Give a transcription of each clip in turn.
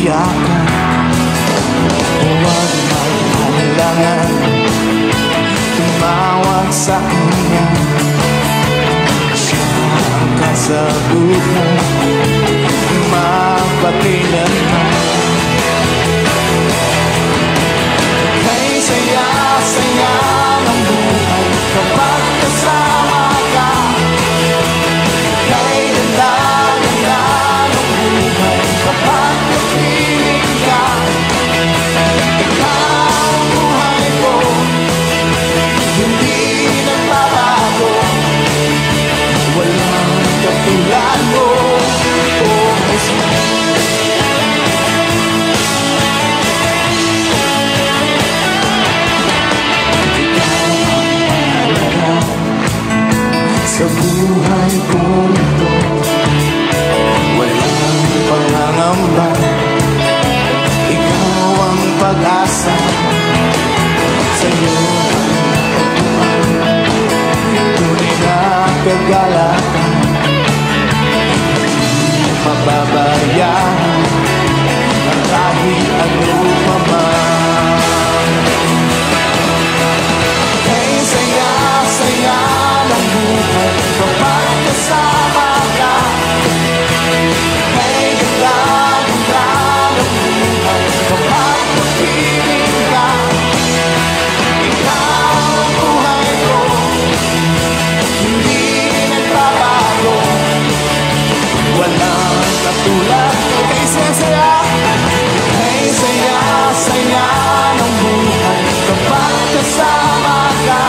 iyakan. Huwag mag-alangan, tumawag sa kanya. Siya ang kasagot mo, magpakailanman. Kay saya-saya ng buhay kapag kasama ka. Kay ganda-ganda ng buhay kapag napiling ka. Ikaw ang buhay ko, hindi nagbabago. Walang katulad mo, oh Jesus. Sa buhay ko ito, walang pangangamba. Ikaw ang pag-asa, sa'yo tunay na kagalakan. Hindi mababayaran ang kahit ano pa man. Kay saya-saya ng buhay kapag kasama ka. Kay ganda-ganda ng buhay kapag napiling ka. Ikaw ang buhay ko, hindi nagbabago. Walang katulad mo. Kay saya-saya, kay saya-saya ng buhay kapag kasama ka.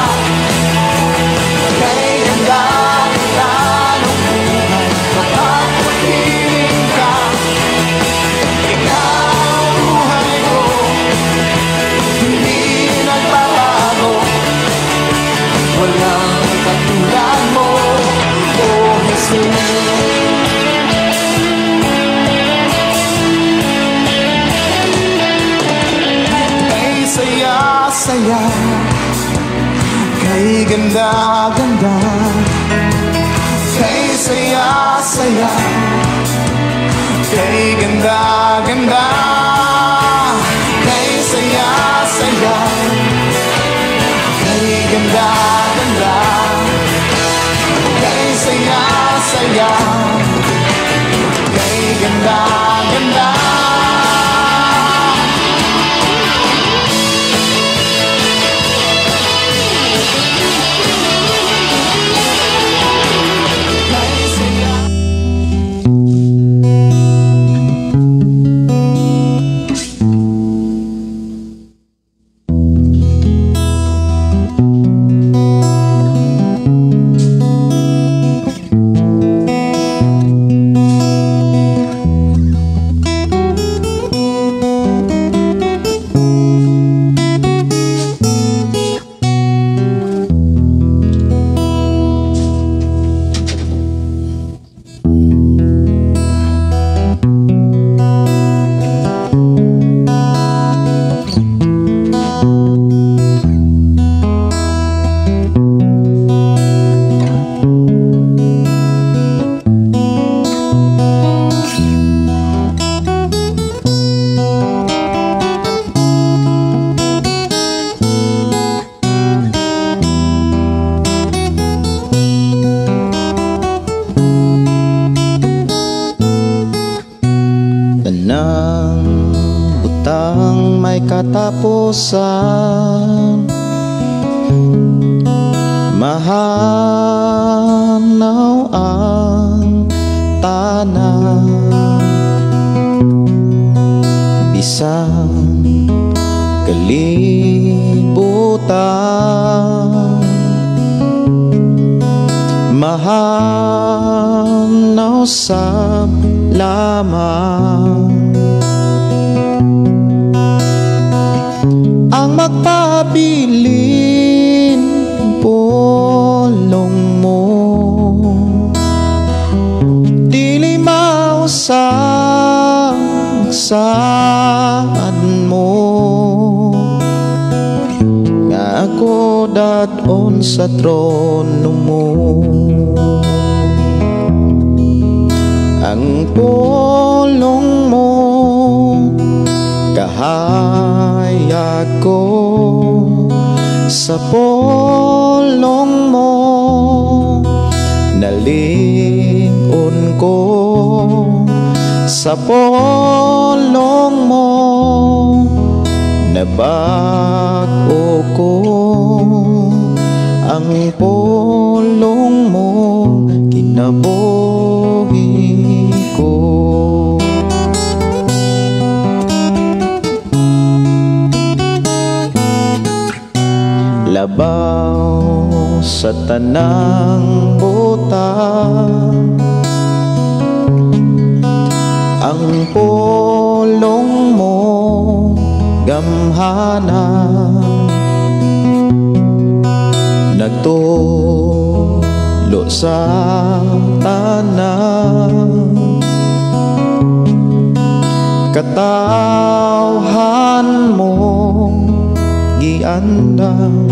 Kay ganda-ganda ng buhay kapag napiling ka. Ikaw ang buhay ko, hindi nagbabago. Walang katulad mo, oh Jesus. Kay saya-saya, kay ganda-ganda, kay saya-saya, kay ganda-ganda, kay saya-saya, kay ganda-ganda, kay saya-saya, kay ganda-ganda. Katapusan, mahanaw ang tanan, bisang kalibutan, mahanaw sa lamang. Ang magpabilin pulong mo, dili mausang saan mo. Nga ako dadon sa trono mo. Ang pulong mo kahayag ko sa pulong mo, nalingon ko sa pulong mo, nabago ko ang pulong mo, kinabuhi ko. Labaw sa tanang butang ang pulong mo, gamhana nagtulo sa tanan, katawhan mo giandam,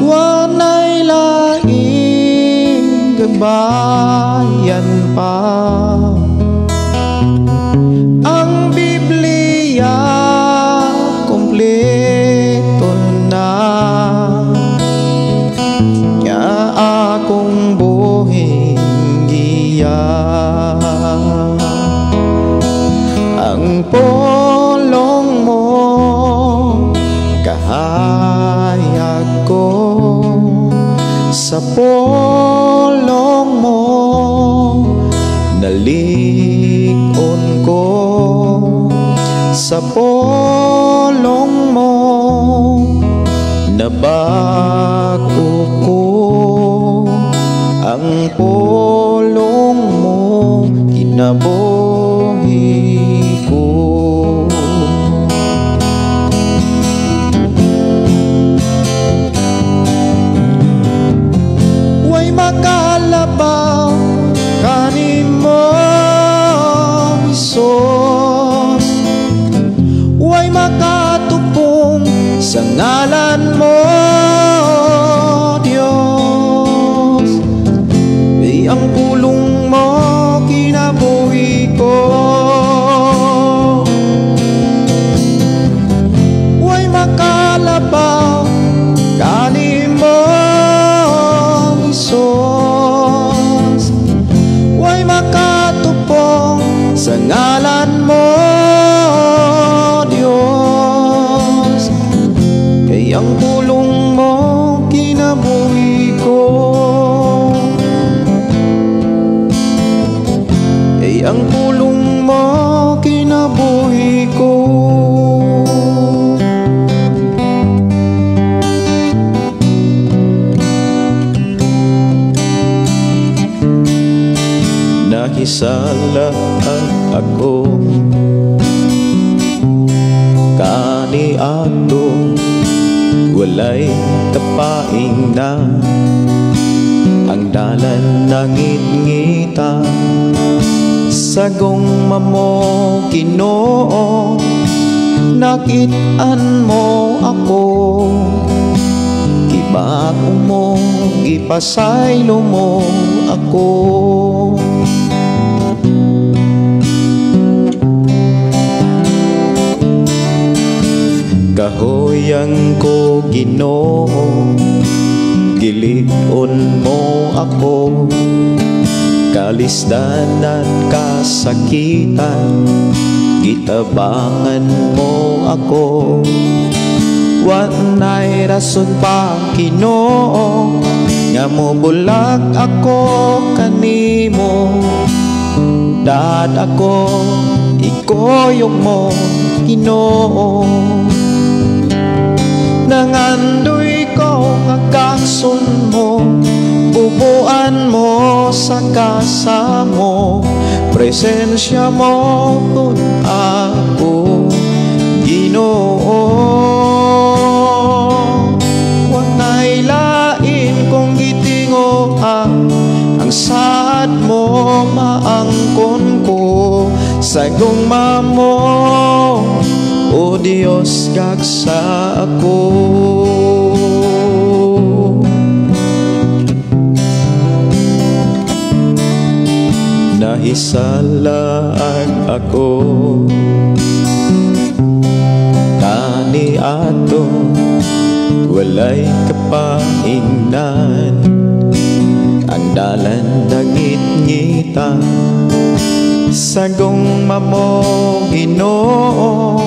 wanay laing gabayan pa ang Biblia, kompleto na kaya akong buhing giya. Ang pulong mo, kahayag ko sa pulong mo, nalingon ko sa pulong mo, nabago ko ang pulong mo, kinabuhi ko. Way makalabaw kanimo Hesus, way makatupong sa ngalan mo Diyos, ay ang pulong mo kinabuhi ko. Way makalabaw kanimo Hesus, way makatupong sa ngalan mo Diyos, kay ang pulong mo kinabuhi ko, kay ang pulong mo kinabuhi ko. Nahisala ako kani ato, walay tapaing na ang dalan nangit-ngita, sagong mamo Ginoo, nakit-an mo ako, gibago mo, gipasaylo mo ako. Kahoyang ko Ginoo, gilig-on mo ako, kalisdanan kasakitan, gitabangan mo ako. Wanay rason pa Ginoo, nga mo bulag ako kanimo, dad ako ikoyong mo Ginoo. Nangandoy ko nga kakson mo, bubuan mo sa kasa mo, presensya mo kun ako Ginoo. Wanay lain kong gitingoan, ang saad mo maangkon ko, sagong mamo o Diyos gagsa ako. nahisalag ako kani ato walay kapahingnan ang dalan dangit-ngita sagong mamo Ginoo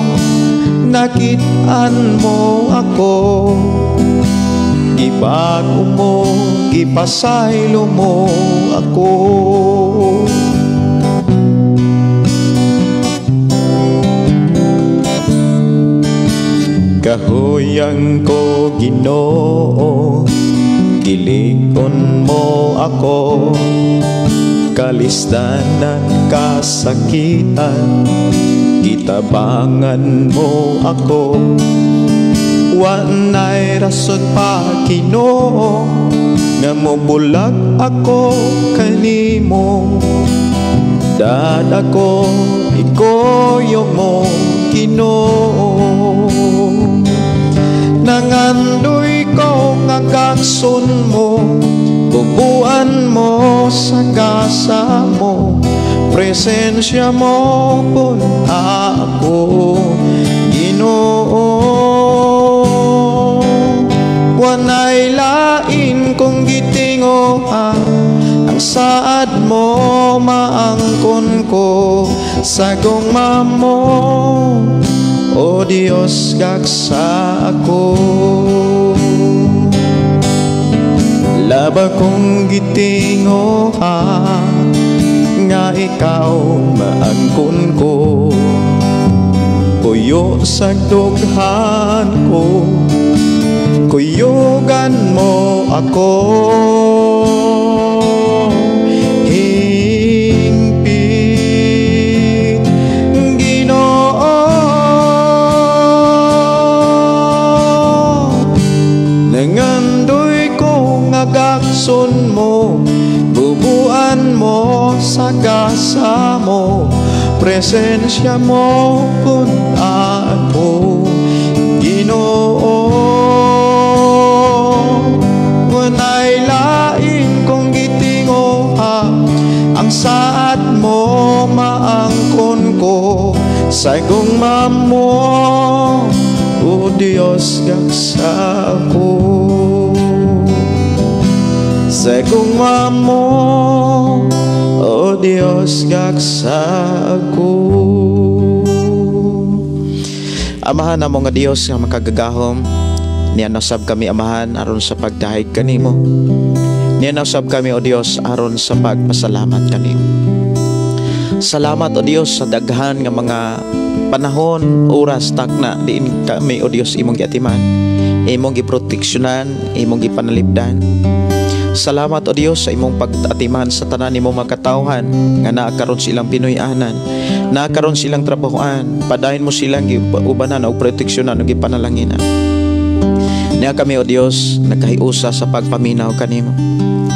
nakitaan mo ako gibago mo gipasaylo mo ako kahoyang ko Ginoo gilikon mo ako kalisdanan kasakitan gitabangan mo ako wanay rason pa Ginoo nga mobulag ako kanimo dada ko ikoyo mo Ginoo nangandoy ko nga kakson mo bubuan mo sa kasa mo presensya mo punta ako Ginoo wanay lain kong gitingoha ang saad mo maangkon ko sa gugma mo o Dios gaksa ako laba kong gitingoha nga ikaw maangkon ko puyo sa dughan ko kuyugan mo ako hingpit Ginoo nangandoy ko nga gakson mo bubuan mo sa kasa mo presensya mo punta ako Ginoo wanay lain kong gitingoha ang saad mo maangkon ko sa gugma mo o Dios gaksa ako sa gugma mo o Dios gaksa ako Amahan amo nga Dios nga makagagahom niya nasab kami Amahan aron sa pagdahig kanimo niya nasab kami o Dios aron sa pagpasalamat kanimo salamat o Dios sa daghan nga mga panahon oras takna diin kami o Dios imong giatiman imong giproteksyonan imong gipanalipdan salamat o Dios sa imong pag-atiman sa tanan nimo makatawhan nga naa karon silang Pinoy-anan naa karon silang trabahoan padayon mo silang giubanan og proteksyonan og gipanalanginan niya kami o Dios nagkahiusa sa pagpaminaw kanimo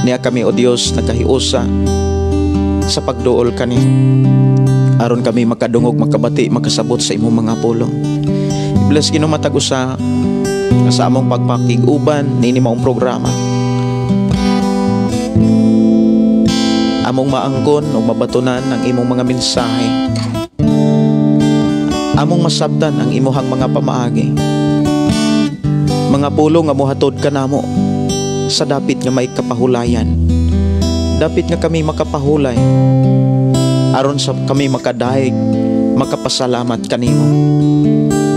niya kami o Dios nagkahiusa sa pagduol kanimo aron kami makadungog makabati makasabot sa imong mga pulong bless Ginoo matag usa sa among pagpakig-uban nini maong programa among maangkon o mabatunan ang imong mga mensahe among masabtan ang imuhang mga pamaagi mga pulong nga mohatod kanamo sa dapit nga may kapahulayan dapit nga kami makapahulay aron sa kami makadahig makapasalamat kanimo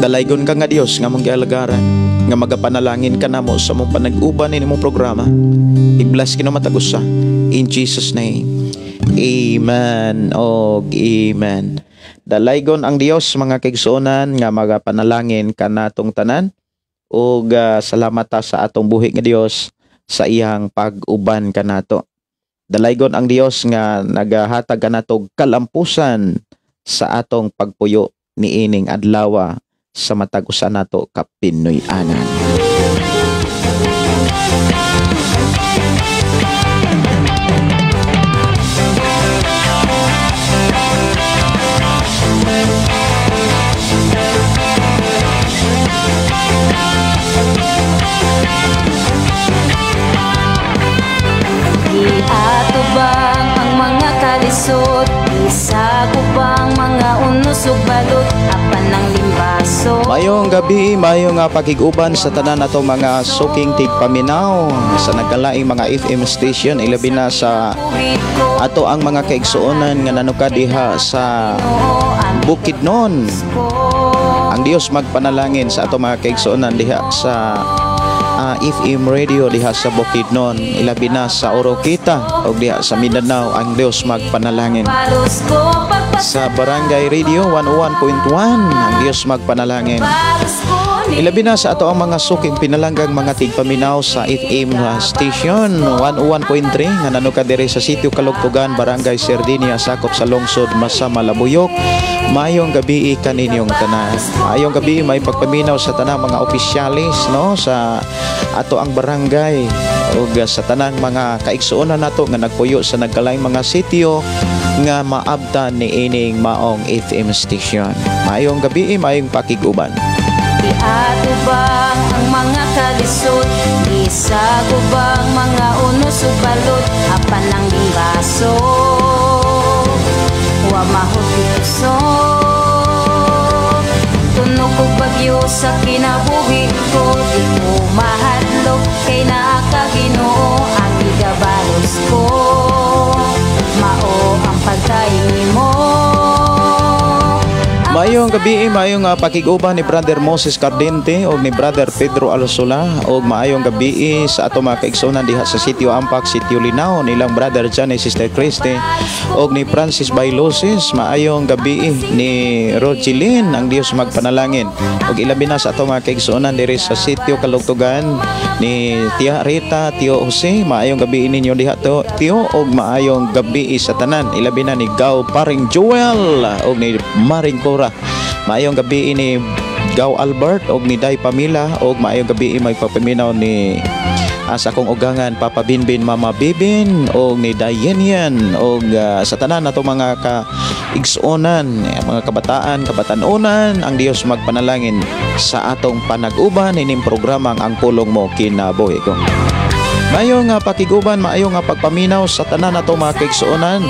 dalaygon ka nga Dios nga mong gialagaran nga magapanalangin kanamo sa mong panag-uban ni imong programa i-bless Ginoo matag usa in Jesus name amen o amen dalaygon ang Dios mga kaigsuonan nga magapanalangin kanatong tanan ug salamat ta sa atong buhi nga Dios sa iyang pag-uban kanato dalaygon ang Dios nga nagahatag kanatog kalampusan sa atong pagpuyo niining adlaw sa matag usa nato ka Pinoy-anan. Atubang ang mga kalis kalisod, isa kubang mga unos ug balot, apan ng limbaso. Mayong gabi, mayong pakiguban sa tanan nato mga suking tigpaminaw sa nagkalaing mga FM station, ilabi na sa ato ang mga kaigsuonan nga nanuka diha sa Bukidnon. Ang Dios magpanalangin sa ato mga kaigsuonan diha sa FM radio diha sa Bukidnon, ilabi na sa Oroquita o diha sa Mindanao. Ang Dios magpanalangin sa Barangay Radio 101.1. Ang Dios magpanalangin ilabi na sa ato ang mga suking pinalanggang mga tigpaminaw sa FM station 101.3 nga nanuka diri sa sitio Kalugtugan, Barangay Sardinia, sakop sa lungsod Masa, Malabuyok. Mayong gabi kaninyong tanan. Mayong gabi may pagpaminaw sa tanang mga opisyalis no sa ato ang barangay ug sa tanang mga kaigsuonan nato nga nagpuyo sa nagkalaing mga sitio nga maabtan ni ining maong FM station. Mayong gabi, mayong pakiguban. Atubang ang mga kalisod, isa kubang mga unos ug balot, apan ng limbaso, wa mahupituso. Tunog og bagyo sa kinabuhi ko, di ko mahadlok kay naa ka Ginoo, ang igabalos ko, mao ang pagkain mo. Mayong gabi, mayong pakiguban ni Brother Moses Cardente o ni Brother Pedro Alsola o maayong gabi sa ato mga kaigsuonan diha sa sitio Ampak, sitio Linao, nilang Brother John and Sister Christy o ni Francis Bailosis. Maayong gabi ni Rogelyn, ang Dios magpanalangin o ilabi na sa ato mga kaigsuonan diri sa sitio Kalugtugan ni Tia Rita, Tio Jose. Maayong gabi ninyo diha to Tio o maayong gabi sa tanan, ilabi na ni Gaw Paring Joel o ni Maring Cora. Maayong gabi ni Gaw Albert og ni Day Pamila og maayong gabi may papaminaw ni sa akong ugangan Papa Binbin, Mama Bibin og ni Dayenyan og sa tanan nato mga kaigsuonan, mga kabataan, kabatanunan. Ang Dios magpanalangin sa atong panag-uban ining programang Ang Pulong Mo Kinabuhi Ko. Mayong pakiguban, maayong pagpaminaw sa tanan nato mga kaigsuonan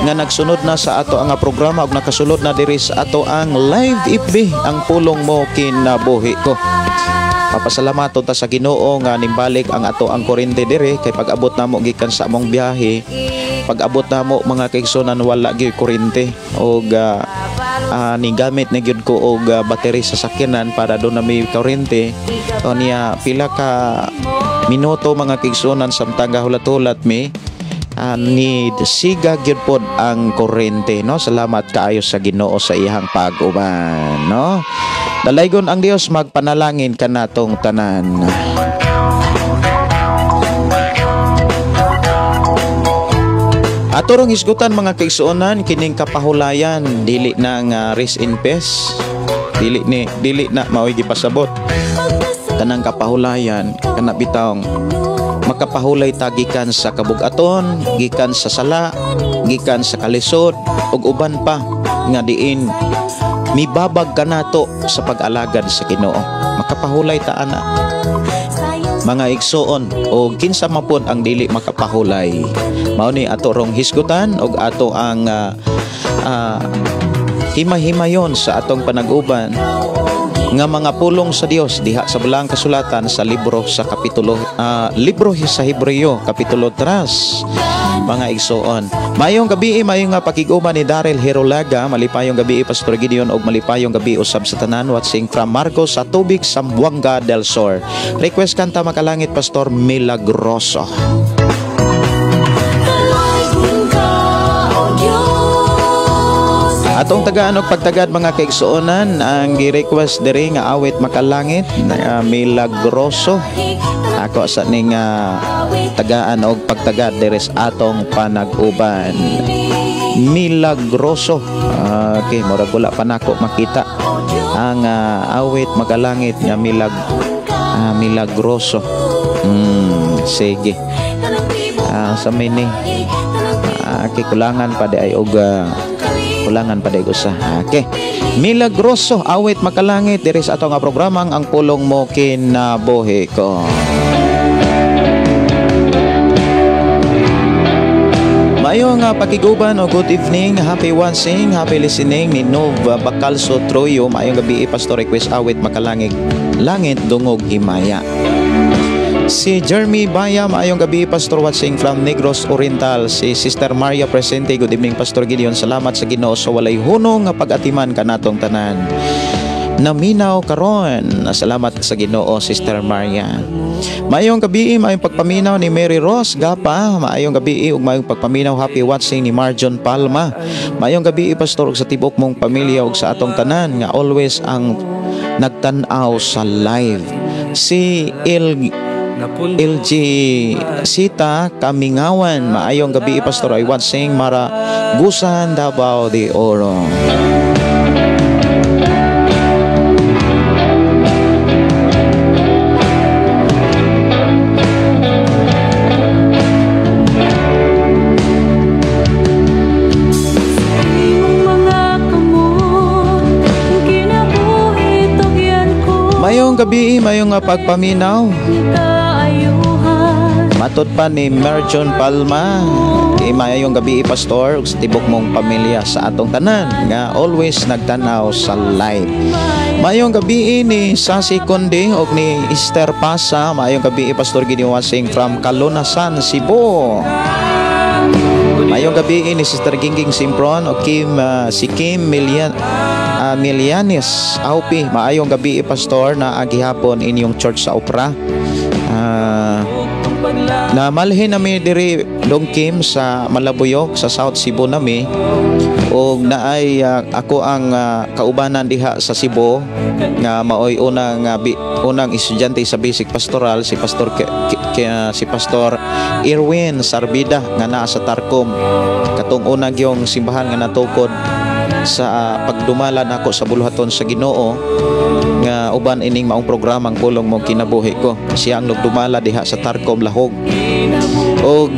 nga nagsunod na sa ato ang programa ug nakasulod na diri sa ato ang live FB Ang Pulong Mo Kinabuhi Ko. Papasalamat ta sa Ginoo nga nimbalik ang ato ang kuryente diri kay pag-abot namo gikan sa among biyahe, pag-abot namo mga kaigsuonan wala gyud kuryente og nigamit na gyud ko og battery sa sakyanan para do na may kuryente. O niya pila ka minuto mga kaigsuonan samtang gahulat-hulat mi ni siga gyud pod ang kuryente no. Salamat kaayo sa Ginoo sa iyang pag-uban no. Dalaygon ang Dios magpanalangin kanatong tanan. Aturong isgutan mga kaigsuonan kining kapahulayan dili na nga rest in peace, dili na maoy gipasabot. Tanang kapahulayan kana bitawng makapahulay ta gikan sa kabugaton, gikan sa sala, gikan sa kalisod ug uban pa nga diin mibabag kanato sa pag-alagad sa Ginoo. Makapahulay ta ana mga igsuon o kinsa mapon ang dili makapahulay. Mao ni ato rong hisgutan og ato ang himay-himayon sa atong panag-uban nga mga pulong sa Dios diha sa Balang Kasulatan sa libro sa libro sa Hebreo kapitulo 3 mga igsuon. Mayong gabi, mayong pakiguban ni Daryl Herolaga, malipayong gabi Pastor Gideon og malipayong gabi usab sa tanan watching from Marcos sa Tubig, Zamboanga del Sur. Request kanta makalangit Pastor Milagroso. Atong tagaan og pagtagad mga kaigsuonan ang gi-request diri nga awit makalangit na Milagroso. Ako sa ning tagaan og pagtagad diri sa atong panag-uban. Milagroso. Okay, mura wala pa nako makita ang awit makalangit nga Milagroso. Sige. Sa mini. Kulangan pa di ay og kulangan pa day usa. Okay. Milagroso awit makalangit diri sa ato nga programang Ang Pulong Mo Kinabuhi Ko. Maayo nga pakiguban o good evening, happy watching, happy listening ni Nova Bacalso Troyo. Maayong gabi, Pastor Request awit makalangig langit dungog himaya. Si Jeremy Baya, maayong gabi, Pastor watching from Negros Oriental. Si Sister Maria Presente, good evening, Pastor Gideon. Salamat sa Ginoo sa walay hunong nga pag-atiman kanatong tanan. Naminaw karon. Salamat sa Ginoo, Sister Maria. Maayong gabi, maayong pagpaminaw ni Mary Rose Gapa. Maayong gabi ug maayong pagpaminaw, happy watching ni Marjon Palma. Maayong gabi, Pastor, ug sa tibok mong pamilya ug sa atong tanan nga always ang nagtan-aw sa live. Si LG Sita Kamingawan, maayong gabi, Pastor, ay watching Mara Gusan Davao de Oro. Mayong gabi, mayong pagpaminaw. Matod pa ni Marjon Palma. Mayong gabi, Pastor, sa tibok mong pamilya sa atong tanan nga always nagtanaw sa live. Mayong gabi ni Sasi Konde og ni Esther Pasa. Mayong gabi, Pastor Gideon Wasing from Kalunasan, Cebu. Mayong gabi ni Sister Gingging Simpron o si Kim Milianis Aupi. Maayong gabi, Pastor, na agihapon inyong church sa Opera. Na malhin nami diri Dong Kim sa Malabuyok sa South Cebu nami, og naay ako ang kaubanan diha sa Cebu nga maoy unang estudyante sa basic pastoral, si Pastor Irwin Sarbida nga naa sa Tarcom. Katong unang yung simbahan nga natukod sa pagdumalan ako sa buluhaton sa Ginoo nga uban ining maong programang pulong mo kinabuhi ko. Siya ang nagdumala diha sa Tarcom Lahog. Og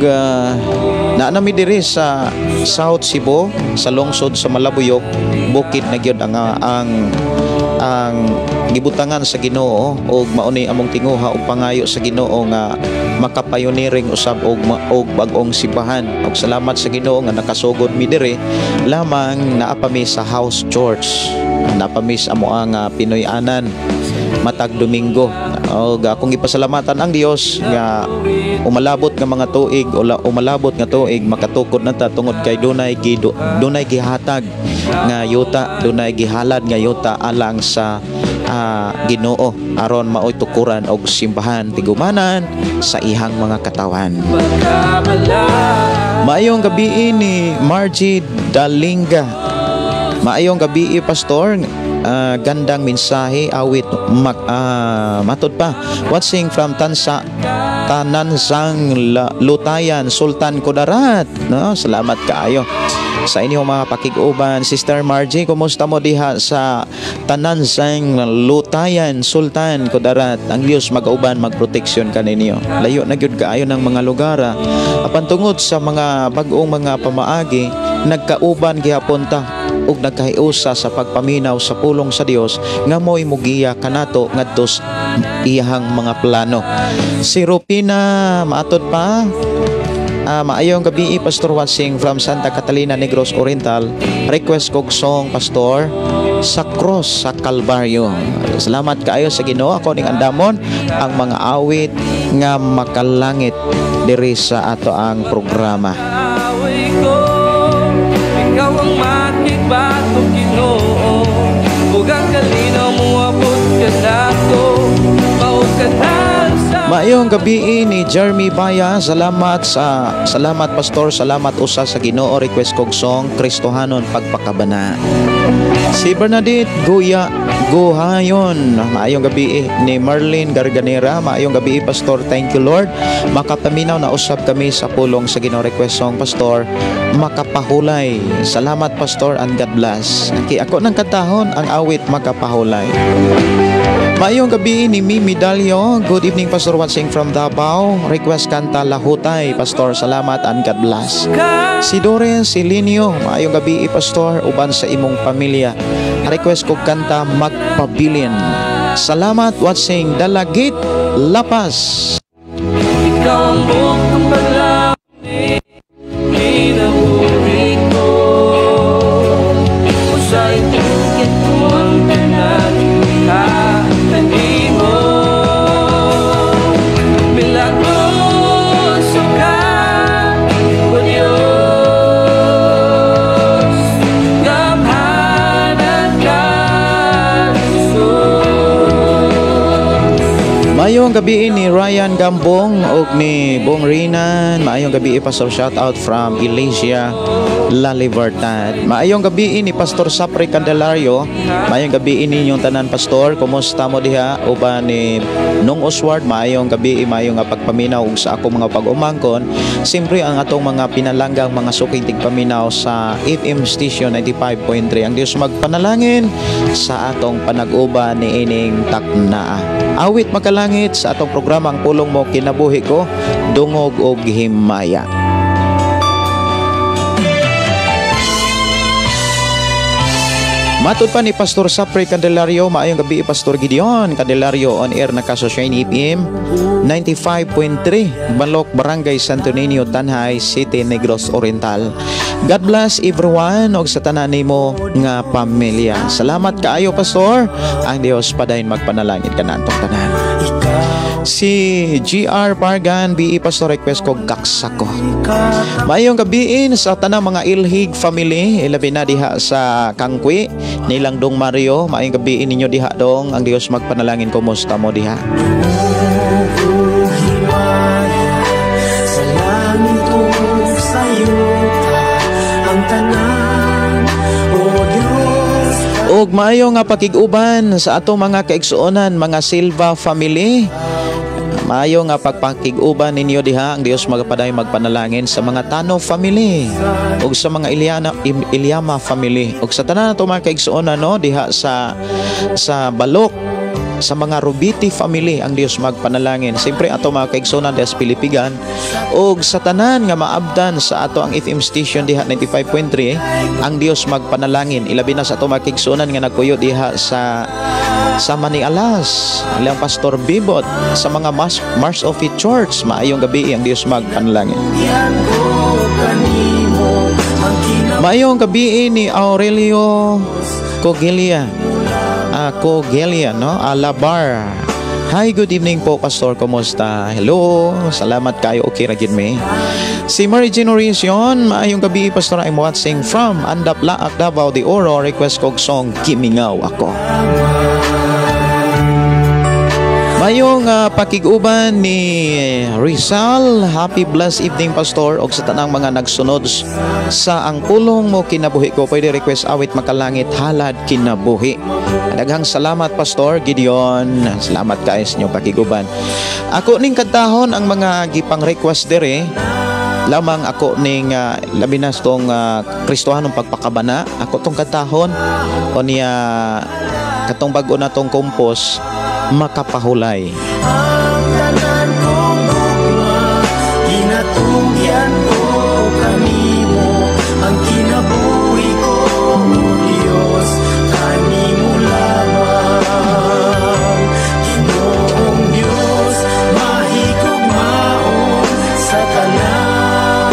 naanami diri sa South Cebu sa lungsod sa Malabuyok, bukid na gyud ang gibutangan sa Ginoo, og mauni among tinguha og pangayo sa Ginoo nga makapayoniring usab og bag-ong simbahan. Og salamat sa Ginoo nga nakasugod mi diri lamang naapami sa house church. Napamis amo ang Pinoy-anan matag Domingo. Og akong ipasalamatan ang Dios nga umalabot nga mga tuig umalabot nga tuig makatukod na ta tungod kay dunay gihatag nga yuta, dunay gihalad nga yuta alang sa Ginoo aron maoy tukuran og simbahan tigumanan sa ihang mga katawan. Maayong gabi ni Margie Dalinga. Maayong gabi, Pastor. Gandang mensahe awit matod pa. Watching from Tanansang Lutayan, Sultan Kudarat. No, salamat kaayo sa inyong mga pakiguban. Sister Margie, kumusta mo diha sa Tanansang Lutayan, Sultan Kudarat? Ang Dios mag-uban, magproteksyon kaninyo. Layo na gyud kaayo ng mga lugar. Apan tungod sa mga bag-ong mga pamaagi, nagkauban gihapon ta ug nagkahiusa sa pagpaminaw sa pulong sa Dios nga mo'y mugiya kanato ngadto iyahang mga plano. Si Rupina maatod pa. Maayong gabi, Pastor watching from Santa Catalina, Negros Oriental. Request kog song, Pastor, sa cross sa Kalbaryo. Salamat kaayo sa Ginoo. Ako ning andamon ang mga awit nga makalangit diri sa ato ang programa. Ikaw ang makibato, Ginoo, bugang kalinaw mo abot ka nato, maot ka na sa... Maayong gabi ni Jeremy Baya. Salamat Pastor, salamat usa sa Ginoo. Request kog song Kristohanon Pagpakabana. Si Bernadette Guhayon. Maayong gabi ni Marlene Garganera. Maayong gabi, Pastor. Thank you, Lord. Makapaminaw na usab kami sa pulong sa Ginoo. Request song, Pastor, Makapahulay. Salamat, Pastor, and God bless. Okay, ako nang katahon ang awit Makapahulay. Maayong gabi ni Mimi Dalio. Good evening, Pastor, watching from Davao. Request kanta Lahutay. Pastor, salamat and God bless. Si Doren Silinio. Maayong gabi, Pastor, uban sa imong pamilya. Request ko kanta Magpabilin. Salamat watching Dalagit Lapas. Ikaw ang bukong paglabi. gabi ni Ryan Gambong ug ni Bong Rinan. Maayong gabi Pastor, shout out from Elysia La Libertad. Maayong gabi ni Pastor Sapri Candelario. Maayong gabi ninyong tanan pastor. Kumusta mo diha? Uban ni Nung Oswald, maayong gabi, maayong nga pagpaminaw ug sa ako mga pag-umangkon. Siyempre ang atong mga pinalanggang mga suking tigpaminaw sa FM station 95.3. Ang Dios magpanalangin sa atong panag-uban ni ining taknaa. Awit makalangit sa atong programa ang pulong mo kinabuhi ko, dungog og himaya. Matod pa ni Pastor Sapri Candelario, maayong gabi Pastor Gideon Candelario on air na kaso Shine FM 95.3 Balok, Barangay Santo Niño, Tanhay City, Negros Oriental. God bless everyone og sa tanan nimo nga pamilya. Salamat kaayo Pastor. Ang Dios padayon magpanalangin kanantong tanan. Si GR Pargan BE Pastor request ko gaksako. Mayong gabiin sa tanang mga Ilhig family, ilabi na diha sa Kangkwi, nilang Dong Mario. Mayong gabiin ninyo diha dong. Ang Dios magpanalangin, kumusta mo diha? Og maayo nga pakiguban sa atong mga kaigsuonan, mga Silva family. Maayo nga pagpakiguban ninyo diha. Ang Dios magapaday magpanalangin sa mga Tano family ug sa mga Ilyama family ug sa tanan nato mga kaigsuonan no diha sa Balok, sa mga Rubiti family. Ang Dios magpanalangin. Siyempre ato mga kaigsuonan diha sa Pilipigan ug sa tanan nga maabdan sa ato ang FM station diha 95.3. Ang Dios magpanalangin ilabi na sa ato mga kaigsuonan nga nagpuyo diha sa Manialas, ilang Pastor Bibot, sa mga Mars of It Church. Maayong gabi ang Dios magpanalangin. Maayong gabi ni Aurelio Cogelia no? Alabar. Hi, good evening po Pastor, kumusta? Hello, salamat kayo, okay ra gid me. Si Mary Generation, maayong gabi Pastor, I'm watching from Andapla, Davao de Oro. Request kog song Kimingaw Ako. Mayong pakiguban ni Rizal, happy blessed evening Pastor, og sa tanang mga nagsunod sa ang pulong mo kinabuhi ko, pwede request awit makalangit halad kinabuhi. Daghang salamat Pastor Gideon, salamat kayo sa inyong pakiguban. Ako ning kadtahon ang mga gipang request dire, lamang ako ning labi na tong Kristohanong pagpakabana. Ako tong kadtahon o niya katong bag-o na tong kompos makapahulay. Ang tanan kong gugma, ginatungyan ko kanimo, ang kinabuhi ko, Diyos, kanimo lamang. Ginoong Diyos, mahigugmaon sa tanan,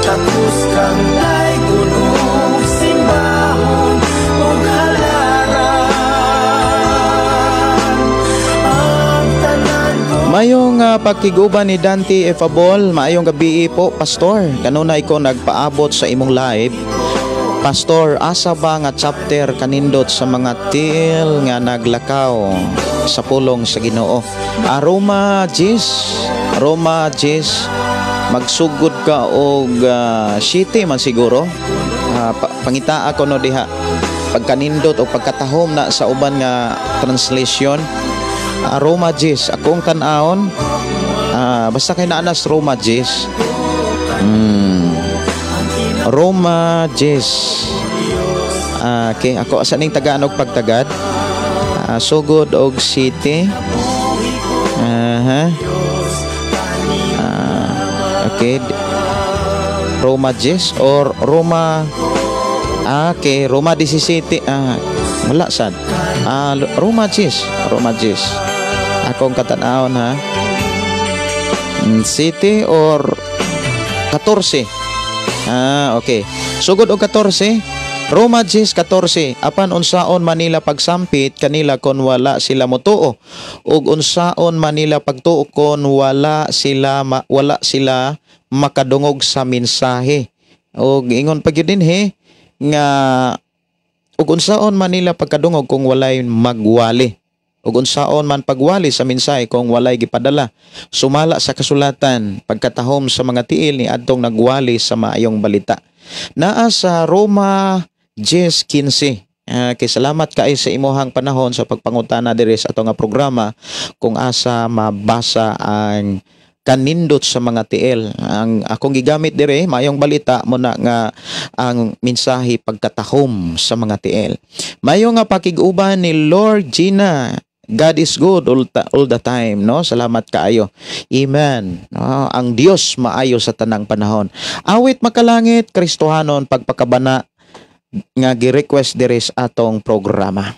tapos kang tay gunong simbahon ug mayong pagkiguban ni Dante Efabol. Maayong gabi po Pastor, kanunay ko nagpaabot sa imong live Pastor. Asa ba nga chapter kanindot sa mga til nga naglakaw sa pulong sa Ginoo? Roma 10 magsugod ka og city man siguro. Pangita ako no diha pagkanindot o pagkatahom na sa uban nga translation. Roma 10 akong tan-aon, basta kay naanas Roma 10. Roma 10. Okay, ako asa ning Tagalog pagtagad. Sugod og city. Okay. Roma 10 or Roma Roma 17. Wala sad. Roma 10. Akong katanaon ha. City or 14. Okay. Sugod og 14. Roma 10:14. Apan unsaon manila pagsampit kanila kon wala sila motuo, ug unsaon manila pagtuo kon wala sila makadungog sa mensahe. Og ingon pa gyud dinhi nga ug unsaon manila pagkadungog kung walay magwali. ug unsaon man pagwali sa mensahe kung walay gipadala. Sumala sa kasulatan, pagkatahom sa mga tiil ni adtong nagwali sa maayong balita. Naa sa Roma 10:15. Kay salamat kay sa imuhang panahon sa pagpangutana diri sa ato nga programa kung asa mabasa ang kanindot sa mga tiil. Ang akong gigamit dire mayong balita mo na nga ang mensahe pagkatahom sa mga tiil. Mayo nga pakig-uban ni Lord Gina. God is good all the time, no? Salamat kaayo. Amen. No? Ang Dios maayo sa tanang panahon. Awit makalangit Kristohanon pagpakabana nga gi-request diri sa atong programa.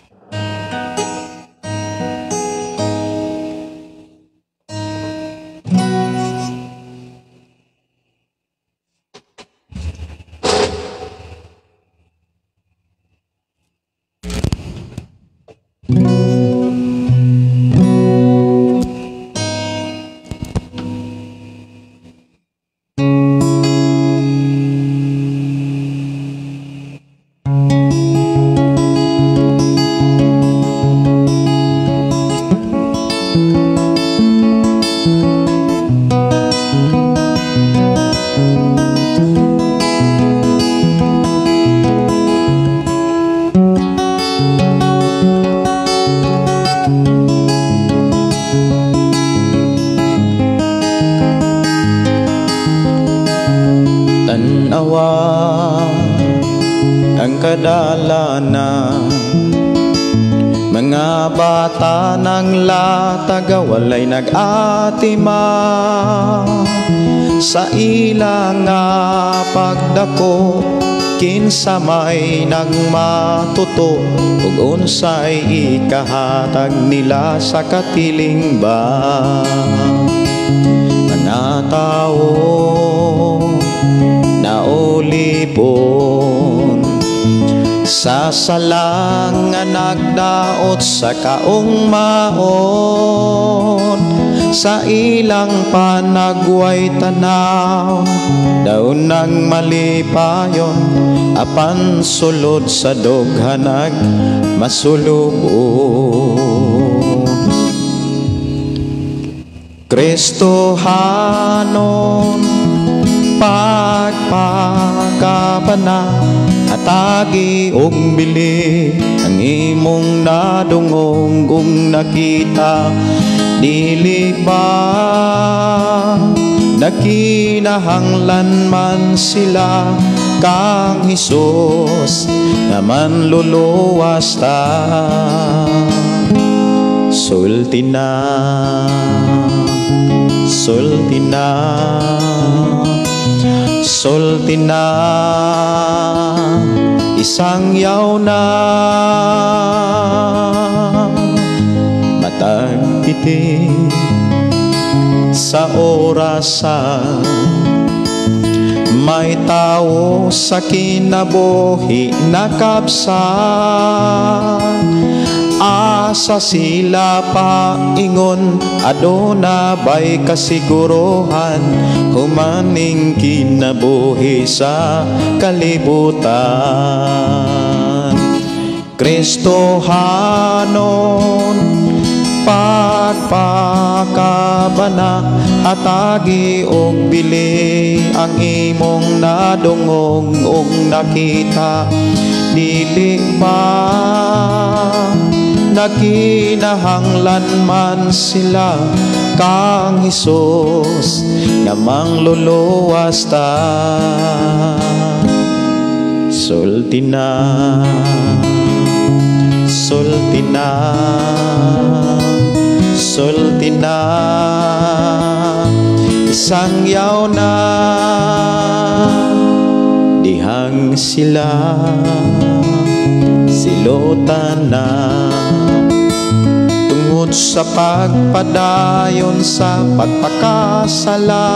Ang kadalanan, mga bata ng lataga walay nag-atima sa ilang nga pagdako, kinsa may nagmatuto ug unsay ikahatag nila sa katiling ba. Mga tao naulipon sa salang nga nagdaot sa kaong maon, sa ilang panagway tanaw daon nang malipayon, apan sulod sa doghanag masulubo. Kristohanon pagpakabana atagi og bili ang imong nadungong kung nakita, dili ba nakinahanglan man sila kang Hesus nga manluluwas ta. Sulti na, sulti na, sulti na, isang yaw na matag piti sa orasan. May tao sa kinabuhi nakabsan, asa sila paingon aduna bay kasiguruhan humaning kinabuhi sa kalibutan. Kristohanon pagpakabana hatagi og bili ang imong nadungog og nakita, dili ba nakinahanglan man sila kang Hesus nga mangluluwas ta. Sulti na, sulti na, sulti na, isang yaw na dihang sila silutan na tungod sa pagpadayon sa pagpakasala.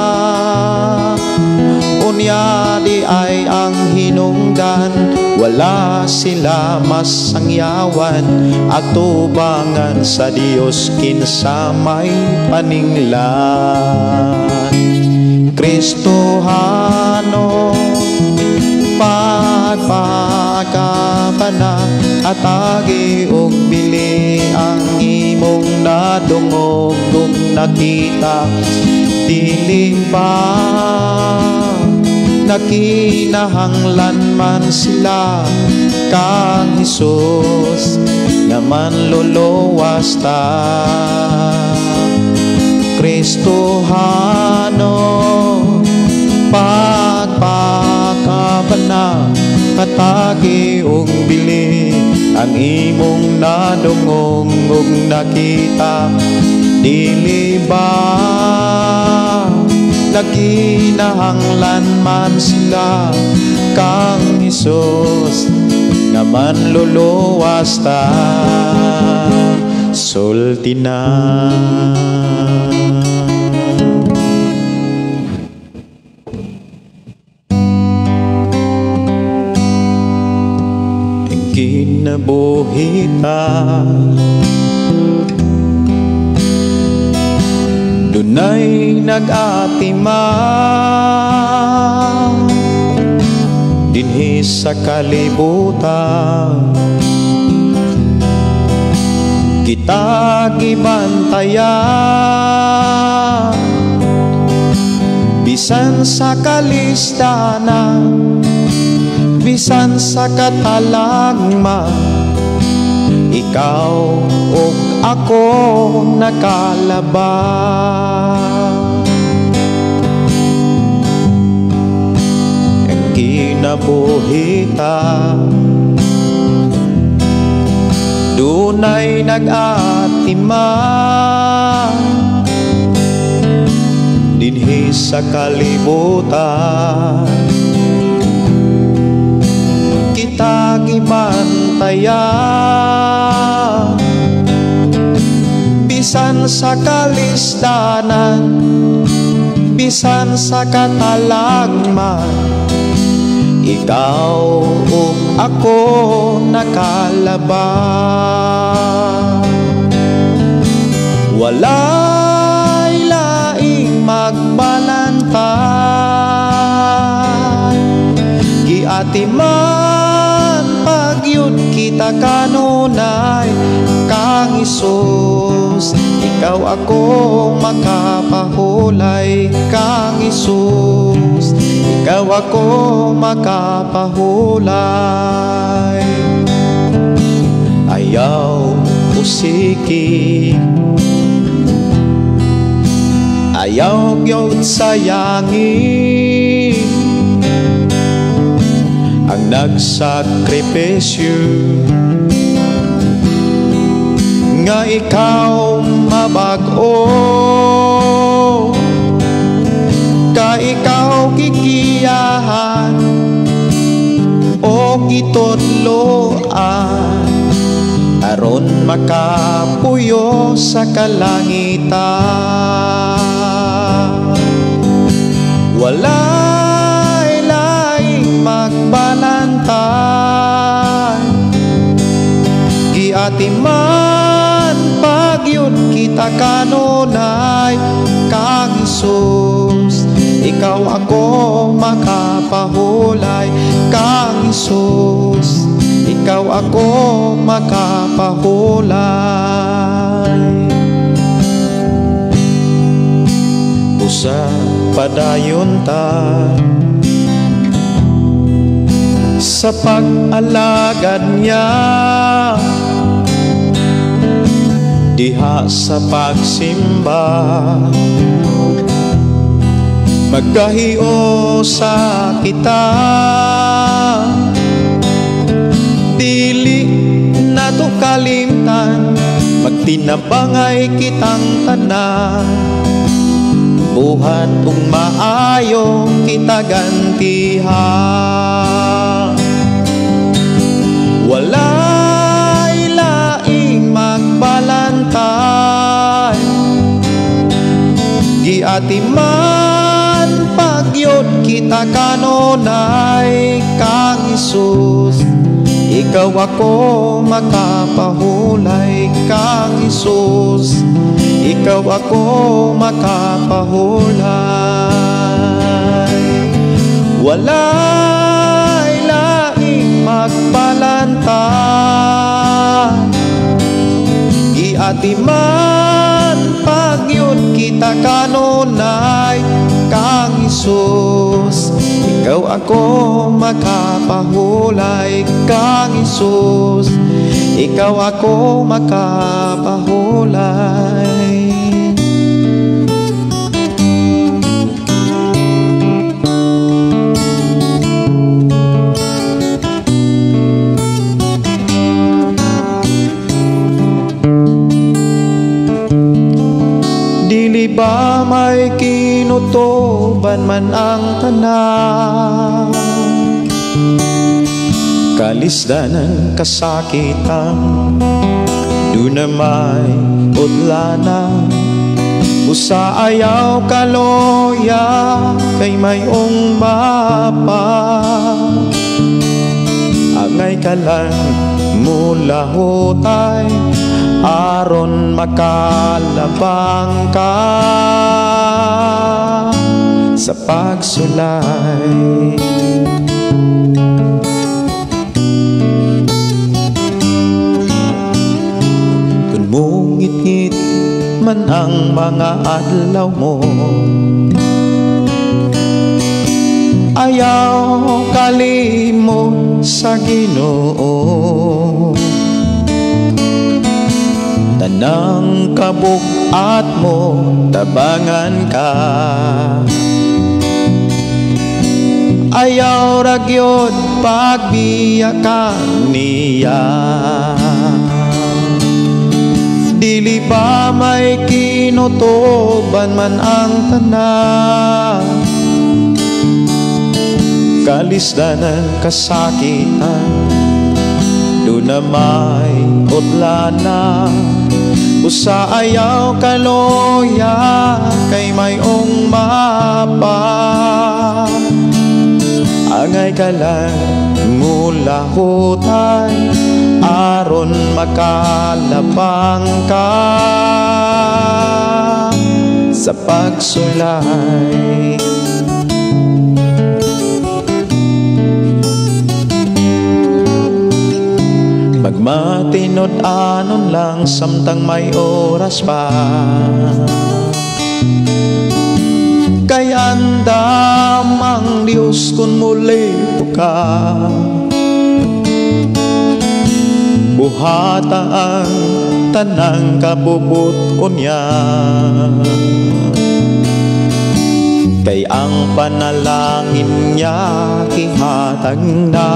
Unya di ay ang hinungdan, wala sila masangyawan at tubangan sa Dios kinsa may paninglan. Kristohanon pagpakabana pana atagi og bili ang imong nadungog kung nakita dili ba nakinahanglan man sila kang Hesus nga manluluwas ta Kristohano pagpakabana katagi og bili ang imong nadungog ug nakita dili ba nakinahanglan man sila kang Hesus nga manluluwas ta sulti na. Kinabuhita dunay nag-atima dinhi sa kalibutan kita gibantayan bisan sa kalistanan bisan sa katalagma ikaw ug ako nakalaban ang kinabuhita dunay nag-atima dinhi sa kalibutan kita gibantayan bisan sa kalistanan bisan sa katalagman ikaw ug ako nakalaban walay laing magbalantay giatiman pagyud kita kanunay kang Hesus ikaw ako makapahulay kang Hesus ikaw ako makapahulay ayaw usiki ayaw gyud sayangin ang nagsakripisyo nga ikaw mabag-o ka ikaw kikiyahan o kitudloan aron makapuyo sa kalangitan walay laing magbalantay giatiman pagyud kita kanunay kang Hesus ikaw ako makapahulay kang Hesus ikaw ako makapahulay usa padayon ta sa pag-alagad niya diha sa pagsimba magkahiyo sa kita dili nato kalimtan magtinabangay kitang tanan buhat ung maayo kita gantihan walay laing magbalantay giatiman pagyod kita kanunay kang Hesus ikaw ako makapahulay kang Hesus ikaw ako makapahulay walay laing magbalantay Di man pagyud kita kanunay kang Isus, ikaw ako makapahulay kang Isus, ikaw ako makapahulay. Dili ba may kinutoban man ang tanan, kalisdanan kasakitan, doon na may udlanan. Usa ayaw kaloya kay mayong mapa, angay ka lang mula hutay aron makalabang ka sa pagsulay. Kung mungit-ngit man ang mga adlaw mo, ayaw kalimot sa Ginoo. Tanang kabugat mo, tabangan ka. Ayaw ragyod pagbiyakan niya. Dili ba may kinutoban man ang tanan, kalisdanan kasakitan, doon na may udlanan. Usa ayaw kaloya kay mayong mapa, angay ka lang mula hutay aron makalabang ka sa pagsulay. Magmatinod anon lang samtang may oras pa, kay andam ang Diyos kun muli ka. Buhata ang tanang kabubot niya, kay ang panalangin niya ihatag na.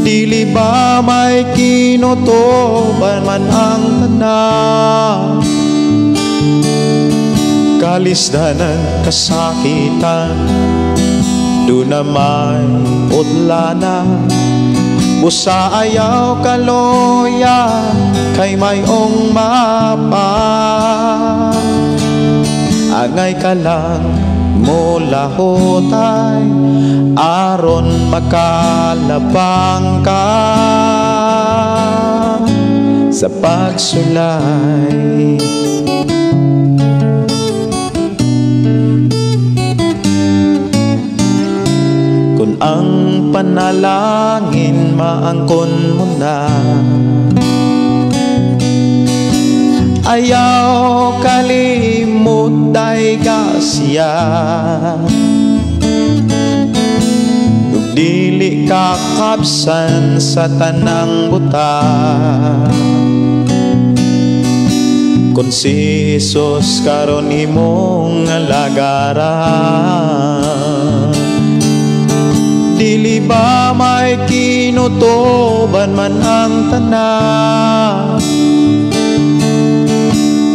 Dili ba may kinutoban man ang tanan, kalisdanan kasakitan, doon na may udlanan. Busa ayaw kaloya kay mayong mapa, angay ka lang mula hutay aron makalabang ka sa pagsulay. Kung ang panalangin maangkon mo na, ayaw kalimot day kasya. Dili kakabsan sa tanang buta, kung si Jesus karon imong lagaran. Dili ba may kinutoban man ang tanan,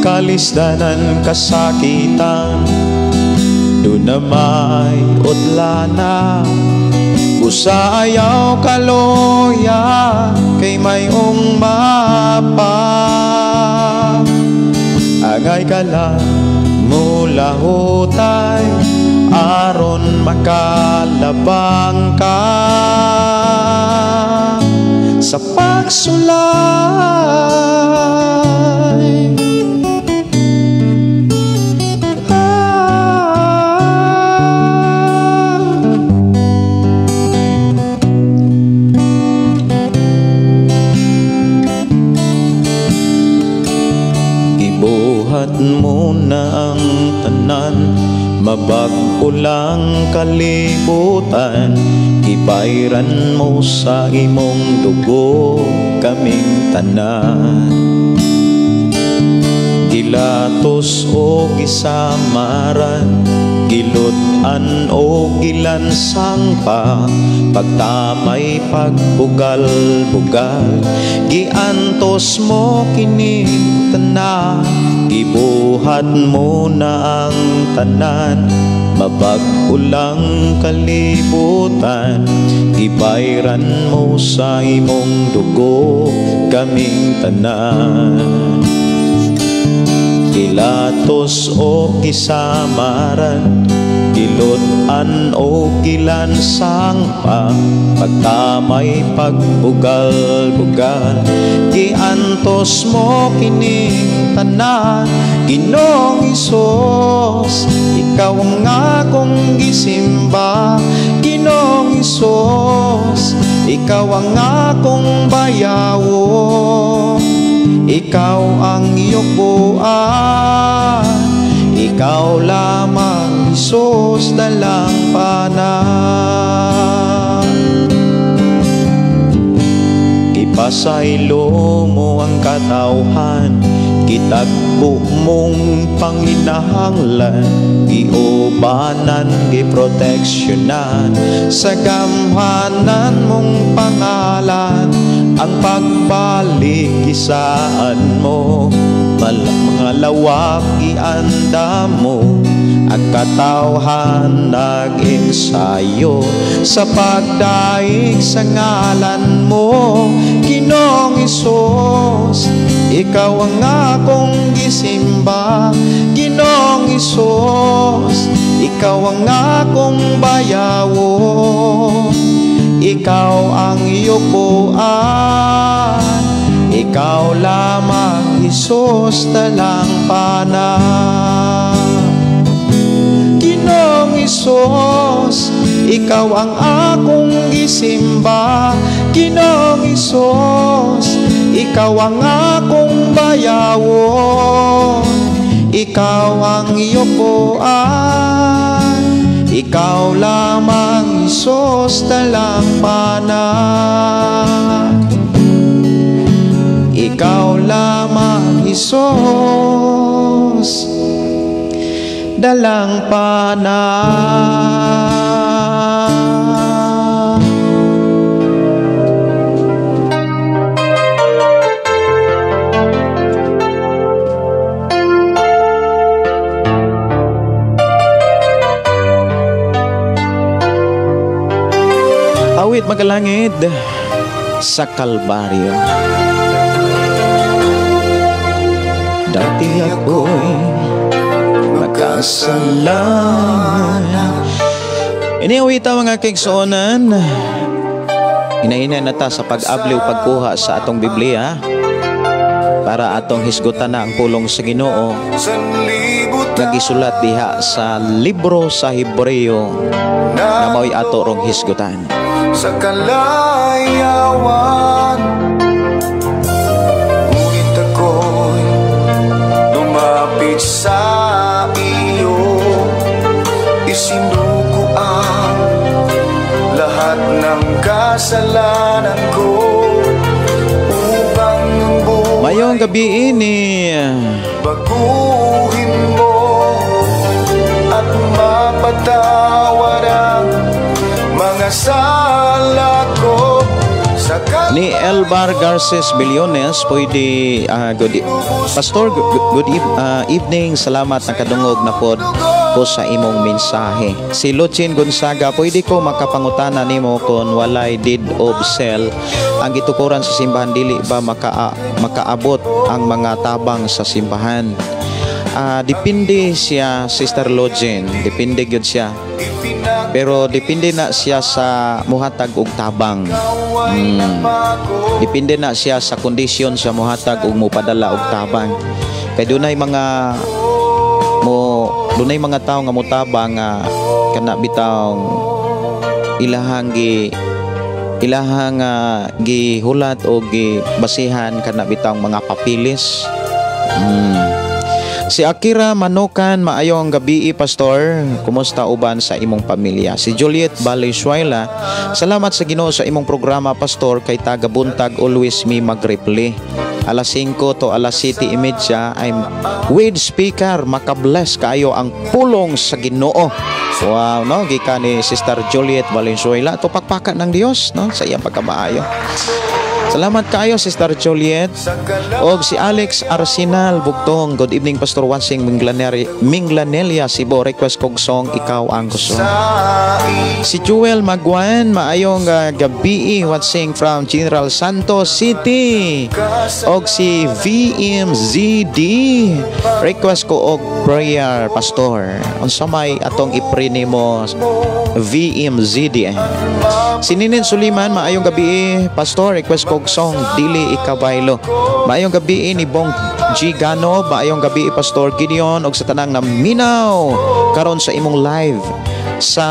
kalisdanan kasakitan, doon na may udlanan. Usa ayaw kaloya kay mayong mapa, angay ka lang mula hutay aron makalabang ka sa pagsulay. mo na ang tanan, mabag-o lang kalibutan. Gibayran mo sa imong dugo kaming tanan. Gilatos o gisamaran, gilutan o gilansang pa, pagtamay pagbugal-bugal. Giantos mo kini tanan, gibuhat mo na ang tanan, mabag-o lang kalibutan. Gibayran mo sa imong dugo kaming tanan. Gilatos o gisamaran, gilutan o gilansang pa, pagtamay pagbugal-bugal. Giantos mo kini tanan, Ginoong Hesus, ikaw ang akong gisimba. Ginoong Hesus, ikaw ang akong bayawo. Ikaw ang iyong buwan, ikaw lamang Hesus dalang panan. Ipasaylo mo ang katawhan, kitagbo mong panginahanglan, giubanan, giproteksyonan, sa gamhanan mong pangalan. Ang pagbalik isaan mo, mga lawak ianda mo, ang katawhan nag-ensayo sa pagdaig sa ngalan mo. Ginoong Hesus, ikaw ang akong gisimba. Ginoong Hesus, ikaw ang akong bayawo. Ikaw ang iyong buwan, ikaw lamang Hesus dalang panan. Ginoong Hesus, ikaw ang akong gisimba. Ginoong Hesus, ikaw ang akong bayawon. Ikaw ang iyong buwan, ikaw lamang Hesus dalang panan. Ikaw lamang Hesus dalang panan. Awit magalangid sa Kalbaryo. Dati ako'y makasalanan. Iniawita mga kaigsuonan, hinahinay na ta sa pag-abliw pagkuha sa atong Biblia para atong hisgutan na ang pulong sa Ginoo nagisulat diha sa libro sa Hebreo na mao'y ato rong hisgutan. Sa kalayawan, ngunit ako'y lumapit sa iyo, isinuko ang lahat ng kasalanan ko upang ang buhay Mayong gabi ini baguhin mo at mapatawad ang mga sala ko. Ni Elbar Garces Billones, pwede Pastor, good evening. Salamat na kadungog na pod ko sa imong mensahe. Si Luchin Gonzaga, pwede ko makapangutana nimo kung walay deed of sale ang gitukuran sa simbahan, dili ba makaabot ang mga tabang sa simbahan? Depende siya, Sister Login, depende gyud siya. Pero depende na siya sa muhatag og tabang. Depende na siya sa kondisyon sa muhatag og mopadala og tabang. Kay dunay mga tawo nga motabang nga kana bitaw ilahang gihulat o gibasihan kana bitaw mga papilis. Si Akira Manukan, maayong gabi pastor. Kumusta uban sa imong pamilya? Si Juliet Valenzuela, salamat sa Ginoo sa imong programa pastor, kay taga buntag always me magreply. Alas 5 to alas 7:30 I'm with speaker, makabless kayo ang pulong sa Ginoo. Wow, no, gikan ni Sister Juliet Valenzuela, to pakpakan ng Dios, no, sa iyang pagkamaayo. Salamat kayo, Sister Juliet. Og si Alex Arsenal Bugtong, good evening Pastor Wansing Minglanelia Cebu, request kong song Ikaw ang Gusto. Si Jewel Magwan, maayong gabi, Wansing from General Santos City. Og si VMZD, request ko og prayer Pastor. Unsa may atong iprini mo VMZD. Si Ninin Suliman, maayong gabi Pastor, request ko song Dili Ikabaylo. Maayong gabi ni Bong G. Gano, maayong gabi Pastor Gideon, og sa tanang na minaw karon sa imong live. Sa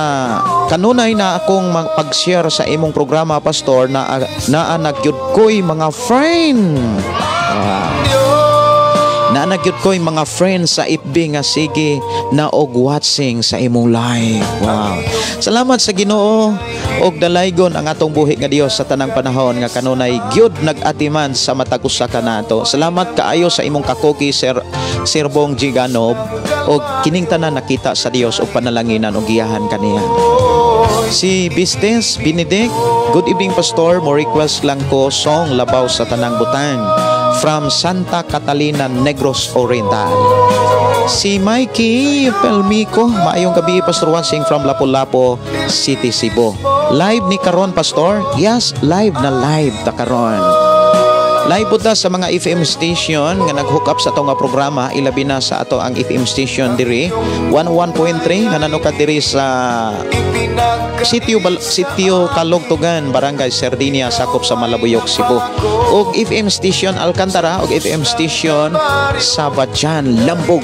kanunay na akong pag-share sa imong programa Pastor, na nagyud ko'y mga friend. Naanagyod ko'y mga friends sa FB nga sige na og watching sa imong live. Wow. Salamat sa Ginoo og dalaygon ang atong buhi nga Dios sa tanang panahon nga kanunay gyud nag-atiman sa matag usa kanato. Salamat kaayo sa imong kakoki Sir Bong Giganob og kining tanan nakita sa Dios og panalanginan og giyahan kaniya. Si Bistes Benedict, good evening Pastor, mo request lang ko song Labaw sa Tanang Butang from Santa Catalina, Negros Oriental. Si Mikey Pelmico, maayong gabi Pastor Wansing from Lapu-Lapu City, Cebu. Live ni karon Pastor? Yes, live na live ta karon. Live po ta sa mga FM station nga nag-hook up sa ato nga programa, ilabi na sa ato ang FM station diri 101.3 nga nanukat diri sa Sitio Kalugtugan, Barangay Sardinia, sakop sa Malabuyok, Cebu. Og FM station Alcantara og FM station sa Batyan, Lambog.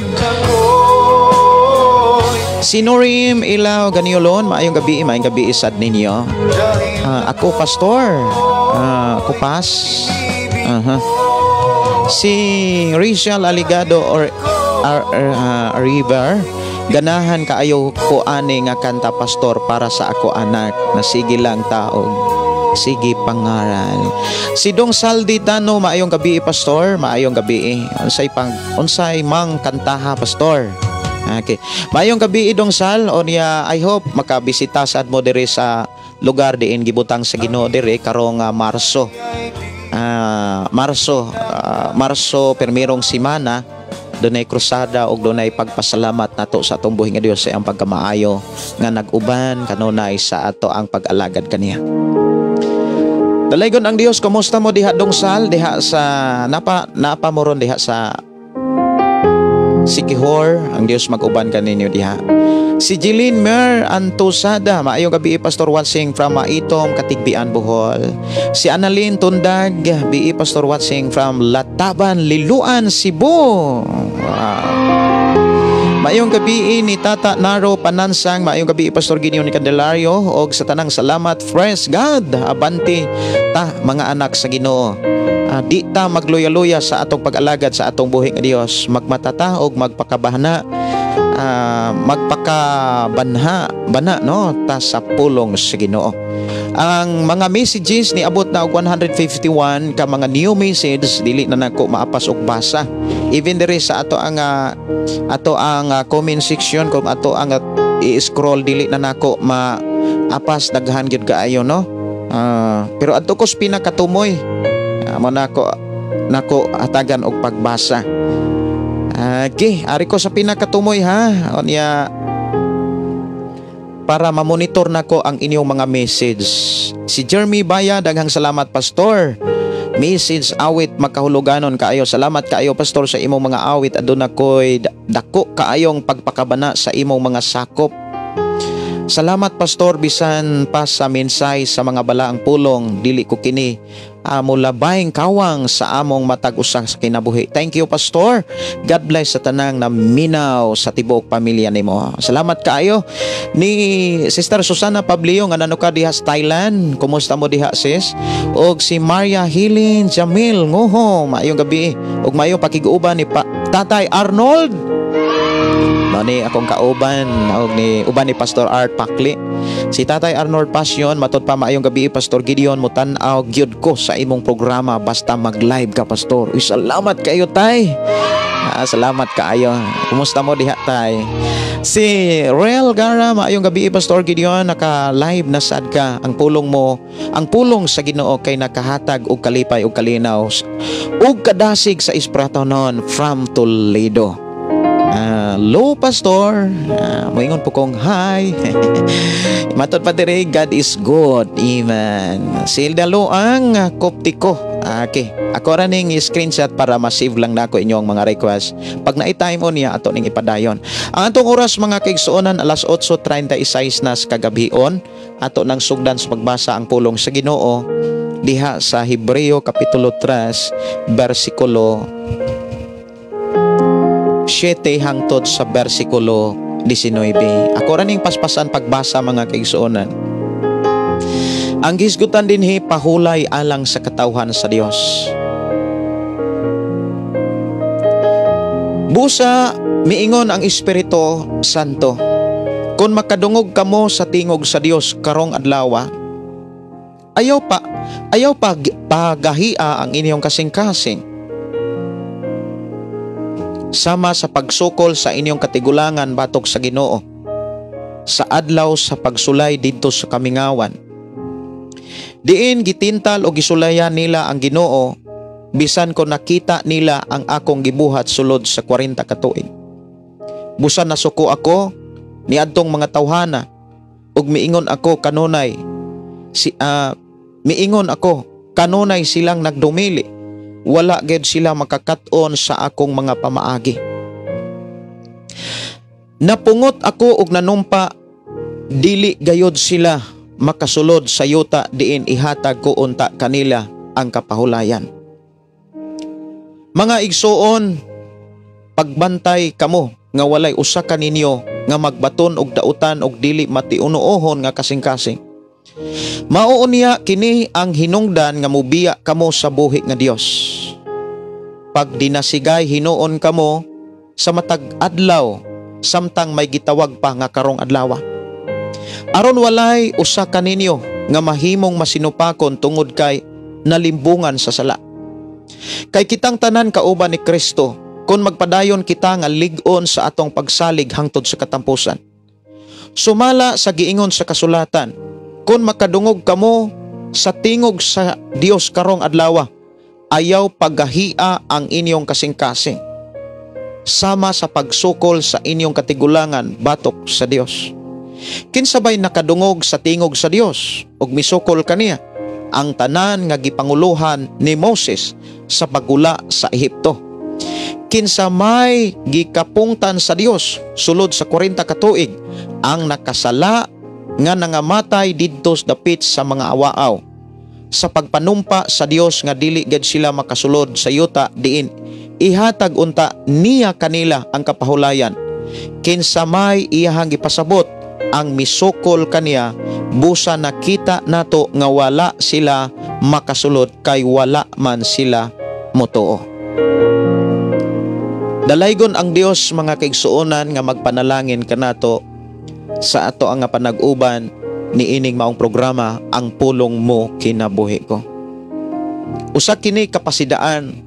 Si Norim Ilaw Ganiolon, maayong gabi isad ninyo. Ako Pastor, ako Pas. Si Rachel Aligado or River, ganahan kaayo ko ani nga kanta Pastor para sa ako anak na sige lang taog, sige pangaral. Si Dong Saldi Tano, maayong gabi Pastor, maayong gabi. Unsay mang kantaha Pastor. Okay. Maayong gabi Dong Sal, onya I hope makabisita sad mo diri sa lugar diin gibutang sa Ginoo diri karong Marso. Marso permirong simana dunay krusada og dunay pagpasalamat nato sa atong buhi nga Dios sa iyang pagkamaayo nga nag-uban kanunay sa ato ang pag-alagad kaniya. Dalaygon ang Dios, kumusta mo diha Dong Sal, diha sa napa mo ron diha sa Sikihor, ang Dios mag-uban kaninyo diha. Si Jeline Mer Antosada, maayong gabi Pastor Wansing from Maitom, Katigbian, Bohol. Si Annalyn Tundag, BI Pastor Wansing from Lataban, Liluan, Cebu. Wow. Maayong gabi ni Tata Naro Panansang, maayong gabi Pastor Gideon ni Candelario, og sa tanang salamat, praise God, abanti ta mga anak sa Ginoo. Di ta magluya-luya sa atong pag-alagad sa atong buhi nga Dios, magmatata og magpakabahana, bana no ta sa pulong sa Ginoo. Ang mga messages ni abot na og 151 ka mga new message, dili na nako maapas og basa. Even diri sa ato ang comment section, kung ato ang i-scroll, dili na nako maapas, daghan gyud kaayo no. Pero adto ko sa pinakatumoy, mo nako hatagan og pagbasa. Okay, ari ko sa pinakatumoy ha. Onya para ma-monitor nako ang inyong mga message. Si Jeremy Baya, daghang salamat Pastor. Message awit makahuluganon kaayo. Salamat kaayo Pastor sa imong mga awit, aduna koy dako kaayong pagpakabana sa imong mga sakop. Salamat Pastor, bisan pa sa mensay sa mga balaang pulong, dili ko kini mulabayng kawang sa among matag usa sa kinabuhi. Thank you Pastor. God bless sa tanang na minaw sa tibuok pamilya nimo. Salamat kaayo ni Sister Susana Pablio nga nanuka diha sa Thailand. Kumusta mo diha sis? Og si Maria Hilin Jamil Ngoho, maayong gabi. Og maayong pakiguban ni Tatay Arnold. Ni akong kauban og ni uban ni Pastor Art Pakli. Si Tatay Arnold Passion, matod pa maayong gabi Pastor Gideon, mutan-aw gyud ko sa imong programa basta mag-live ka Pastor. Uy, salamat kayo tay. Salamat kaayo. Kumusta mo diha tay? Si Real Gara, maayong gabi Pastor Gideon, naka-live na sad ka. Ang pulong mo, ang pulong sa Ginoo kay nakahatag og kalipay og kalinaw ug kadasig sa Espiritu non from Toledo. Hello Pastor, moingon po kong hi. Matod pa diri, God is good. Amen. Sildalo ang koptiko. Okay, ako raning screenshot para ma-save lang nako inyong mga request. Pag na-time on niya, ato ning ipadayon. Ang atong oras mga kaigsuonan, alas 8:36 na sa kagabion. Ato nang sugdan sa pagbasa ang pulong sa Ginoo diha sa Hebreo kapitulo 3 bersikulo 7 hangtod sa bersikulo 19. Ako raning paspasan pagbasa mga kaigsuonan. Ang gisgutan dinhi pahulay alang sa katawhan sa Dios. Busa miingon ang Espiritu Santo, kung makadungog kamo sa tingog sa Dios karong adlaw, ayaw pa pagahia ang inyong kasing-kasing. Sama sa pagsukol sa inyong katigulangan batok sa Ginoo, sa adlaw sa pagsulay didto sa kamingawan. Diin gitintal o gisulayan nila ang Ginoo, bisan ko nakita nila ang akong gibuhat sulod sa 40 ka tuig. Busan nasuko ako niadtong mga tawhana ug miingon ako kanunay silang nagdumili, wala gid sila makakat-on sa akong mga pamaagi. Napungot ako ug nanumpa, dili gayod sila makasulod sa yuta diin ihatag ko unta kanila ang kapahulayan. Mga igsoon, pagbantay kamo nga walay usa ka ninyo nga magbaton og dautan og dili matiunuohon nga kasing-kasing. Mao unya kini ang hinungdan nga mubiya kamo sa buhi nga Dios. Pag dinasigay hinuon kamo sa matag adlaw samtang may gitawag pa nga karong adlaw. Aron walay usa ka ninyo nga mahimong masinupakon tungod kay nalimbungan sa sala. Kay kitang tanan kauban ni Kristo, kung magpadayon kita nga lig-on sa atong pagsalig hangtod sa katampusan. Sumala sa giingon sa kasulatan, kung makadungog kamo sa tingog sa Dios karong adlaw, ayaw paghahia ang inyong kasing-kasing. Sama sa pagsukol sa inyong katigulangan batok sa Dios. Kinsabay nakadungog sa tingog sa Dios ug misukol kaniya ang tanan nga gipanguluhan ni Moses sa pagula sa Ehipto. Kinsa may gikapungtan sa Dios sulod sa 40 ka tuig ang nakasala nga nangamatay didto dapit sa mga awaaw sa pagpanumpa sa Dios nga dili gid sila makasulod sa yuta diin ihatag unta niya kanila ang kapahulayan. Kinsa may iyahang gipasabot ang misukol kaniya, busa nakita nato nga wala sila makasulod kay wala man sila motuo. Dalaygon ang Dios mga kaigsuonan nga magpanalangin kanato sa ato ang panag-uban ni ining maong programa, ang pulong mo kinabuhi ko. Usa kini kapasidaan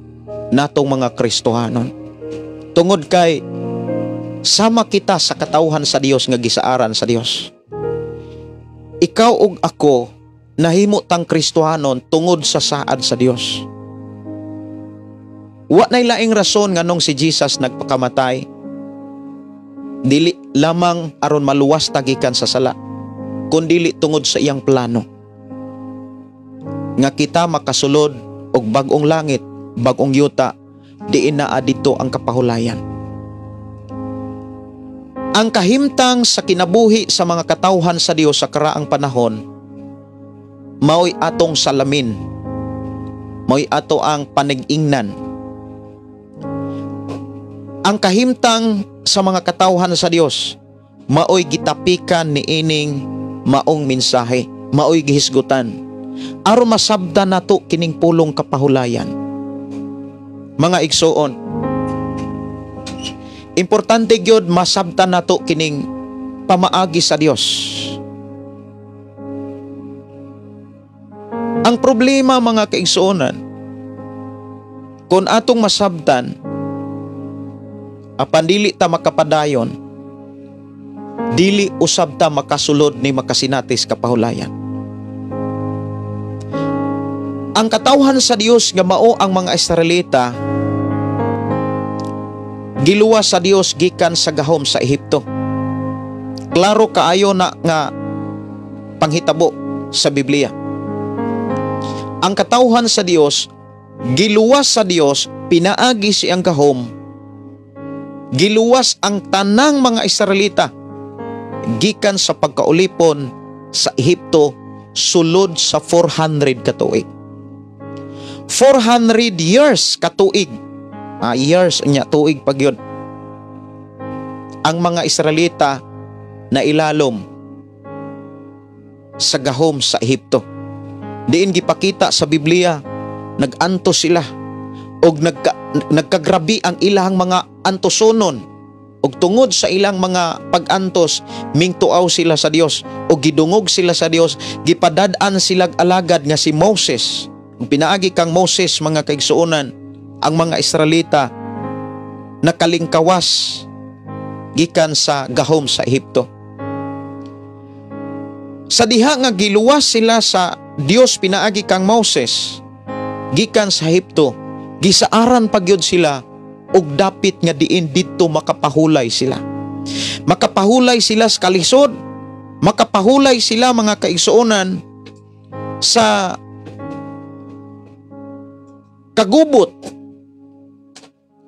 natong mga Kristohanon. Tungod kay sama kita sa katawhan sa Dios nga gisaaran sa Dios. Ikaw ug ako nahimo tang Kristohanon tungod sa saad sa Dios. Wa nay laing rason nganong si Jesus nagpakamatay, dili lamang aron maluwas tagikan sa sala, kundi tungod sa iyang plano nga kita makasulod og bag-ong langit, bag-ong yuta, diin naa dito ang kapahulayan. Ang kahimtang sa kinabuhi sa mga katawhan sa Dios sa karaang panahon, mao'y atong salamin, mao'y ato ang panag-ingnan. Ang kahimtang sa mga katawhan sa Dios, mao'y gitapikan ni ining maong mensahe, mao'y gihisgutan, aron masabda nato kining pulong kapahulayan. Mga igsoon, Importante gyud masabtan nato kining pamaagi sa Dios. Ang problema mga kaigsuonan, kung atong masabtan, apan dili ta makapadayon, dili usab ta makasulod ni makasinatis kapahulayan. Ang katawhan sa Dios nga mao ang mga Israelita, giluwas sa Dios gikan sa gahom sa Ehipto. Klaro kaayo na nga panghitabo sa Biblia. Ang katawhan sa Dios, giluwas sa Dios, pinaagi siyang gahom. Giluwas ang tanang mga Israelita gikan sa pagkaulipon sa Ehipto sulod sa 400 katuig. 400 years katuig. Years nya tuig pagyod. Ang mga Israelita na ilalom sa gahom sa Ehipto. Diin gipakita sa Biblia, nagantos sila og nagkagrabi ang ilang mga antosonon, og tungod sa ilang mga pag-antos mingtuaw sila sa Dios og gidungog sila sa Dios, gipadad-an silang alagad nga si Moses. Ang pinaagi kang Moses mga kaigsuonan, ang mga Israelita nakalingkawas gikan sa gahom sa Ehipto. Sa diha nga giluwas sila sa Dios pinaagi kang Moses gikan sa Ehipto, gisaaran pagyud sila og dapit nga diin didto makapahulay sila. Makapahulay sila sa kalisod, makapahulay sila mga kaigsuonan sa kagubot.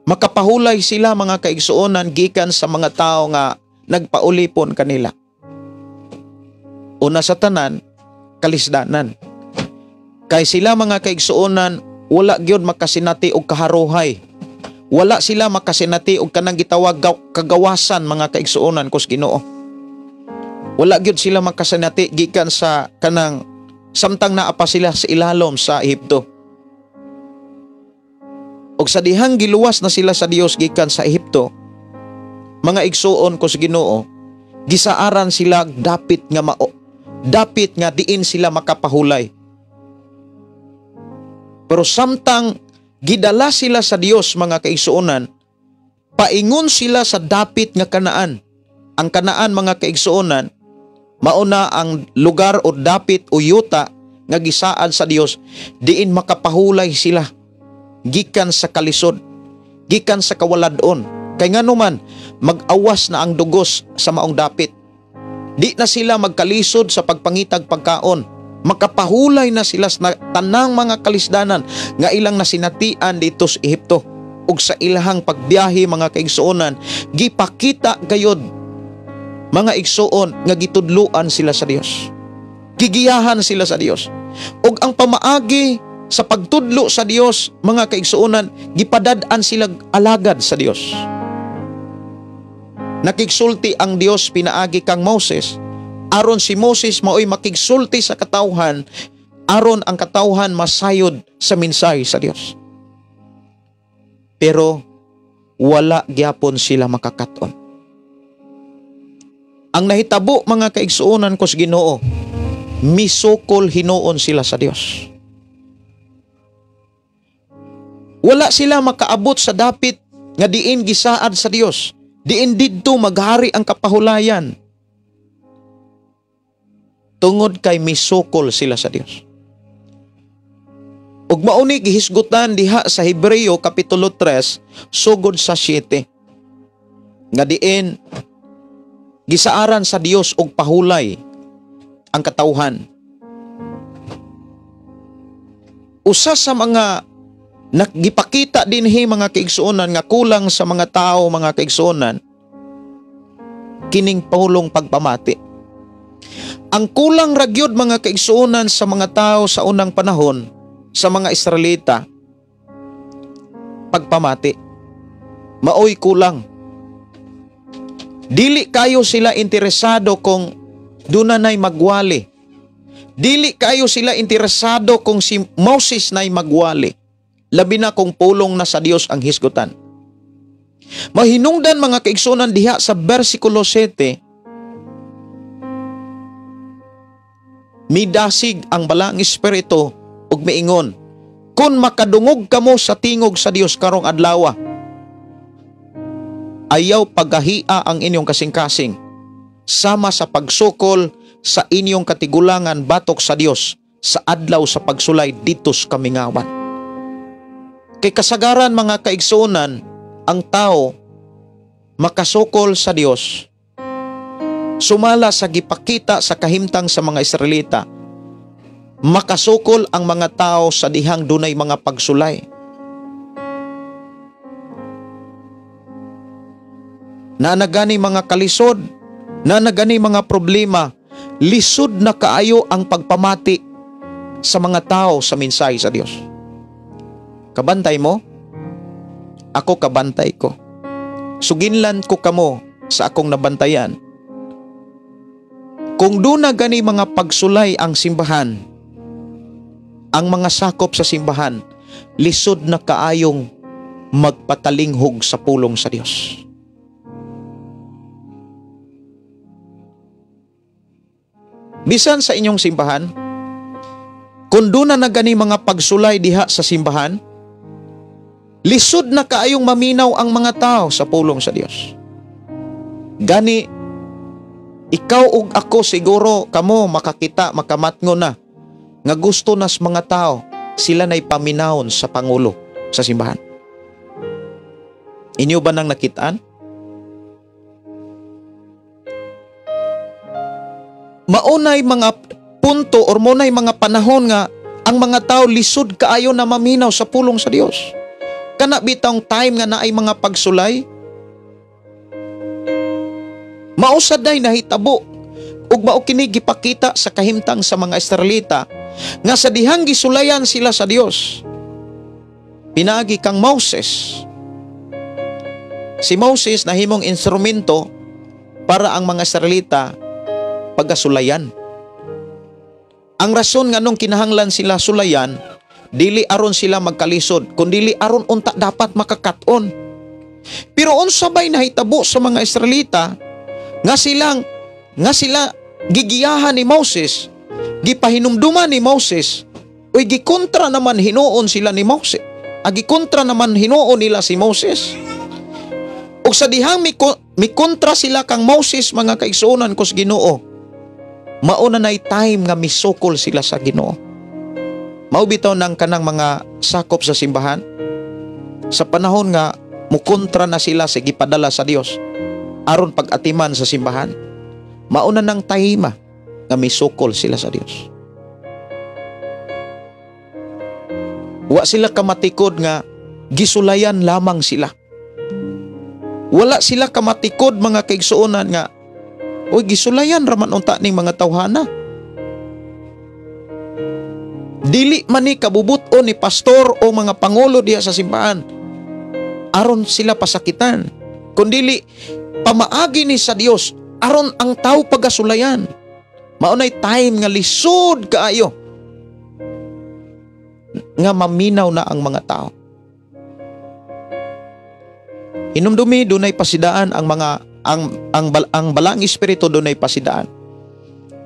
Makapahulay sila mga kaigsuonan gikan sa mga tao nga nagpaulipon kanila. Una sa tanan, kalisdanan. Kay sila mga kaigsuonan wala gyud makasinati og kaharuhay. Wala sila makasinati og kanang gitawag kagawasan mga kaigsuonan kus Ginoo. Wala gyud sila makasinati gikan sa kanang samtang naa pa sila sa ilalom sa Ehipto. Og sa dihang giluwas na sila sa Dios gikan sa Ehipto, mga igsuon ko sa Ginoo, gisaaran sila dapit nga diin sila makapahulay. Pero samtang gidala sila sa Dios mga kaigsuonan, paingon sila sa dapit nga Kanaan. Ang Kanaan mga kaigsuonan, mauna ang lugar o dapit o yuta nga gisaan sa Dios, diin makapahulay sila gikan sa kalisod, gikan sa kawaladon. Kay ngano man mag-awas na ang dugos sa maong dapit. Di na sila magkalisod sa pagpangitag pagkaon. Makapahulay na sila sa tanang mga kalisdanan nga ilang nasinatian dito sa Ehipto. Ug sa ilahang pagbiyahe mga kaigsuonan, gipakita gayod mga igsuon nga gitudluan sila sa Dios. Gigiyahan sila sa Dios. Ug ang pamaagi sa pagtudlo sa Dios, mga kaigsuonan, gipadad-an sila alagad sa Dios. Nakigsulti ang Dios pinaagi kang Moses, aron si Moses maoy makigsulti sa katawhan, aron ang katawhan masayod sa mensahe sa Dios. Pero wala gyapon sila makakaton. Ang nahitabo mga kaigsuonan ko sa Ginoo, misukol hinuon sila sa Dios. Wala sila makaabot sa dapit nga diin gisaad sa Dios. Diin didto maghari ang kapahulayan. Tungod kay misukol sila sa Dios. Ug mauni gihisgutan diha sa Hebreo kapitulo 3 sugod sa 7. Nga diin gisaaran sa Dios og pahulay ang katawhan. Usa sa mga gipakita dinhi mga kaigsuonan nga kulang sa mga tao mga kaigsuonan kining pulong pagpamati. Ang kulang ragyod mga kaigsuonan sa mga tao sa unang panahon sa mga Israelita, pagpamati. Maoy kulang. Dili kayo sila interesado kung dunay magwali. Dili kayo sila interesado kung si Moses nay magwali. Labi na kung pulong na sa Dios ang hisgutan. Mahinungdan mga kaigsunan diha sa bersikulo 7, midasig ang balang espiritu ug miingon, kun makadungog kamo sa tingog sa Dios karong adlaw, ayaw paghahia ang inyong kasing-kasing sama sa pagsukol sa inyong katigulangan batok sa Dios sa adlaw sa pagsulay dito sa kamingawan. Kay kasagaran mga kaigsunan, ang tao makasukol sa Dios sumala sa gipakita sa kahimtang sa mga Israelita. Makasukol ang mga tao sa dihang dunay mga pagsulay. Nanagani mga kalisod, nanagani mga problema, lisod na kaayo ang pagpamati sa mga tao sa mensahe sa Dios. Kabantay mo? Ako kabantay ko. Suginlan ko kamo sa akong nabantayan. Kung doon na gani mga pagsulay ang simbahan, ang mga sakop sa simbahan, lisod na kaayong magpatalinghog sa pulong sa Dios. Bisan sa inyong simbahan, kung doon na gani mga pagsulay diha sa simbahan, lisod na kaayong maminaw ang mga tao sa pulong sa Dios. Gani, ikaw ug ako siguro kamo makakita, makamatngon na nga gusto nas mga tao sila na'y paminahon sa Pangulo sa simbahan. Inyo ba nang nakitaan? Maunay mga punto or maunay mga panahon nga ang mga tao lisod kaayo na maminaw sa pulong sa Dios. Kana bitong time nga naay mga pagsulay, mausad day nahitabo ug mao kini gipakita sa kahimtang sa mga Israelita nga sa dihang gisulayan sila sa Dios. Pinaagi kang Moses. Si Moses nahimong instrumento para ang mga Israelita pagasulayan. Ang rason nga nung kinahanglan sila sulayan, dili aron sila magkalisod, kundi aron unta dapat makakaton. Pero unsabay nahitabo sa mga Israelita nga sila gigiyahan ni Moses, gipahinumduman ni Moses, o gikontra naman hinuon sila ni Moses. Gikontra naman hinuon nila si Moses. O sa dihang mikontra sila kang Moses, mga kaigsuonan ko sa Ginoo, mauna na'y time nga misukol sila sa Ginoo. Maubitaw ng kanang mga sakop sa simbahan, sa panahon nga mukontra na sila sa gipadala sa Dios aron pag-atiman sa simbahan, mauna ng tahima nga misukol sila sa Dios. Wa sila kamatikod nga gisulayan lamang sila. Wala sila kamatikod mga kaigsuonan nga oy gisulayan raman unta ning mga tawhana. Dili man ni kabubuton ni pastor o mga pangulo diha sa simbahan aron sila pasakitan, kundi pamaagi ni sa Dios aron ang tao pagasulayan. Maunay time nga lisod kaayo nga maminaw na ang mga tao. Hinumdumi dunay pasidaan ang mga ang balang espiritu dunay pasidaan.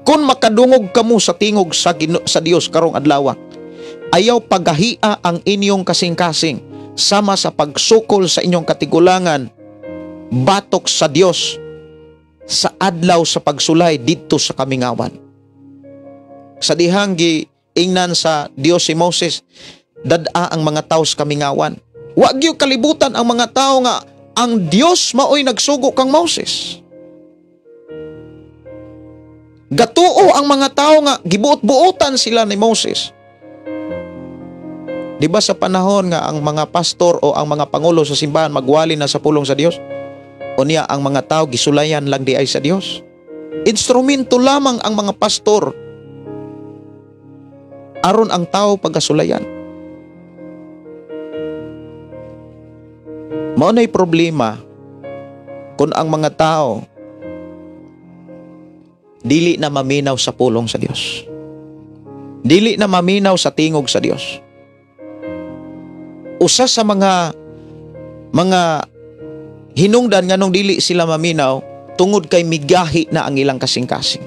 Kung makadungog kamo sa tingog sa Dios karong adlaw, ayaw paghahia ang inyong kasing-kasing sama sa pagsukol sa inyong katigulangan batok sa Dios sa adlaw sa pagsulay didto sa kamingawan. Sa dihang giingnan sa Dios si Moses, dad-a ang mga tao sa kamingawan. Wa gyud kalibutan ang mga tao nga ang Dios maoy nagsugo kang Moses. Gatuo ang mga tao nga gibuot-buotan sila ni Moses. Di ba sa panahon nga ang mga pastor o ang mga pangulo sa simbahan magwali na sa pulong sa Dios, o niya ang mga tao gisulayan lang di ay sa Dios. Instrumento lamang ang mga pastor aron ang tao pagasulayan. Mao na'y problema kung ang mga tao dili na maminaw sa pulong sa Dios. Dili na maminaw sa tingog sa Dios. Usa sa mga hinungdan nganong dili sila maminaw tungod kay migahi na ang ilang kasing-kasing.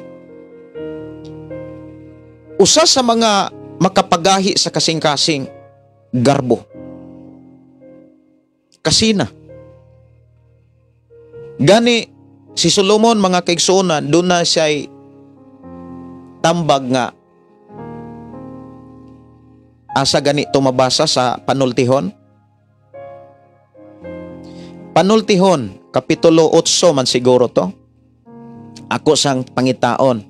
Usa sa mga makapagahi sa kasing-kasing, garbo. Kasina. Gani si Solomon, mga kaigsuonan, doon na siya'y tambag nga asa ganito mabasa sa Panultihon. Panultihon, Kapitulo 8 man siguro to. Ako sang pangitaon.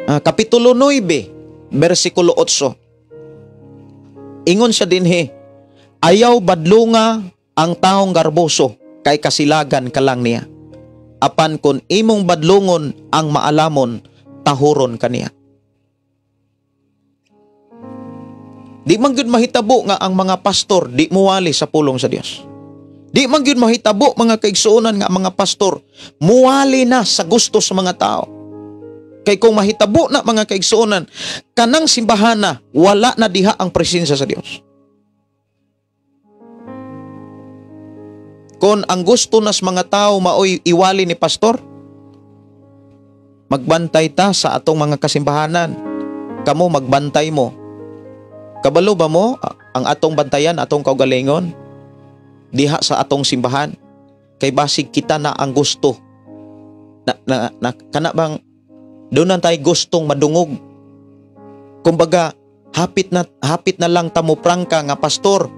Kapitulo 9, versikulo 8. Ingon siya dinhi, ayaw badlunga ang taong garboso, kay kasilagan ka lang niya. Apan kun imong badlungon ang maalamon, tahuron kaniya. Di man gyud mahitabo nga ang mga pastor di muwali sa pulong sa Dios. Di man gyud mahitabo, mga kaigsuonan, nga mga pastor muwali na sa gusto sa mga tao. Kay kung mahitabo na, mga kaigsuonan, kanang simbahan na wala na diha ang presensya sa Dios. Kung ang gusto nas mga tao maoy iwali ni pastor, magbantay ta sa atong mga kasimbahanan. Kamo magbantay mo. Kabalo ba mo ang atong bantayan, atong kaugalingon diha sa atong simbahan? Kay basig kita na ang gusto na kana bang doon na tayo gustong madungog. Kumbaga, hapit na lang tamo prangka nga pastor.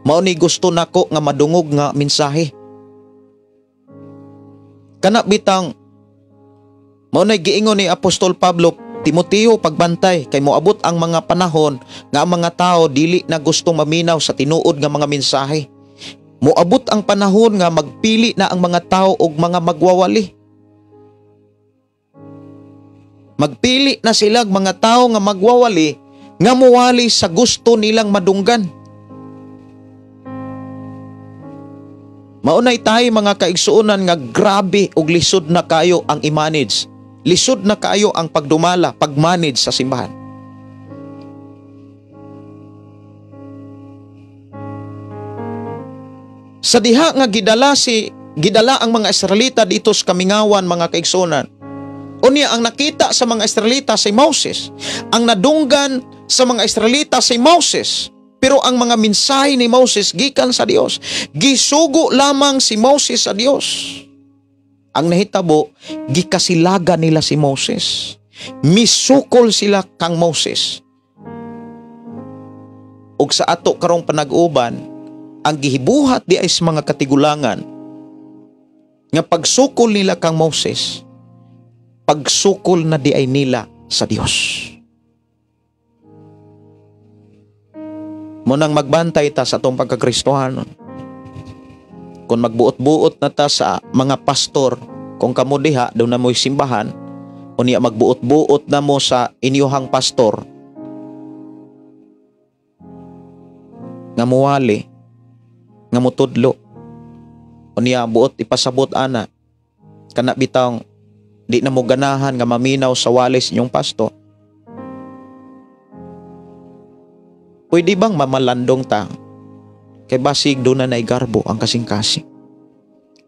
Mao ni gusto nako nga madungog nga mensahe. Kana bitang mao nay giingon ni Apostol Pablo, Timoteo, pagbantay kay moabot ang mga panahon nga ang mga tao dili na gustong maminaw sa tinuod nga mga mensahe. Moabot ang panahon nga magpili na ang mga tao og mga magwawali. Magpili na sila mga tao nga magwawali, nga muwali sa gusto nilang madunggan. Maunay tayo, mga kaigsuonan, nga grabe ug lisod na kayo ang i-manage. Lisod na kayo ang pagdumala, pag-manage sa simbahan. Sa diha nga gidala ang mga Israelita dito sa Kamingawan, mga kaigsuonan, unya ang nakita sa mga Israelita si Moses. Ang nadunggan sa mga Israelita si Moses. Pero ang mga mensahe ni Moses gikan sa Dios. Gisugo lamang si Moses sa Dios. Ang nahitabo, gikasilaga nila si Moses. Misukol sila kang Moses. Ug sa ato karong panag-uban, ang gihibuhat di ay sa mga katigulangan nga pagsukol nila kang Moses, pagsukol na di ay nila sa Dios. Munang magbantay ta sa atong pagkakristohanon. Kung magbuot-buot na ta sa mga pastor, kung kamo diha daw na mo'y simbahan, unya magbuot-buot na mo sa inyuhang pastor, nga muwali, nga mutudlo, unya buot ipasabot ana, kana bitang di na mo ganahan nga maminaw sa walis inyong pastor. Pwede bang mamalandong ta? Kay basig doon na naigarbo ang kasing-kasing.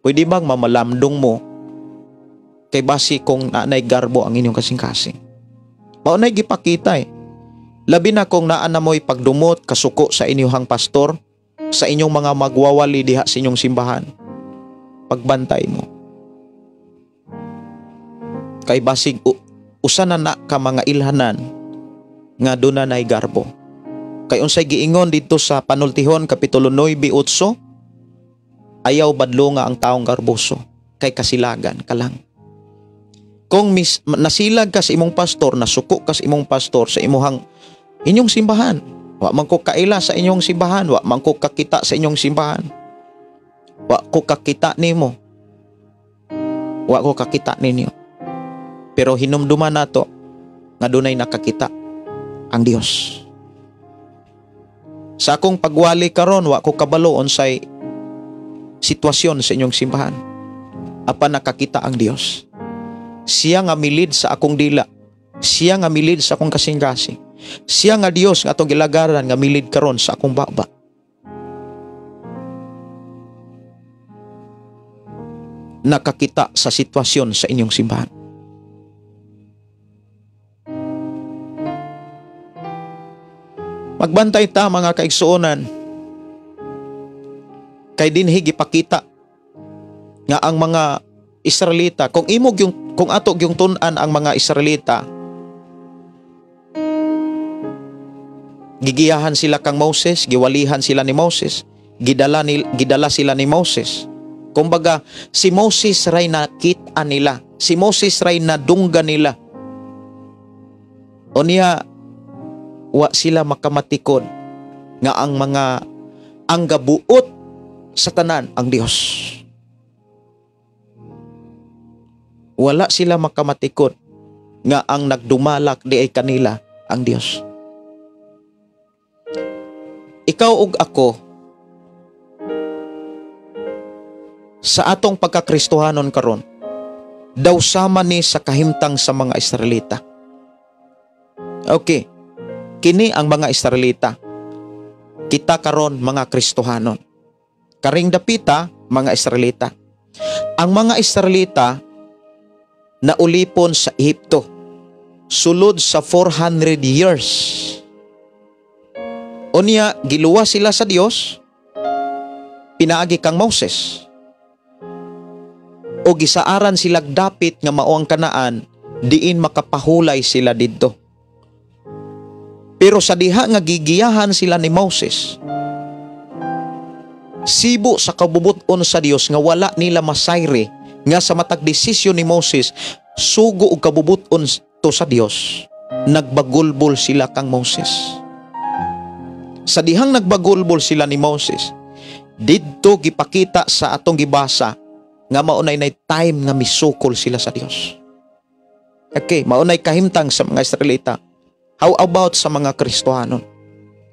Pwede bang mamalamdong mo? Kay basig kung naigarbo ang inyong kasing-kasing. Maunay gipakita Labi na kung naan na mo'y pagdumot, kasuko sa inyong pastor, sa inyong mga magwawali diha sa inyong simbahan. Pagbantay mo. Kay basig usa na ka mga ilhanan nga doon na naigarbo. Kay unsay giingon dito sa Panultihon Kapitulo 9:8, ayaw badlunga ang taong garboso, kay kasilagan ka lang. Kung nasilag ka sa imong pastor, nasuko ka sa imong pastor sa inyong simbahan, wa man ko kaila sa inyong simbahan, wa man ko kakita sa inyong simbahan, wa ko kakita nimo, wa ko kakita ninyo, pero hinumduman nato nga dunay nakakita ang Dios. Sa akong pagwali karon, wa ko kabalo unsay sitwasyon sa inyong simbahan, apan nakakita ang Dios. Siya nga milid sa akong dila, siya nga milid sa akong kasing-kasing, siya nga Dios nga atong gilagaran nga milid karon sa akong baba. nakakita sa sitwasyon sa inyong simbahan. Magbantay ta mga kaigsuonan, kay dinhi gipakita nga ang mga Israelita, kung ato yung tun-an ang mga Israelita, gigiyahan sila kang Moses, giwalihan sila ni Moses, gidala sila ni Moses. Kumbaga, si Moses ray nakita nila, si Moses ray nadungga nila. O niya, wa sila makamatikod nga ang gabuot sa tanan ang Dios. Wala sila makamatikod nga ang nagdumalak di ay kanila ang Dios. Ikaw ug ako, sa atong pagkakristohanon karon, daw sama ni sa kahimtang sa mga Israelita. Okay, kini ang mga Israelita. Kita karon mga Kristohanon. Karing dapita, mga Israelita. Ang mga Israelita naulipon sa Ehipto sulod sa 400 years. Unya, giluwa sila sa Dios, pinaagi kang Moses. O gisaaran sila dapit nga mao ang Kanaan, diin makapahulay sila didto. Pero sa diha nga gigiyahan sila ni Moses, sibo sa kabubuton sa Dios nga wala nila masayre nga sa matag desisyon ni Moses, sugo og kabubuton to sa Dios, nagbagulbol sila kang Moses. Sa dihang nagbagulbol sila ni Moses, didto gipakita sa atong gibasa nga maunay na time nga misukol sila sa Dios. Okay, maunay kahimtang sa mga Israelita. How about sa mga Kristohanon?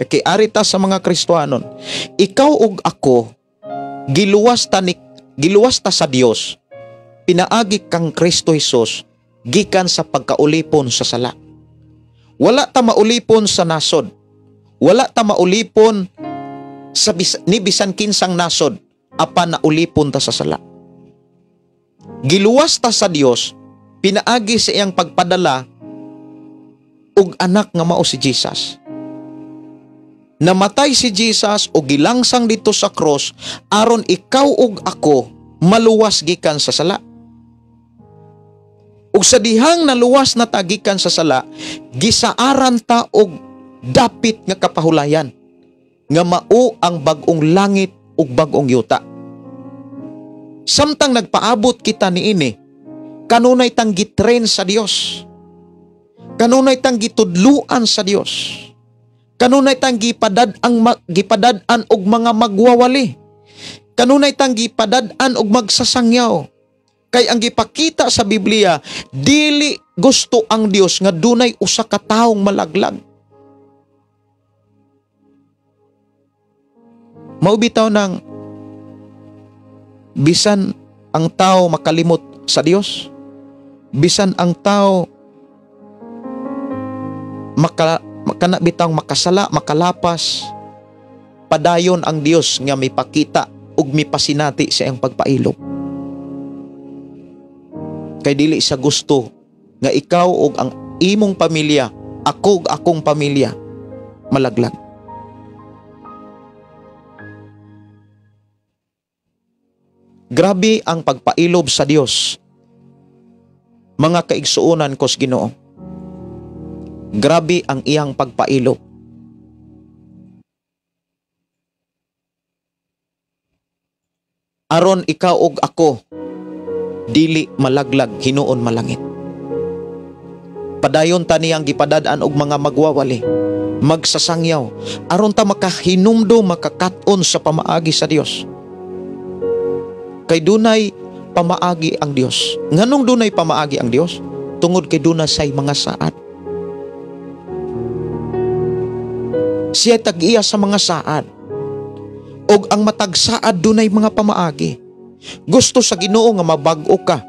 Okay, arita sa mga Kristohanon, ikaw ug ako giluwas ta sa Dios, pinaagi kang Kristo Jesus gikan sa pagkaulipon sa sala. Wala ta maulipon sa nasod. Wala ta maulipon sa ni bisan kinsang nasod apan naulipon ta sa sala. Giluwas ta sa Dios, pinaagi sa iyang pagpadala ug anak nga mao si Jesus. Namatay si Jesus o gilangsang dito sa cross aron ikaw ug ako maluwas gikan sa sala. Ug sa dihang naluwas na tagikan sa sala, gisaaran ta og dapit nga kapahulayan nga mao ang bag-ong langit ug bag-ong yuta. Samtang nagpaabot kita niini, kanunay tang gitrain sa Dios. Kanunay tang gitudluan sa Dios. Kanunay tang gipadad-an og mga magwawali. Kanunay tang gipadad-an og magsasangyaw. Kay ang gipakita sa Biblia, dili gusto ang Dios nga dunay usa ka taong malaglag. Mao bitaw ng bisan ang tao makalimot sa Dios, bisan ang tao makana bitang makasala, makalapas, padayon ang Dios nga mipakita ug mipasinati sa iyang pagpailog. Kay dili sa gusto nga ikaw ug ang imong pamilya, ako ug akong pamilya malaglag. Grabe ang pagpailob sa Dios, mga kaigsuonan kos Ginoo. Grabe ang iyang pagpailob. Aron ikaw ug ako dili malaglag hinuon malangit. Padayon ta niyang gipadad-an og mga magwawali, magsasangyaw, aron ta makahinumdo, makakaton sa pamaagi sa Dios. Kay dunay pamaagi ang Dios. Nganong dunay pamaagi ang Dios? Tungod kay dunay say mga saad. Siya tag-iya sa mga saad. Og ang matag saad dunay mga pamaagi. Gusto sa Ginoo nga mabag-o ka.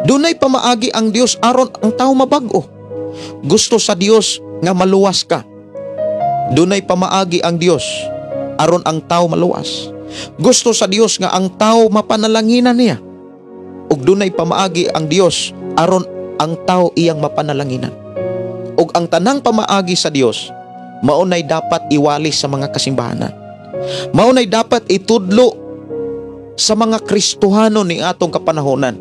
Dunay pamaagi ang Dios aron ang tao mabag-o. Gusto sa Dios nga maluwas ka. Dunay pamaagi ang Dios aron ang tao maluwas. Gusto sa Dios nga ang tao mapanalanginan niya. ug dunay pamaagi ang Dios aron ang tao iyang mapanalanginan. Ug ang tanang pamaagi sa Dios maunay dapat iwali sa mga kasimbahanan. Maunay dapat itudlo sa mga Kristohano ni atong kapanahonan.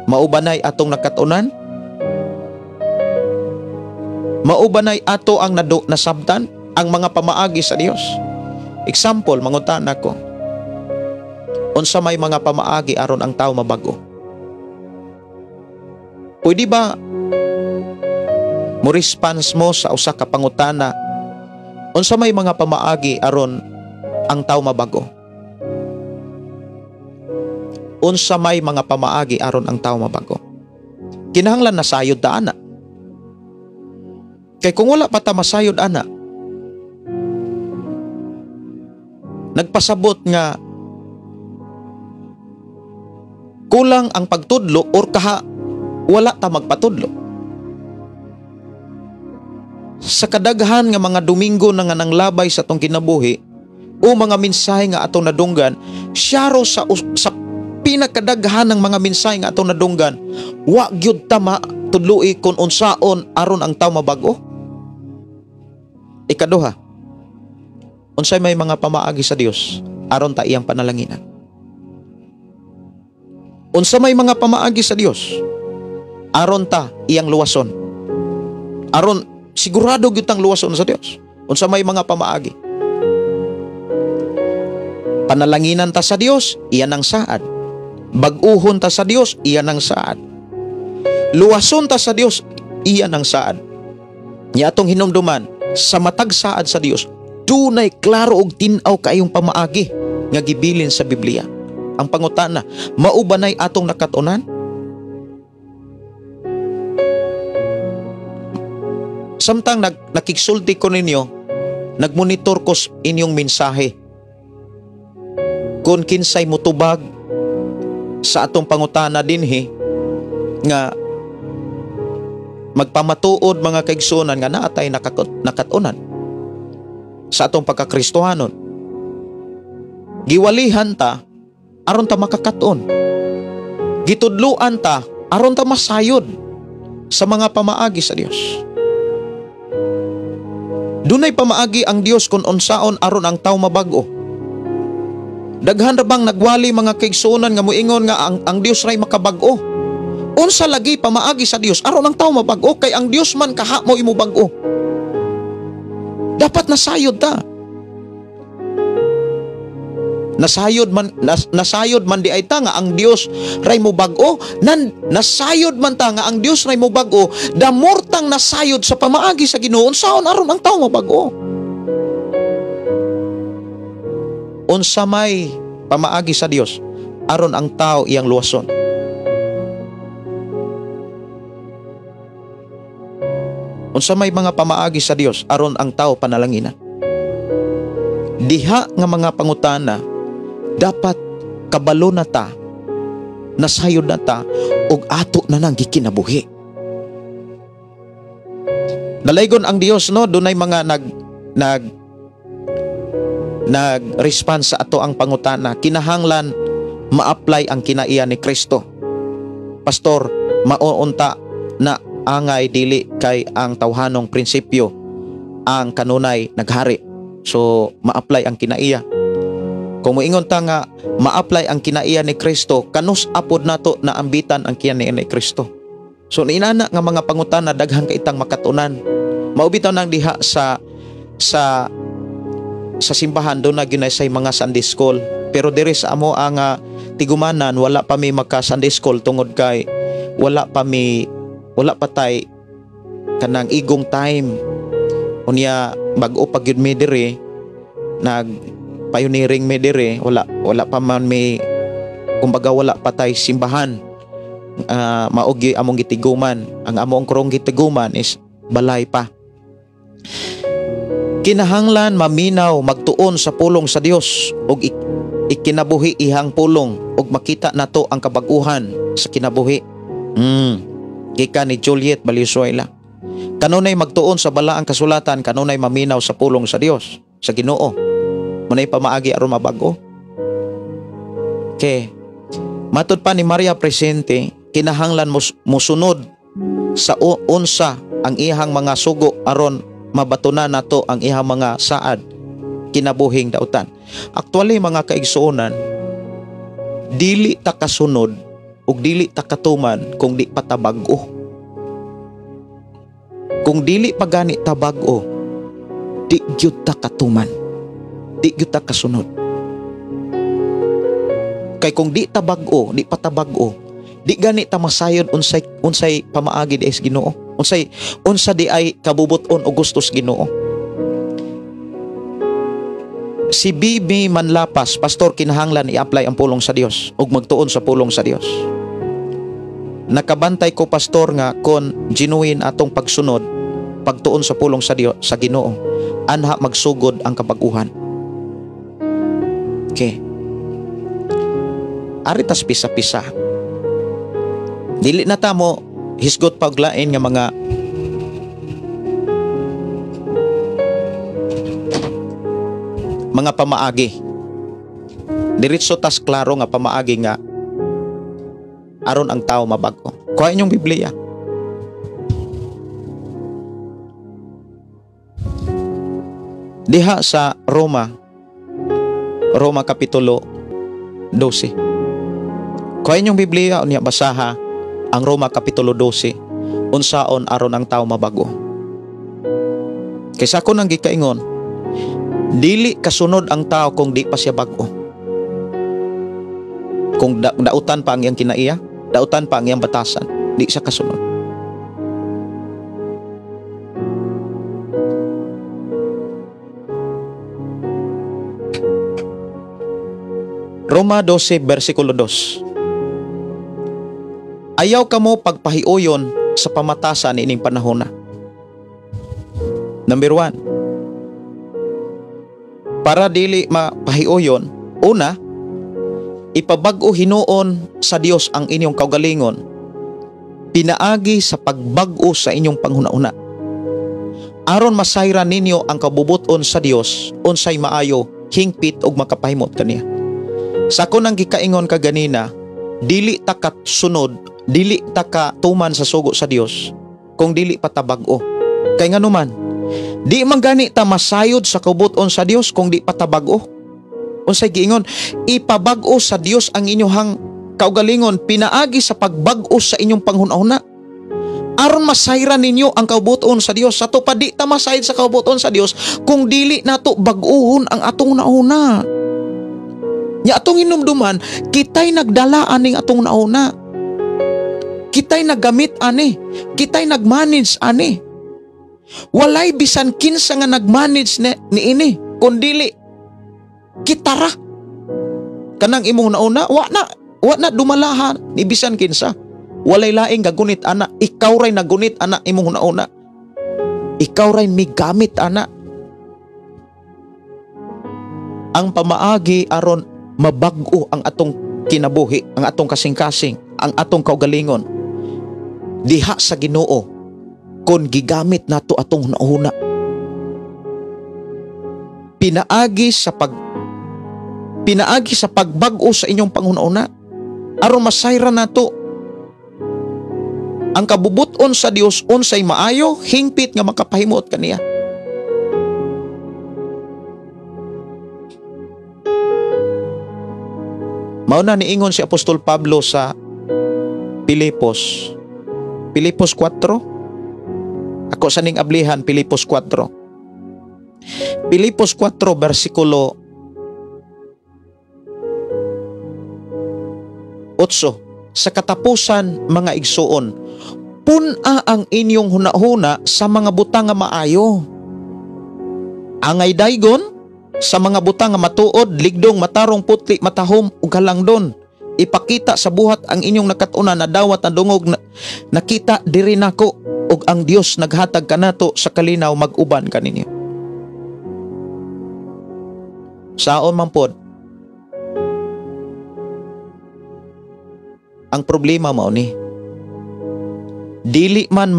Maubanay atong nakatunan? Maubanay ato ang nasabtan ang mga pamaagi sa Dios? Example, mangutan ako. Unsa may mga pamaagi aron ang tao mabago? Pwede ba mo response mo sa usa ka pangutana? Unsa may mga pamaagi aron ang tao mabago? Unsa may mga pamaagi aron ang tao mabago? Kinahanglan na sayod ta ana. Kay kung wala pa ta masayod ana, nagpasabot nga kulang ang pagtudlo or kaha wala ta magpatudlo. Sa kadaghan nga mga Domingo na nga nanglabay sa atong kinabuhi o mga mensahe nga atong nadunggan, syaro sa pinakadaghan ng mga mensahe nga atong nadunggan, wa gyud ta matudloi kung unsaon aron ang tawo mabago. Ikaduha, unsay may mga pamaagi sa Dios aron ta iyang panalanginan. Unsa may mga pamaagi sa Dios aron ta iyang luwason. Aron sigurado gyud tang luwason sa Dios. Unsa may mga pamaagi? Panalanginan ta sa Dios, iyan ang saad. Bag-uhon ta sa Dios, iyan ang saad. Luwason ta sa Dios, iyan ang saad. Nya atong hinumduman sa matag saad sa Dios, dunay klaro og tin-aw kaayong pamaagi nga gibilin sa Biblia. Ang pangutana, maubanay atong nakatunan? Samtang nakiksulti ko ninyo, nagmonitor ko inyong mensahe. Kung kinsay mutubag sa atong pangutana dinhi nga magpamatuod mga kaigsunan nga naatay nakatunan sa atong pagkakristohanon. Giwalihan ta aron ta makakaton. Gitudluan ta aron ta masayod sa mga pamaagi sa Dios. Dunay pamaagi ang Dios kung unsaon aron ang tawo mabago. Daghan ra bang nagwali mga kaigsunan nga moingon nga ang Dios ray makabag-o? Unsa lagi pamaagi sa Dios aron ang tawo mabag-o kay ang Dios man kaha mo imo bag-o. Dapat nasayod ta. Nasayod man di ay ta nga ang Dios ray mo bag-o, nasayod man ta nga ang Dios ray mo bag-o, damortang nasayod sa pamaagi sa Ginoo unsaon aron ang tawo mabag-o. Unsa may pamaagi sa Dios aron ang tao iyang luwason. Unsa may mga pamaagi sa Dios aron ang tao panalanginan. Diha nga mga pangutana dapat kabalo na ta, nasayod na ta ug ato na nang gikinabuhi. Dalaygon ang Dios no, dunay mga nag-response sa ato ang pangutana. Kinahanglan ma-apply ang kinaiya ni Kristo. Pastor, mauunta na angay dili kay ang tawhanong prinsipyo ang kanunay naghari. So ma-apply ang kinaiya. Kung moingon ta nga ma-apply ang kinaiya ni Kristo, kanus apod nato na ambitan ang kinaiya ni Kristo. So inana nga mga pangutana daghan ka itang makatunan. Maubitaw nang diha sa simbahan do na ginasay mga Sunday school. Pero diri sa amo ang tigumanan wala pa mi magka Sunday school tungod kay wala pa tay kanang igong time. Unya bag-o pa gyud mi diri nag pioneering mi diri, wala pa man mi kumbaga wala pa tay simbahan. Maugi among gitiguman. Ang among krong gitiguman is balay pa. Kinahanglan maminaw magtuon sa pulong sa Dios ug ikinabuhi ihang pulong ug makita nato ang kabaguhan sa kinabuhi. Gika ni Juliet Valenzuela. Kanunay magtuon sa balaang kasulatan, kanunay maminaw sa pulong sa Dios, sa Ginoo. Munay pamaagi aron mabago. Okay. Matud pa ni Maria Presente, kinahanglan musunod sa unsa ang ihang mga sugo aron mabatunan nato ang ihang mga saad kinabuhing dautan. Actually mga kaigsuonan, dili ta kasunod ug dili ta katuman kung di pa ta bag-o. Kung dili pa gani ta bag-o, di gyud ta katuman, di gyud ta kasunod. Kay kung di ta bag-o, di pa ta bag-o, di gani ta masayod unsay pamaagi di is Ginoo. Unsa di ay kabubuton o gustos Ginoo. Si Bibi Manlapas, pastor, kinahanglan i-apply ang pulong sa Dios ug magtuon sa pulong sa Dios. Nakabantay ko, pastor, nga kon genuine atong pagsunod, pagtuon sa pulong sa Dios, sa Ginoo, anha magsugod ang kabag-uhan. Okay. Aritas pisa-pisa. Dili na ta mo hisgot paglain nga mga pamaagi. Diretso tas klaro nga pamaagi nga aron ang tao mabag-o. Kuha inyong Biblia. Diha sa Roma Kapitulo 12. Kuha inyong Biblia unya basaha ang Roma Kapitulo 12 unsaon aron ang tao mabago. Kaysa ko nang gikaingon, dili kasunod ang tao kung di pa siya bago. Kung dautan pa ang iyang kinaiya, dautan pa ang iyang batasan, di siya kasunod. Roma 12 versikulo 2. Ayaw kamo pagpahiuyon sa pamatasan ining panahon na. Number 1. Para dili mapahiuyon, una, ipabag-o hinuon sa Dios ang inyong kaugalingon, pinaagi sa pagbag-o sa inyong panghuna-una. Aron masayran ninyo ang kabubuton sa Dios, unsay maayo, hingpit ug makapahimot kaniya. Sa kunang gikaingon kaganina, dili ta kasunod, dili ta katuman sa sugo sa Dios kung dili pa ta bag-o. Kay nganuman, di man gani ta masayod sa kabubuton sa Dios kung di pa ta bag-o. Unsay giingon, ipabag-o sa Dios ang inyong kaugalingon, pinaagi sa pagbag-o sa inyong panghuna-una. Aron masayran ninyo ang kabubuton sa Dios. Sa to pa di ta masayod sa kabubuton sa Dios kung dili nato bag-ohon ang atong nauna. Nya atong hinumduman, kitay nagdala aning atong nauna. Kitay naggamit ani, kitay nagmanage ani. Walay bisan kinsa nga nagmanage ni ini, kundili kitara. Kanang imong nauna, wa na dumalahan ni bisan kinsa. Walay laing gagunit ana, ikaw ray nagunit ana imong nauna. Ikaw ray migamit ana. Ang pamaagi aron mabag-o ang atong kinabuhi, ang atong kasing-kasing, ang atong kaugalingon diha sa Ginoo kon gigamit nato atong nauna. Pinaagi sa pagbag-o sa inyong panghuna-una aron masayran nato ang kabubuton sa Dios unsay maayo, hingpit nga makapahimot kaniya. Mao na niingon si Apostol Pablo sa Pilipos 4. Ako saning ablihan, Pilipos 4. Pilipos 4 versikulo 8. Sa katapusan, mga igsuon, puna ang inyong hunahuna sa mga butang nga maayo. Angay daygon sa mga butang nga matuod, ligdong, matarong, putli, matahom ug halangdon. Ipakita sa buhat ang inyong nakatuna na dawat na dungog nakita diri nako ug ang Dios naghatag kanato sa kalinaw mag-uban kaninyo. Saon man pod ang problema mao ni dili man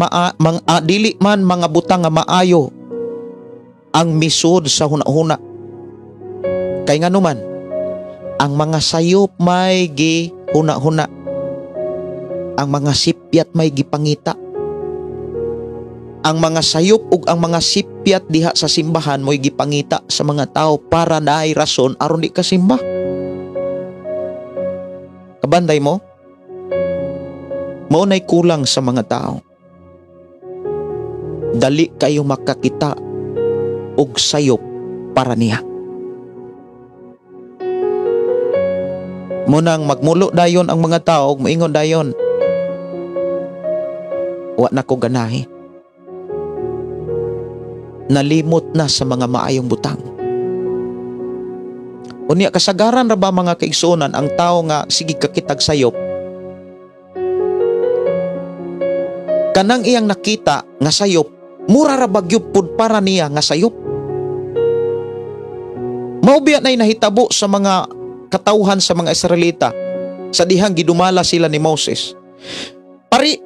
mga butang nga maayo ang misud sa hunahuna. Kay nga naman, ang mga sayop may gihuna-huna. Ang mga sipyat may gipangita. Ang mga sayop ug ang mga sipyat diha sa simbahan mo'y gipangita sa mga tao para naay rason aron di kasimba. Kabanday mo? Mao nay kulang sa mga tao. Dali kayo makakita og sayop para niya. Munang magmulo dayon ang mga tao ug moingon dayon, wa na ko ganahi. Nalimot na sa mga maayong butang. Unya kasagaran ra ba mga kaigsuonan ang tao nga sige kakitag sayop? Kanang iyang nakita nga sayop, mura ra bagyod pud para niya nga sayop. Mao biya nay nahitabo sa mga katawhan sa mga Israelita sa dihang gidumala sila ni Moses. Pari,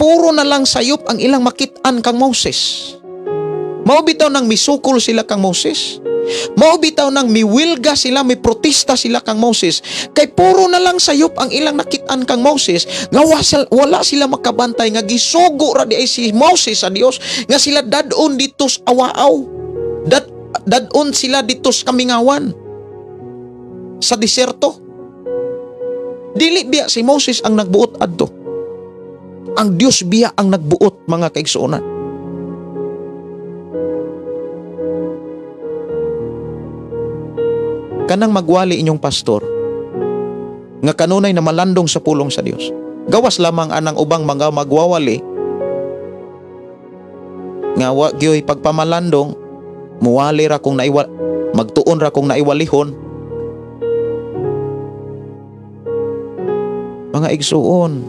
puro na lang sayop ang ilang makit-an kang Moses. Mao bitaw nang misukol sila kang Moses. Mao bitaw nang miwilga sila, may protesta sila kang Moses. Kay puro na lang sayop ang ilang nakit-an kang Moses. Nga wala sila makabantay nga gisugo ra di ay si Moses sa Dios nga sila dadon dito sa awaaw. Dadon sila dito sa kamingawan. Sa diserto. Dili biya si Moses ang nagbuot adto. Ang Dios biya ang nagbuot mga kaigsuonan. Kanang magwali inyong pastor nga kanunay na malandong sa pulong sa Dios. Gawas lamang anang ubang mga magwawali nga wa gyoy pagpamalandong muwali ra kung magtuon ra kung naiwalihon. Mga igsuon,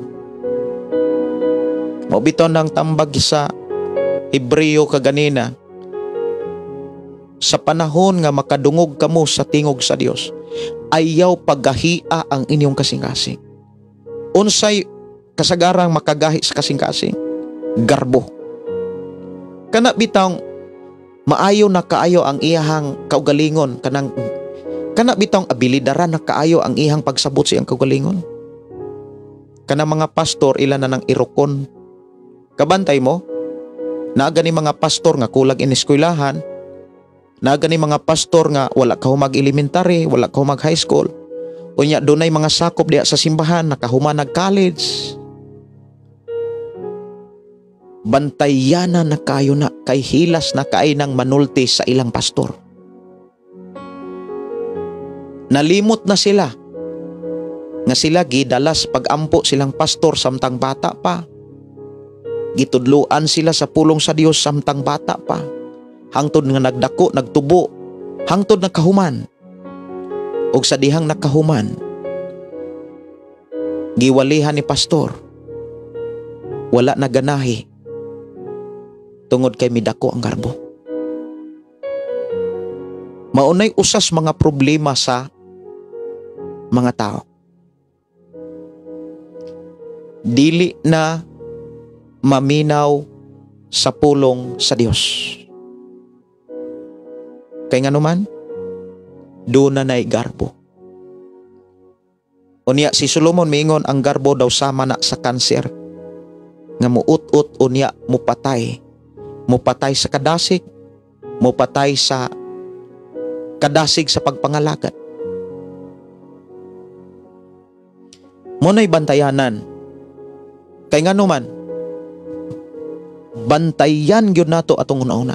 mabitaw ng tambag sa Hebreo kaganina, sa panahon nga makadungog kamo sa tingog sa Dios, ayaw paggahia ang inyong kasing-kasing. Unsay kasagarang makagahi sa kasing-kasing? Garbo. Kana bitang maayo na kaayo ang iyahang kaugalingon, kana bitang abilidaran na kaayo ang iyang pagsabot sa iyang kaugalingon. Kana mga pastor ilan na ng irokon. Kabantay mo, naaga ni mga pastor nga kulag ineskwelahan, naaga ni mga pastor nga wala ka humag elementary, wala ka humag high school. Unya dunay mga sakop diya sa simbahan, nakahuman nag-college. Bantayanan na kayo na, kay hilas na kay nang manulti sa ilang pastor. Nalimot na sila nga sila gidalas pag-ampo silang pastor samtang bata pa. Gitudluan sila sa pulong sa Dios samtang bata pa. Hangtod nga nagdako, nagtubo, hangtod nakahuman. Og sa dihang nakahuman, giwalihan ni pastor, wala na ganahi, tungod kay midako ang garbo. Maunay usas mga problema sa mga tao. Dili na maminaw sa pulong sa Dios. Kay nga naman, doon na na'y garbo. Unya si Solomon mingon ang garbo daw sama na sa kanser. Nga muut-ut unya mupatay. Mupatay sa kadasig. Mupatay sa kadasig sa pagpangalagat. Muna'y bantayanan. Kay nga naman, bantayan gyud nato atong una-una.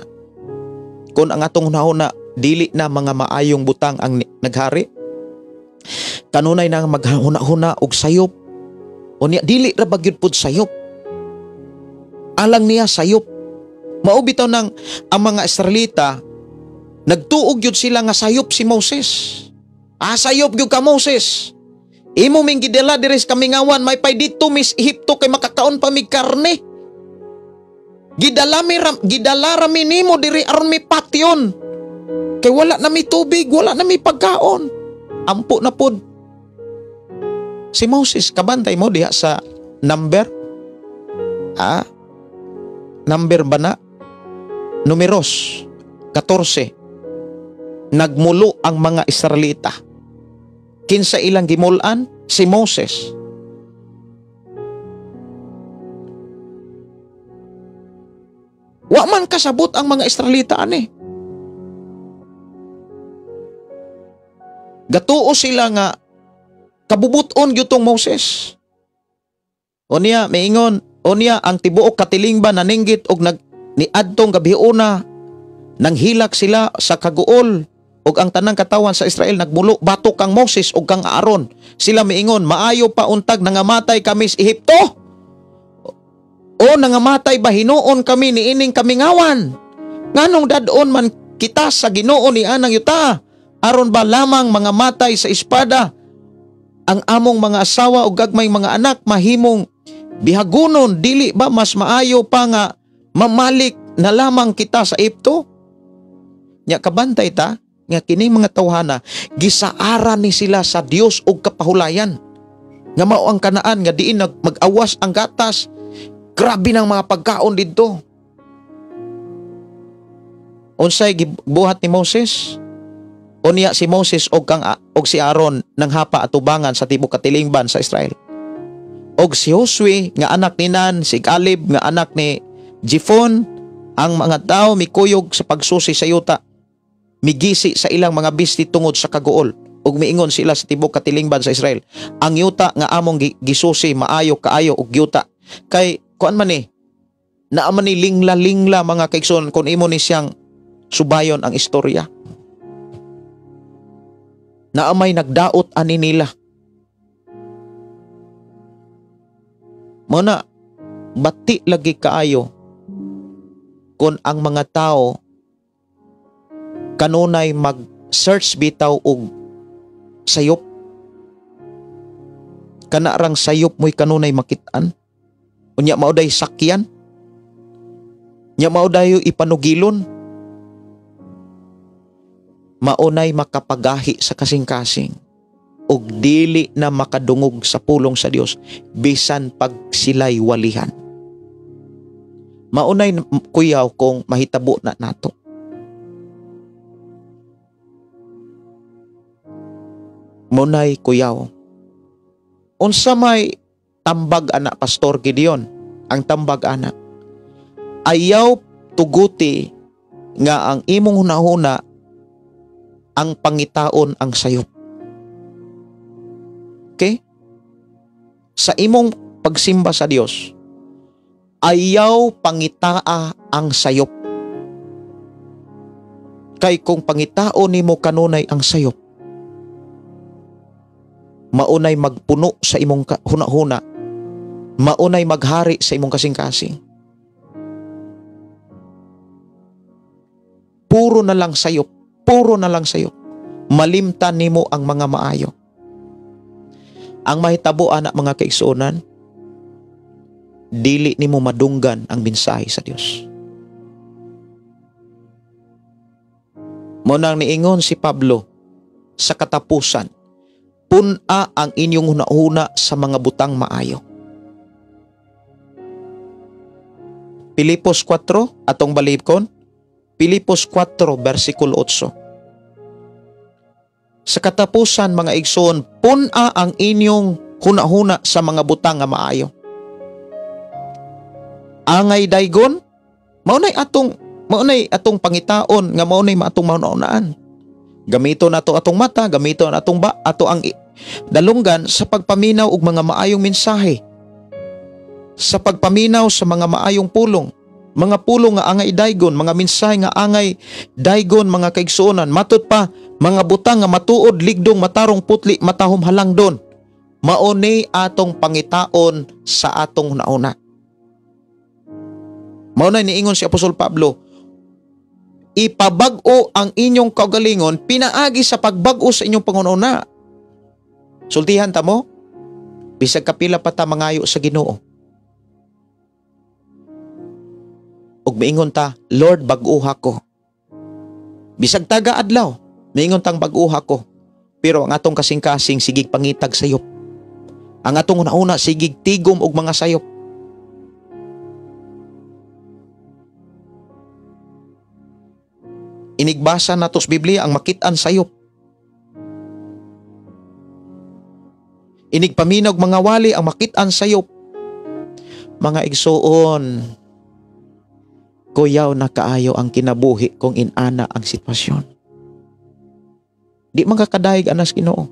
Kung ang atong una-una dili na mga maayong butang ang naghari, kanunay na maghuna-huna og sayop, unya dili ra bagyud pud sayop, alang niya sayop. Mao bitaw nang ang mga Israelita nagtuog gyud sila nga sayop si Moses. Sayop gyud ka Moses, imo ming gidala diri sa kamingawan, may pay dito mis Ehipto kay makakaon pa mig karne. Gidala rami nimo diri aron mi patyon. Kay wala na mi tubig, wala na mi pagkaon. Ampo na pod. Si Moses, kabantay mo diha sa number? Number ba na? Numeros 14. nagmulo ang mga Israelita. Kinsa ilang gimulan? Si Moses. Wa man kasabot ang mga Israelita ani. Gatuo sila nga kabubuton gyutong Moses. Unya maingon, unya ang tibuok katilingban naninggit og niadtong gabiuna nang hilak sila sa kaguol ug ang tanang katawan sa Israel nagmulo batok kang Moses ug kang Aaron. Sila miingon, maayo pa untag nangamatay kami sa Ehipto. O nangamatay ba hinuon kami niining kami ngawan. Nganong dadon man kita sa Ginoo ni anang yuta aron ba lamang mga matay sa espada ang among mga asawa ug gagmay mga anak mahimong bihagunon, dili ba mas maayo pa nga mamalik na lamang kita sa Ehipto? Nya kabantay ta nga kining mga tawhana gisaara ni sila sa Dios og kapahulayan nga mao ang kanaan nga diin mag-awas ang gatas. Grabe ng mga pagkaon didto. Unsay gibuhat ni Moses? Unya si Moses og si Aaron nang hapa atubangan sa tibuok katilingban sa Israel. Og si Josue nga anak ni Nan, si Caleb nga anak ni Jephon, ang mga tao mikuyog sa pagsusi sa yuta. Migisi sa ilang mga bisti tungod sa kaguol ug miingon sila sa tibuok katilingban sa Israel, ang yuta nga among gisusi maayo kaayo og yuta. Kay kuan man ni naaman ni lingla-lingla mga kaigsoon kun imo ni siyang subayon ang istorya. Naamay nagdaot ani nila. Muna bati lagi kaayo kung ang mga tao kanunay mag-search bitaw og sayop. Kanarang sayop mo'y kanunay makitaan. Unya mauday sakyan. Nya mauday ipanugilon. Maunay makapagahi sa kasing-kasing. Og dili na makadungog sa pulong sa Dios bisan pag sila'y walihan. Maunay kuyaw kung mahitabo na nato. Munay kuyaw. Unsa may tambag ana Pastor Gideon? Ang tambag ana, ayaw tuguti nga ang imong hunahuna ang pangitaon ang sayop. Okay? Sa imong pagsimba sa Dios, ayaw pangitaa ang sayop. Kay kung pangitaon nimo kanunay ang sayop, maunay magpuno sa imong hunahuna, maunay maghari sa imong kasing-kasing. Puro na lang sayop, puro na lang sayop. Malimtan nimo ang mga maayo. Ang mahitabo anak mga kaigsuonan, dili nimo madunggan ang mensahe sa Dios. Monang niingon si Pablo sa katapusan, puna ang inyong hunahuna sa mga butang maayo. Pilipos 4, atong balikon. Pilipos 4, versikulo 8. Sa katapusan mga igsoon, puna ang inyong hunahuna sa mga butang nga maayo. Angay daygon, maunay atong pangitaon nga maunay matong maunaan. Gamito nato atong mata, gamito natong ato ang dalunggan sa pagpaminaw og mga maayong mensahe. Sa pagpaminaw sa mga maayong pulong. Mga pulong nga angay daygon, mga mensahe nga angay daygon mga kaigsuonan. Matud pa, mga butang nga matuod, ligdong, matarong putli, matahom halangdon. Mauni atong pangitaon sa atong nauna. Maunay niingon si Apostol Pablo, ipabag-o ang inyong kaugalingon pinaagi sa pagbago sa inyong pangununa. Sultihan ta mo, bisag kapila pa ta mangayo sa Ginoo. Og miingon ta, Lord, bag-uha ko. Bisag taga adlaw, miingon tang bag-uha ko. Pero ang atong kasing-kasing sigig pangitag sayop. Ang atong una sigig tigom og mga sayop. Inigbasa natos Biblia ang makit-an sayop. Inigpaminaw mga wali ang makit-an sayop. Mga igsuon, kuyaw na kaayo ang kinabuhi kung inana ang sitwasyon. Di man kakadayeg anas Ginoo.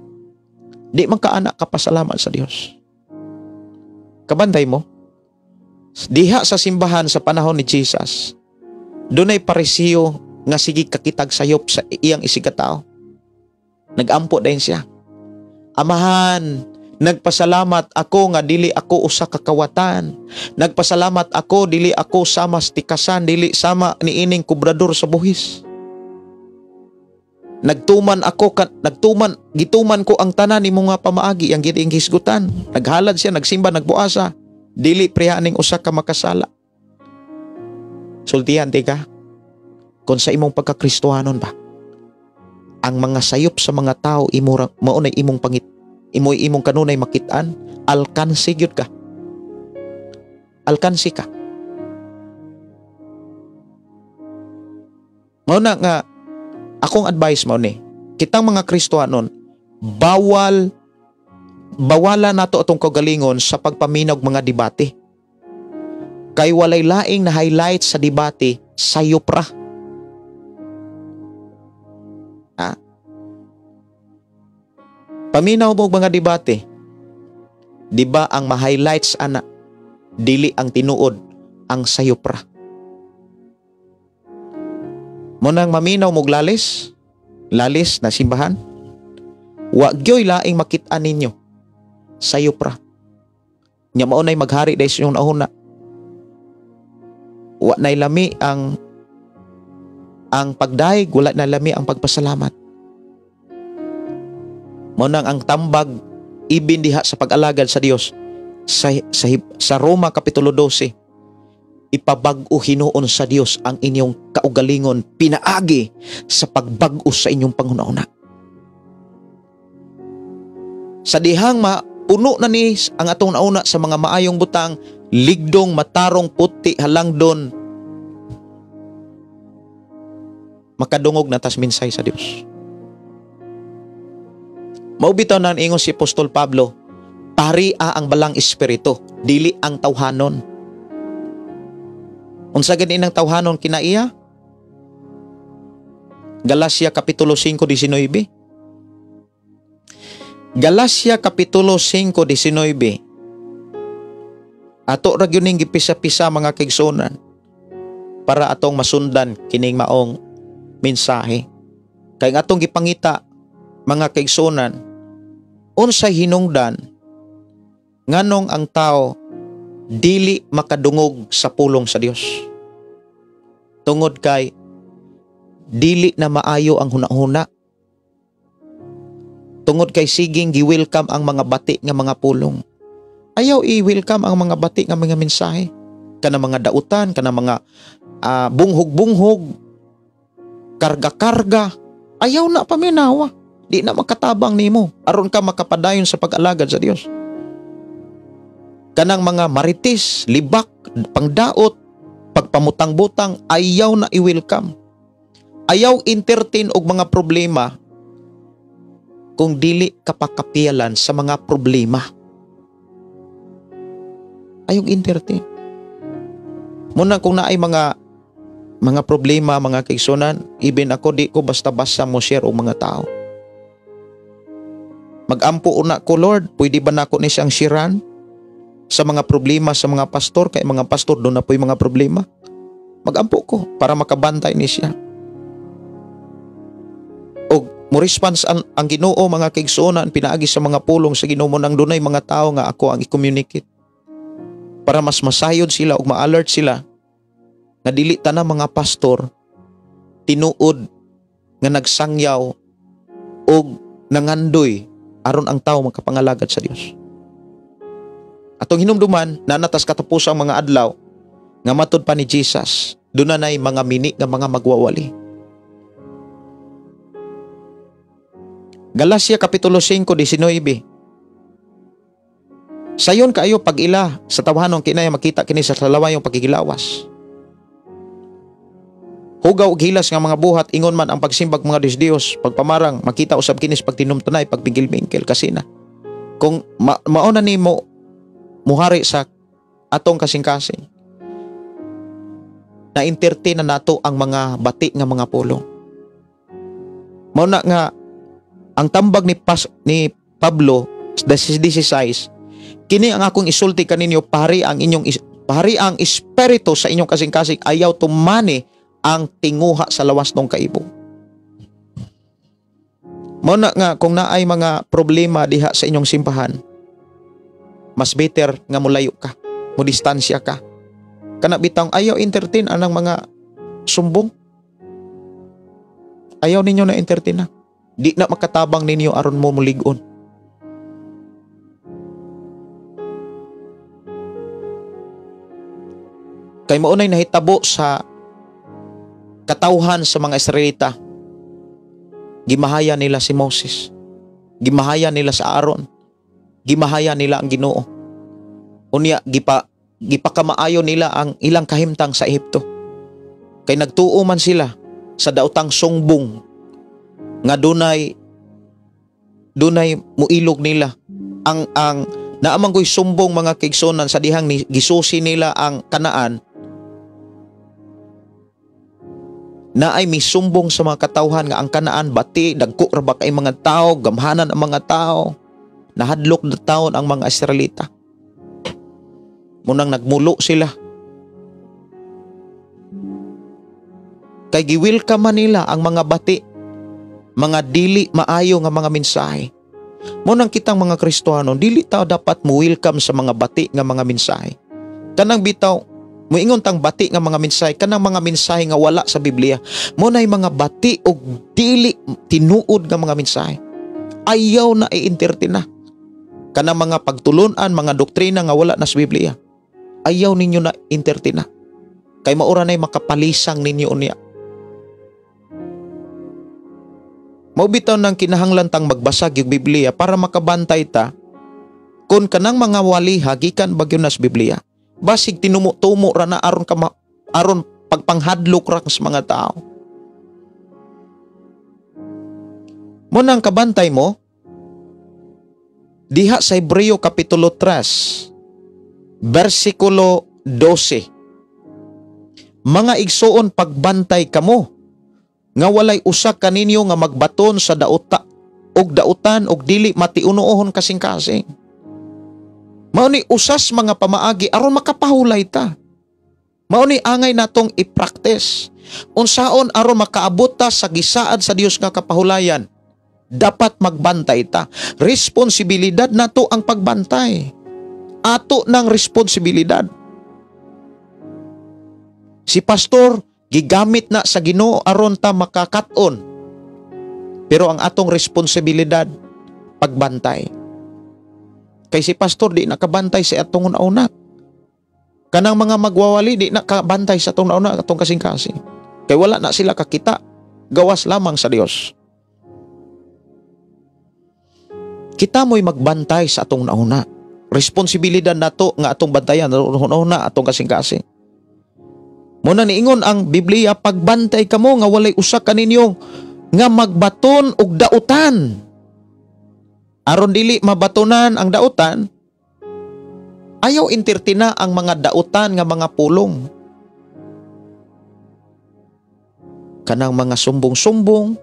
Di man kaana kapasalamat sa Dios. Kabantay mo, diha sa simbahan sa panahon ni Jesus, dunay parisiyo nga sige kakitag sayop sa iyang isigataw. Nagampo din siya. Amahan, nagpasalamat ako nga dili ako usa ka kawatan. Nagpasalamat ako dili ako sama sa tikasan, dili sama niining kubrador sa buhis. Gituman ko ang tanan ni mga pamaagi ang giting hisgutan. Naghalad siya, nagsimba, nagbuasa. Dili prihaning usa ka makasala. Sultihan ka, kung sa imong pagkakristohanon ba, ang mga sayop sa mga tao maunay imong pangit, imong kanunay makitaan, alkansi gyud ka. Alkansi ka. Mauna nga, akong advice mo ni, kitang mga Kristohanon, bawala nato atong kagalingon sa pagpaminaw mga debate. Kay walay laing na highlight sa debate, sayop ra. Paminaw mo mga debate. Di ba ang ma-highlights ana, dili ang tinuod, ang sayop ra. Munang maminaw mo lalis na simbahan, wa gyoy laing makit-an ninyo, sayop ra. Nya maunay maghari dahil sa inyong nauna. Wa nay lami ang pagdaig, wala na lami ang pagpasalamat. Munang ang tambag ibin diha sa pag-alagad sa Dios sa Roma Kapitulo 12, ipabag-o hinuon sa Dios ang inyong kaugalingon pinaagi sa pagbag-o sa inyong panghuna-una. Sa dihang puno na ni ang atong nauna sa mga maayong butang, ligdong, matarong, puti, halangdon, makadungog na tas minsay sa Dios. Maubitaw na ingon si Apostol Pablo, taria ang balang espiritu, dili ang tawhanon. Unsa gani ang tawhanon kinaiya? Galacia Kapitulo 5:19. Galacia Kapitulo 5:19. Ato ra gyud ning gipisa-pisa mga kaigsunan para atong masundan kining maong mensahe. Kay atong gipangita mga kaigsunan, unsay hinungdan nganong ang tao dili makadungog sa pulong sa Dios. Tungod kay dili na maayo ang hunahuna. Tungod kay siging gi-welcome ang mga bati nga mga pulong. Ayaw i-welcome ang mga bati nga mga mensahe. Kana mga dautan, kana mga bunghog-bunghog, karga-karga. Ayaw na paminawa. Di na makatabang nimo aron ka makapadayon sa pag-alagad sa Dios. Kanang mga maritis, libak, pangdaot, pagpamutang-butang, ayaw na i-welcome. Ayaw entertain og mga problema kung dili kapakapialan sa mga problema. Ayaw entertain. Muna kung naay mga problema, mga kaigsunan, even ako di ko basta-basta mo share og mga tao. Mag-ampo una ko, Lord, pwede ba na ako ni siyang shiran sa mga problema sa mga pastor, kay mga pastor doon na po yung mga problema. Mag-ampo ko para makabantay ni siya. O mo response ang Ginoo mga kaigsunan, pinaagi sa mga pulong sa Ginoo nang dunay mga tao nga ako ang i-communicate. Para mas masayod sila o ma-alert sila na dili tanang mga pastor tinuod nga nagsangyaw o nangandoy aron ang tao magkapangalagad sa Dios. Atong hinumduman na natas katapusang mga adlaw nga matud pa ni Jesus, doon na mga mini nga mga magwawali. Galacia Kapitulo 5:19. Sayon kaayo pag-ila sa tawhanon kinaya makita kini sa salawayong pagkikilawas. Hugaw ug hilas nga mga buhat ingon man ang pagsimbag mga Dios pagpamarang makita usab kinis pagtinumtunay pagpingil-mingkil kasi na kung mauna nimo muhari sa atong kasing-kasing na entertain na nato ang mga bati nga mga pulong. Mao na nga ang tambag ni Pablo 16 kini ang akong isulti kaninyo pari ang espiritu sa inyong kasing-kasing ayaw tumani ang tinguha sa lawas ng kaibo. Mao na nga kung naay mga problema diha sa inyong simbahan, mas better nga mulayo ka, mo distansya ka. Kana bitang ayaw entertain anang mga sumbong. Ayaw ninyo na entertain na. Di na makatabang ninyo aron mo mulig-on. Kay maunay nahitabo sa katawhan sa mga Israelita. Gimahaya nila si Moses. Gimahaya nila sa Aaron. Gimahaya nila ang Ginoo. Unya gipakamaayo nila ang ilang kahimtang sa Ehipto. Kay nagtuo man sila sa daotang sungbong nga dunay muilog nila ang naamanggoy sumbong mga kigsunan sa dihang gisusi nila ang Kanaan. Na ay misumbong sa mga katawhan nga ang Kanaan bati, dagko ra ba kay mga tao, gamhanan ang mga tao, nahadlok na taon ang mga Israelita. Munang nagmulo sila. Kay giwelcome man nila ang mga bati, mga dili maayo nga mga mensahe. Munang kitang mga Kristiyano, dili tayo dapat mo-welcome sa mga bati nga mga mensahe. Kanang bitaw moingon tang bati nga mga mensahe, kanang mga mensahe nga wala sa Biblia, munay mga bati og dili tinuod nga mga mensahe. Ayaw na i-entertain na. Kanang mga pagtulunan, mga doktrina nga wala na sa Biblia. Ayaw ninyo na entertain na. Kay maura na'y makapalisang ninyo unya. Maubitaw ng kinahanglan tang magbasag yung Biblia para makabantay ta kung kanang mga wali hagikan bagyo na sa Biblia. Basig tinumo-tumo ra na aron pagpanghadlok ra sa mga tao. Mo nang kabantay mo diha sa Hebreo kapitulo 3 versikulo 12. Mga igsoon pagbantay kamo nga walay usa kaninyo nga magbaton sa dautan og dili matiunoon kasing-kasing. Mao ni usas mga pamaagi aron makapahulay ta. Mao ni angay natong i-practice. Unsaon aron makaabot ta sa gisaad sa Dios nga kapahulayan? Dapat magbantay ta. Responsibilidad nato ang pagbantay. Ato ng responsibilidad. Si pastor gigamit na sa Ginoo aron ta makakaton. Pero ang atong responsibilidad pagbantay. Kay si pastor di nakabantay sa atong una. Kanang mga magwawali di nakabantay sa atong una atong kasing-kasing. Kay wala na sila kakita. Gawas lamang sa Dios. Kita mo'y magbantay sa atong nauna. Responsibilidad nato nga atong bantayan nauna atong kasing-kasing. Muna niingon ang Biblia, pagbantay kamo nga walay usa kaninyo nga magbaton og dautan. Aron dili mabatonan ang dautan, ayaw entertina ang mga dautan nga mga pulong. Kanang mga sumbong-sumbong,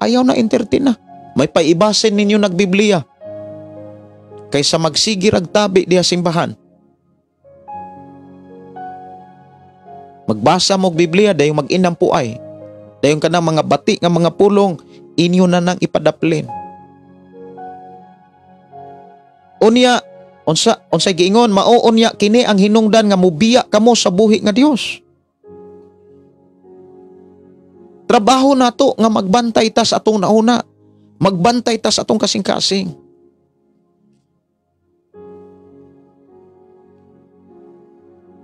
ayaw na entertina. May paibasin ninyo nagbiblia. Kaysa magsigir ag tabi diha simbahan. Magbasa mo og Biblia dayong mag-inam puay. Dayong kanang mga bati nga mga pulong inyo na nang ipadaplin. Unya unsay giingon mao unya kini ang hinungdan nga mubiya kamo sa buhi nga Dios. Trabaho nato nga magbantay ta sa atong nauna. Magbantay ta sa atong kasing-kasing.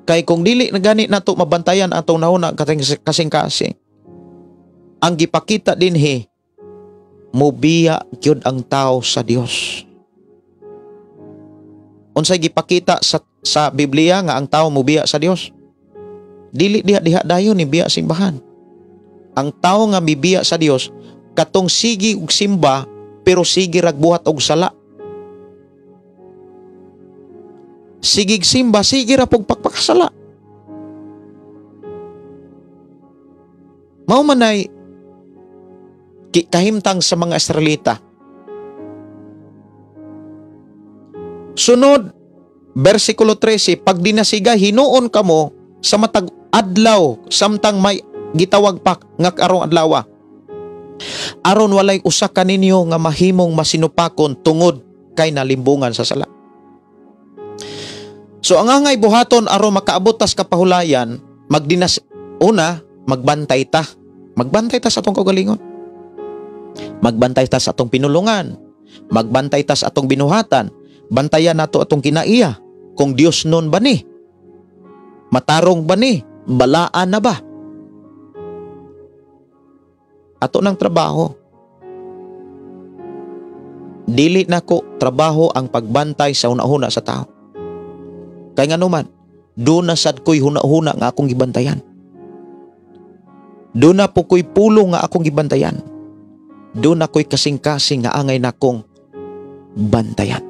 Kay kung dili na gani nato mabantayan atong nauna kasing-kasing, ang gipakita dinhi mubiya gyud ang tao sa Dios. Unsay gipakita sa Biblia nga ang tao mubiya sa Dios? Dili diha dayon ni biya simbahan. Ang tao nga mibiya sa Dios katong sige og simba pero sige ragbuhat og sala. Sigig simba, sige ra pog pagpakasala. Mao manay kahimtang sa mga Israelita. Sunod, versikulo 13, pag dinasiga, hinuon kamo sa matag adlaw, samtang may gitawag pa nga karong adlaw. Aron walay usa ka ninyo nga mahimong masinupakon tungod kay nalimbungan sa sala. So ang angay buhaton aron makaabot tas kapahulayan, magbantay ta. Magbantay ta sa atong kaugalingon. Magbantay ta sa atong pinulungan. Magbantay ta sa atong binuhatan. Bantayan nato atong kinaiya. Kung Dios nun ba ni? Matarong ba ni? Balaan na ba? Ato ng trabaho. Dili na ko trabaho ang pagbantay sa una-una sa tao. Kaya nga naman, doon na sad ko'y huna-huna nga akong gibantayan. Doon na po ko'y pulong nga akong gibantayan. Doon na ko'y kasing-kasing nga angay na akong bantayan.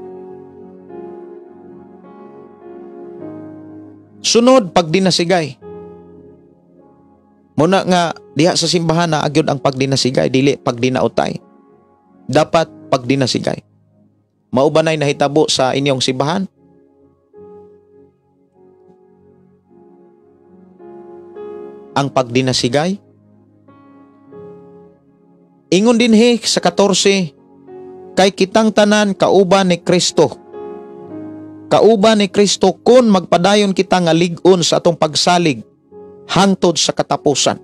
Sunod, pagdinasigay. Muna nga, diha sa simbahan na agyod ang pagdinasigay, dili pagdinautay. Dapat pagdinasigay. Maubanay nahitabo sa inyong simbahan? Ang pagdinasigay? Ingon din sa 14, kay kitang tanan kauban ni Kristo. Kauban ni Kristo kun magpadayon kita nga lig-on sa atong pagsalig hangtod sa katapusan.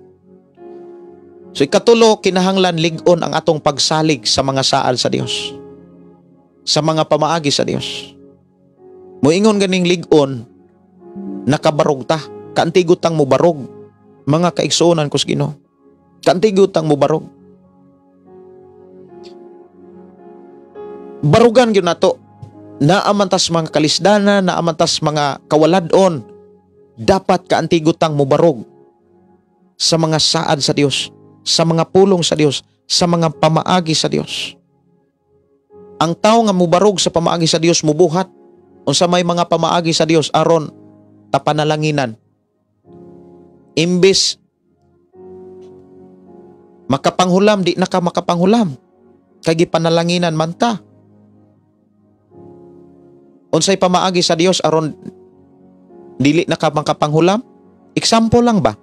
So ikatulo, kinahanglan lig-on ang atong pagsalig sa mga saal sa Dios. Sa mga pamaagi sa Dios. Moingon ganing lig-on, nakabarog ta. Kaantigutang mo barog. Mga kaigsuonan ko sa Ginoo. Kaantigutang mo barog. Barugan gyud nato. Naamantas mga kalisdana, naamantas mga kawaladon. Dapat kaantigutang mo barog sa mga saad sa Dios, sa mga pulong sa Dios, sa mga pamaagi sa Dios. Ang tao nga mubarog sa pamaagi sa Dios mubuhat. Unsa may mga pamaagi sa Dios aron tapanalanginan. Imbis makapanghulam, di na ka makapanghulam. Kay gipanalanginan man ta. Unsay pamaagi sa Dios aron dili na ka makapanghulam? Example lang ba?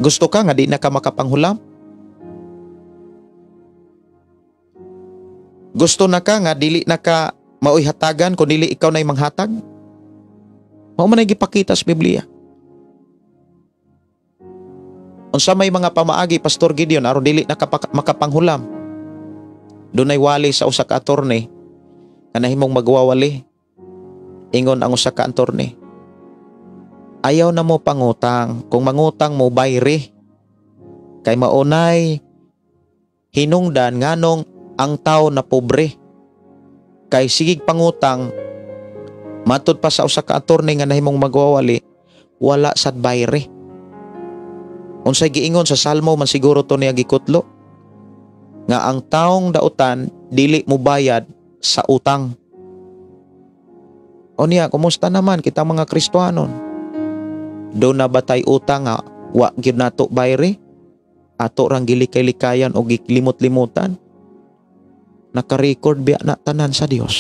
Gusto ka nga di na ka makapanghulam? Gusto na ka nga dili na ka maoy hatagan kung dili ikaw na'y manghatag? Mao man ay gipakita sa Biblia. Unsa may mga pamaagi, Pastor Gideon, aron dili na ka makapanghulam? Dunay wali sa usa ka attorney nga nahimong magwawali. Ingon ang usa ka attorney, ayaw na mo pangutang. Kung mangutang mo, bayre. Kay maunay hinungdan nganong ang tao na pobre. Kay sigig pangutang, matud pa sa usa ka attorney nga nahimong magwawali, wala sad bayre. Unsay giingon sa Salmo man siguro to niya gikutlo, nga ang taong dautan dili mo bayad sa utang. O niya, kumusta naman kita mga Kristohanon? Do na batay utang nga wa gyud nato bayre? Ato rang gilikay-likayan o gilimot-limutan? Naka-record biya na tanan sa Dios.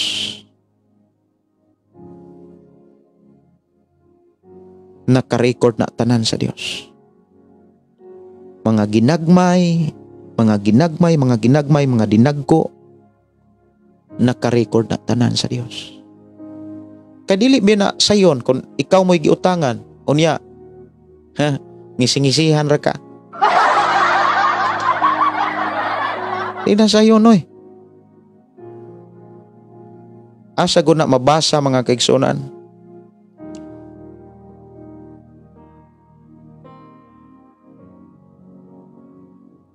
Naka-record na tanan sa Dios. Mga ginagmay, mga dinagko, naka-record na tanan sa Dios. Kadili ba na sayon kung ikaw mo'y giutangan, unya, ngising-ngisihan ra ka. Di na sayon, oy. Asa ko na mabasa mga kaigsunan.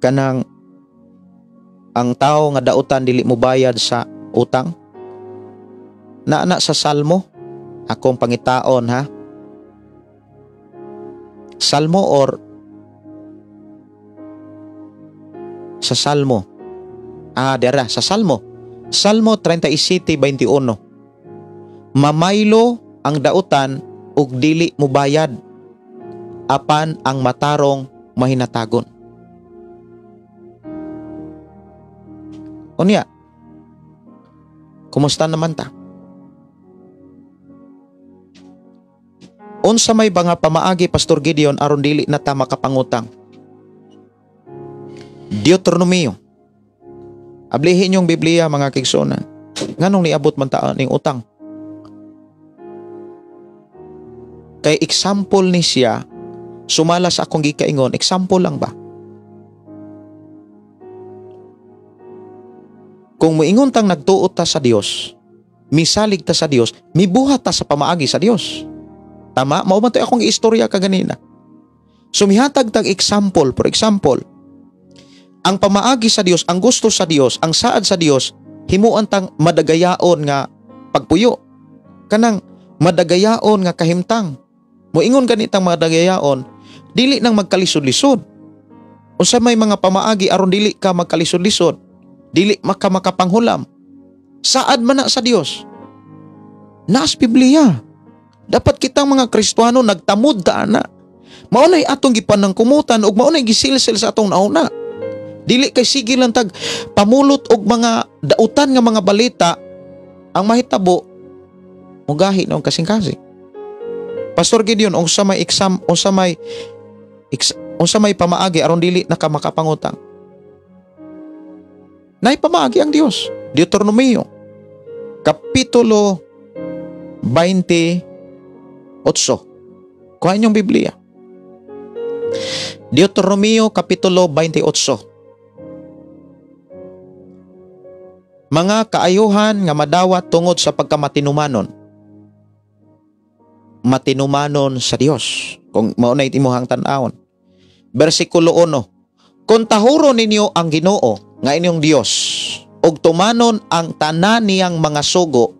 Kanang ang tao nga dautan dili mo bayad sa utang. Naana sa Salmo, akong pangitaon ha. Salmo or sa Salmo. Dera sa Salmo. Salmo 37:21. Mamaylo ang dautan ug dili mo bayad, apan ang matarong mahinatagon. Unya, kumusta naman ta? Unsa may mga pamaagi, Pastor Gideon, aron dili na ta makapangutang? Deuteronomio. Ablihin yung Biblia, mga kigsunan. Nganong niabot man ta ning utang? Kay example ni siya, sumala sa akong gikaingon, example lang ba? Kung moingon tang nagtuot ta sa Dios, misalig ta sa Dios, mibuhat ta sa pamaagi sa Dios. Tama? Mao man to akong istorya kaganina. Sumihatag tag example, for example, ang pamaagi sa Dios, ang gusto sa Dios, ang saad sa Dios, himuan tang madagayaon nga pagpuyo. Kanang madagayaon nga kahimtang. Moingon ganitang madagayaon, dili nang magkalisod-lisod. Unsa may mga pamaagi aron dili ka magkalisod-lisod, dili makapanghulam. Saad man na sa Dios. Naas Biblia. Dapat kitang mga Kristiyano nagtamod ta ana. Maunay atong gipanangkumutan ug maunay gisilsil sa atong nauna. Dili kay sige lang tag pamulot og mga dautan nga mga balita ang mahitabo mugahi na kasing-kasing. Pastor Gideon, unsa may pamaagi aron dili na ka makapangutang? Nay pamaagi ang Dios. Deuteronomio kapitulo 28. Kuha niyong Biblia. Deuteronomio kapitulo 28. Mga kaayuhan nga madawat tungod sa pagkamatinumanon. Matinumanon sa Dios. Kung maunay timuhang tan-awon. Bersikulo 1. Kung tahuro ninyo ang Ginoo nga inyong Dios, ug tumanon ang tanan niyang mga sugo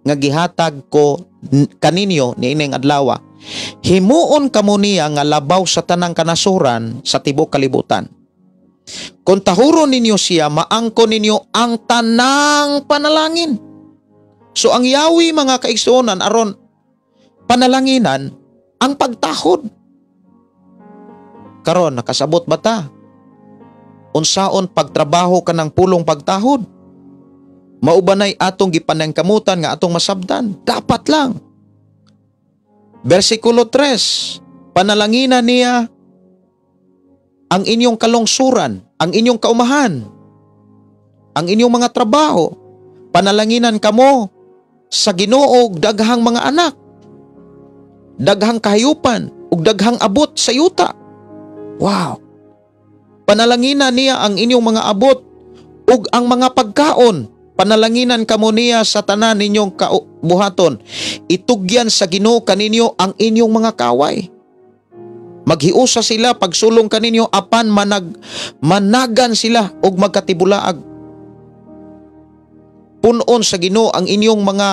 nga gihatag ko kaninyo niining adlaw, himuon kamo niya nga labaw sa tanang kanasuran sa tibok kalibutan. Kung tahuro ninyo siya, maangko ninyo ang tanang panalangin. So ang yawi mga kaigsuonan aron panalanginan ang pagtahod. Karon nakasabot ba ta? Unsaon pagtrabaho ka ng pulong pagtahod? Maubanay atong gipanangkamutan nga atong masabdan. Dapat lang. Versikulo 3. Panalanginan niya ang inyong kalungsuran, ang inyong kaumahan, ang inyong mga trabaho. Panalanginan kamo sa Ginoo og daghang mga anak, daghang kahayupan, ug daghang abot sa yuta. Wow! Panalanginan niya ang inyong mga abot ug ang mga pagkaon. Panalanginan kamo niya sa tanan ninyong buhaton. Itugyan sa Ginoo kaninyo ang inyong mga kaway. Maghiusa sila pagsulong kaninyo apan managan sila og magkatibulaag. Punon sa Ginoo ang inyong mga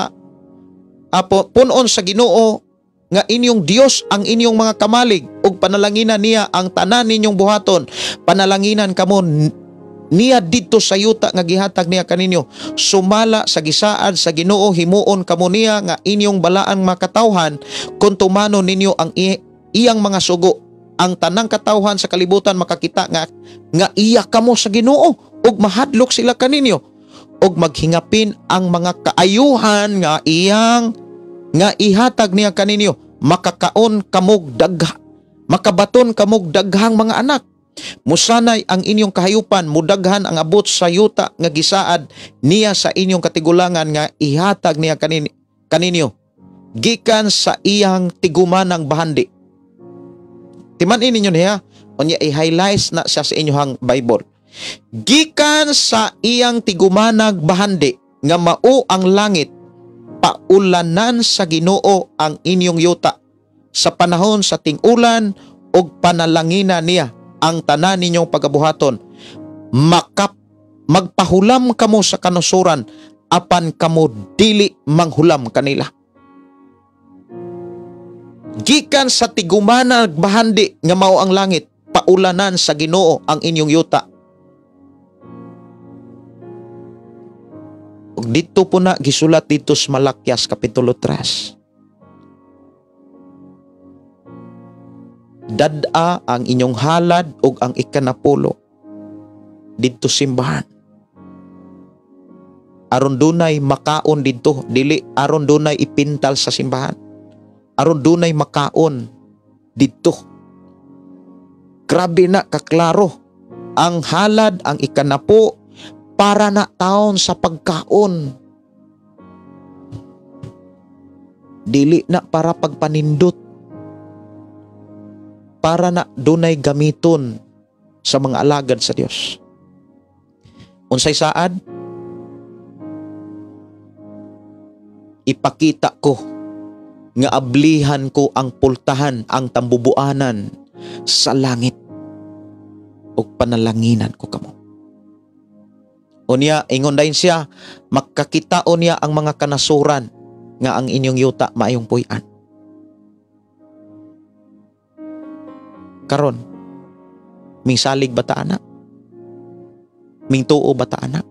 punon sa Ginoo nga inyong Dios ang inyong mga kamalig ug panalanginan niya ang tanan ninyong buhaton. Panalanginan kamo niya dito sa yuta nga gihatag niya kaninyo. Sumala sa gisaad sa Ginoo, himuon kamo niya nga inyong balaang makatawhan kung tumano ninyo ang iyang mga sugo. Ang tanang katawhan sa kalibutan makakita nga iya kamo sa Ginoo ug mahadlok sila kaninyo ug maghingapin ang mga kaayuhan nga ihatag niya kaninyo. Makakaon kamog makabaton kamog daghang mga anak. Musanay ang inyong kahayupan, mudaghan ang abot sa yuta nga gisaad niya sa inyong katigulangan nga ihatag niya kaninyo gikan sa iyang tigumanang bahandi. Timan-in ninyo niya, unya i-highlights na siya sa inyong Bible. Gikan sa iyang tigumanang bahandi nga mao ang langit, paulanan sa Ginoo ang inyong yuta sa panahon sa ting-ulan ug panalangina niya ang tanan ninyong pagabuhaton. Magpahulam kamo sa kanusuran apan kamo dili manghulam kanila. gikan sa tigumana bahandi nga mao ang langit, paulanan sa Ginoo ang inyong yuta. Ug dito po na gisulat dito sa Malakyas kapitulo 3. Dad-a ang inyong halad ug ang ikanapulo didto simbahan. Aron dunay makaon didto, dili aron dunay ipintal sa simbahan. Aron dunay makaon didto. Grabe na kaklaro. Ang halad, ang ikanapo para na taon sa pagkaon. Dili na para pagpanindot. Para na dunay gamiton sa mga alagad sa Dios. Unsay saad? Ipakita ko nga ablihan ko ang pultahan, ang tambubuanan sa langit ug panalanginan ko kamo. Unya ingon dayon siya, makakitaon niya ang mga kanasuran nga ang inyong yuta maayong puy-an. Karon, ming salig ba ta anak? Ming tuo ba ta anak?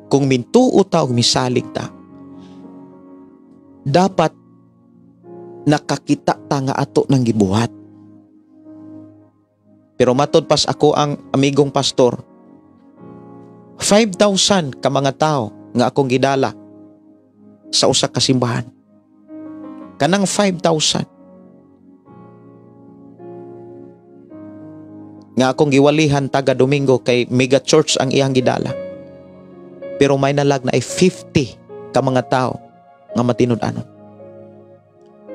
Kung mintuo ta o misalig ta, dapat nakakita ta nga ato ng gibuhat. Pero matod pas ako ang amigong pastor, 5,000 ka mga tao nga akong gidala sa usa ka simbahan. Kanang 5,000 nga akong giwalihan taga Domingo kay mega church ang iyang gidala. Pero may nalag na ay 50 ka mga tao nga matinud-anon.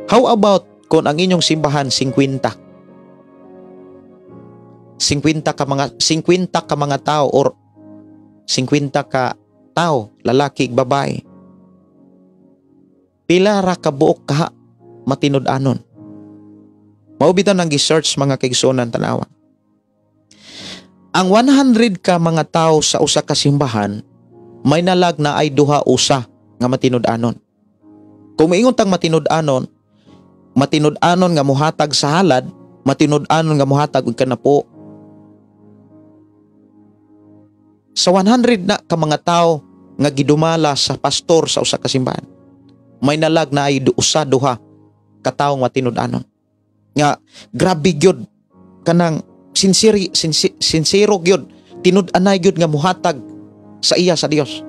How about kung ang inyong simbahan 50? 50 ka mga tao or 50 ka tao, lalaki ug babae. Pila ra ka buok ka matinud-anon. Mao bitaw nang gi-search mga kaigsunan tanawa. Ang 100 ka mga tao sa usa ka simbahan, may nalag na ay duha usa nga matinud-anon. Kung maingon tang matinud-anon nga muhatag sa halad, matinud-anon nga muhatag og kanapo. Sa 100 na ka mga tao nga gidumala sa pastor sa usa ka simbahan, may nalag na ay usa duha ka tawo matinud-anon. Nga grabe gyud kanang sincero gyud, tinud-anay gyud nga muhatag sa iya sa Dios.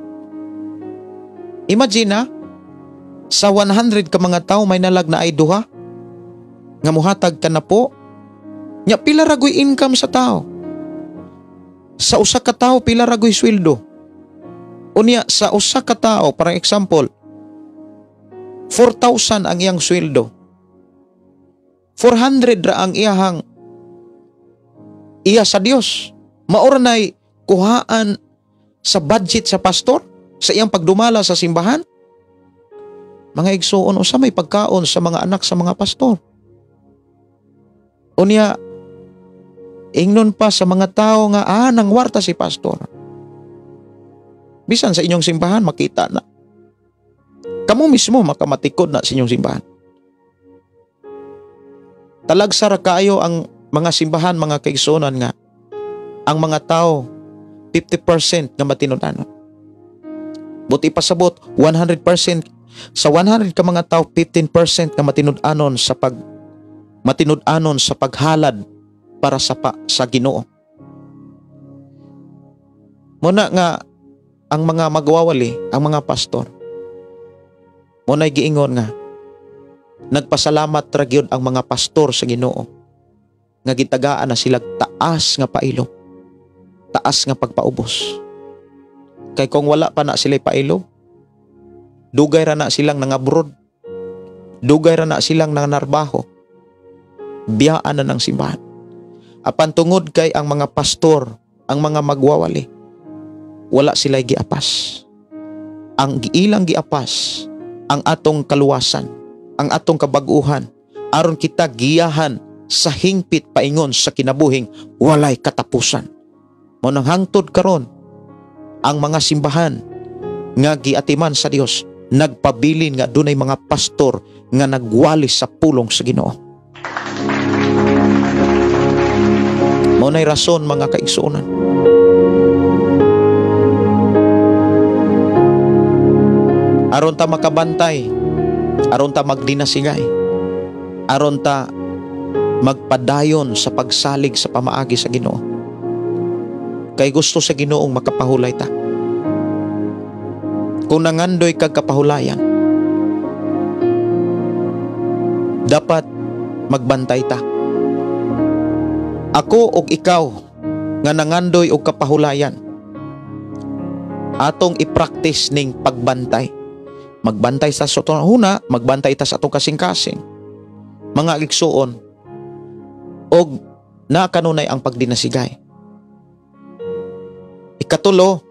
Imagine na, sa 100 ka mga tao may nalag na ay duha nga muhatag ka na po. Nya pila ra goy income sa tao? Sa usa ka tao pila ra goy sweldo? Unya sa usa ka tao, parang example, 4,000 ang iyang sweldo. 400 ra ang iya sa Dios. Maura na'y kuhaan sa budget sa pastor sa iyang pagdumala sa simbahan. Mga igsoon, usa may pagkaon sa mga anak sa mga pastor. Unya, ingnon pa sa mga tao nga, nangwarta si pastor. Bisan sa inyong simbahan, makita na. Kamu mismo makamatikod na sa inyong simbahan. Talagsara kaayo ang mga simbahan, mga kaigsunan nga, ang mga tao, 50% nga matinud-anon. Buti pasabot, 100%, sa 100 ka mga tao, 15% nga matinud-anon sa paghalad para sa Ginoo. Muna nga, ang mga magwawali, ang mga pastor, muna'y giingon nga, nagpasalamat ra gyud ang mga pastor sa Ginoo nga gitagaan na sila taas nga pailog, taas nga pagpaubos. Kay kung wala pa na sila pailog, dugay ra na silang nangabrod, dugay ra na silang nanarbaho, biyaan na ng simbahan. Apan tungod kay ang mga pastor, ang mga magwawali, wala sila giapas. Ang ilang giapas, ang atong kaluwasan, ang atong kabaguhan, aron kita giyahan sa hingpit paingon sa kinabuhing walay katapusan. Mao nang hangtod karon ang mga simbahan nga giatiman sa Dios nagpabilin nga dunay mga pastor nga nagwalis sa pulong sa Ginoo. Mao nay rason mga kaigsuonan. Aron ta makabantay, aron ta magdinasigay, aron ta magpadayon sa pagsalig sa pamaagi sa Ginoo. Kay gusto sa Ginoong makapahulay ta. Kung nangandoy kag kapahulayan, dapat magbantay ta. Ako og ikaw nga nangandoy og kapahulayan, atong i-practice ning pagbantay. Magbantay sa atong huna, magbantay ta sa atong kasing-kasing. Mga igsuon, og na kanunay ang pagdinasigay. Ikatulo,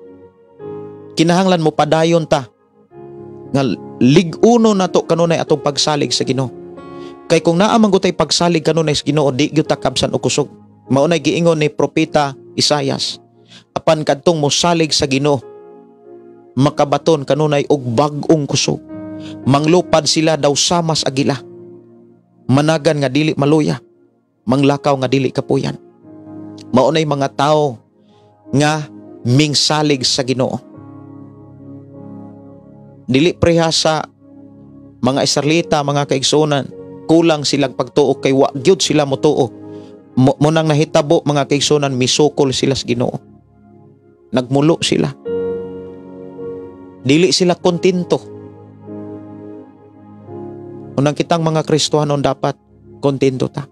kinahanglan mo padayon ta nga lig-uno nato kanunay atong pagsalig sa Ginoo. Kay kung naa man gutay pagsalig kanunay sa Ginoo, di gyud ta kabsan og kusog. Mao nay giingon ni propeta Isaias, apan kadtong mosalig sa Ginoo, makabaton kanunay og bag-ong kusog. Manglupad sila daw samas agila. Managan nga dili maluya, manglakaw nga dili kapuyan. Mao nay mga tao nga mingsalig sa Ginoo. Dili preha sa mga Israelita, mga kaigsuonan, kulang silang pagtuo kay wa gyud sila motuo. Mo nang nahitabo mga kaigsuonan, misukol sila sa Ginoo. Nagmulo sila. Dili sila kontento. Unang kitang mga Kristohanon dapat kontento ta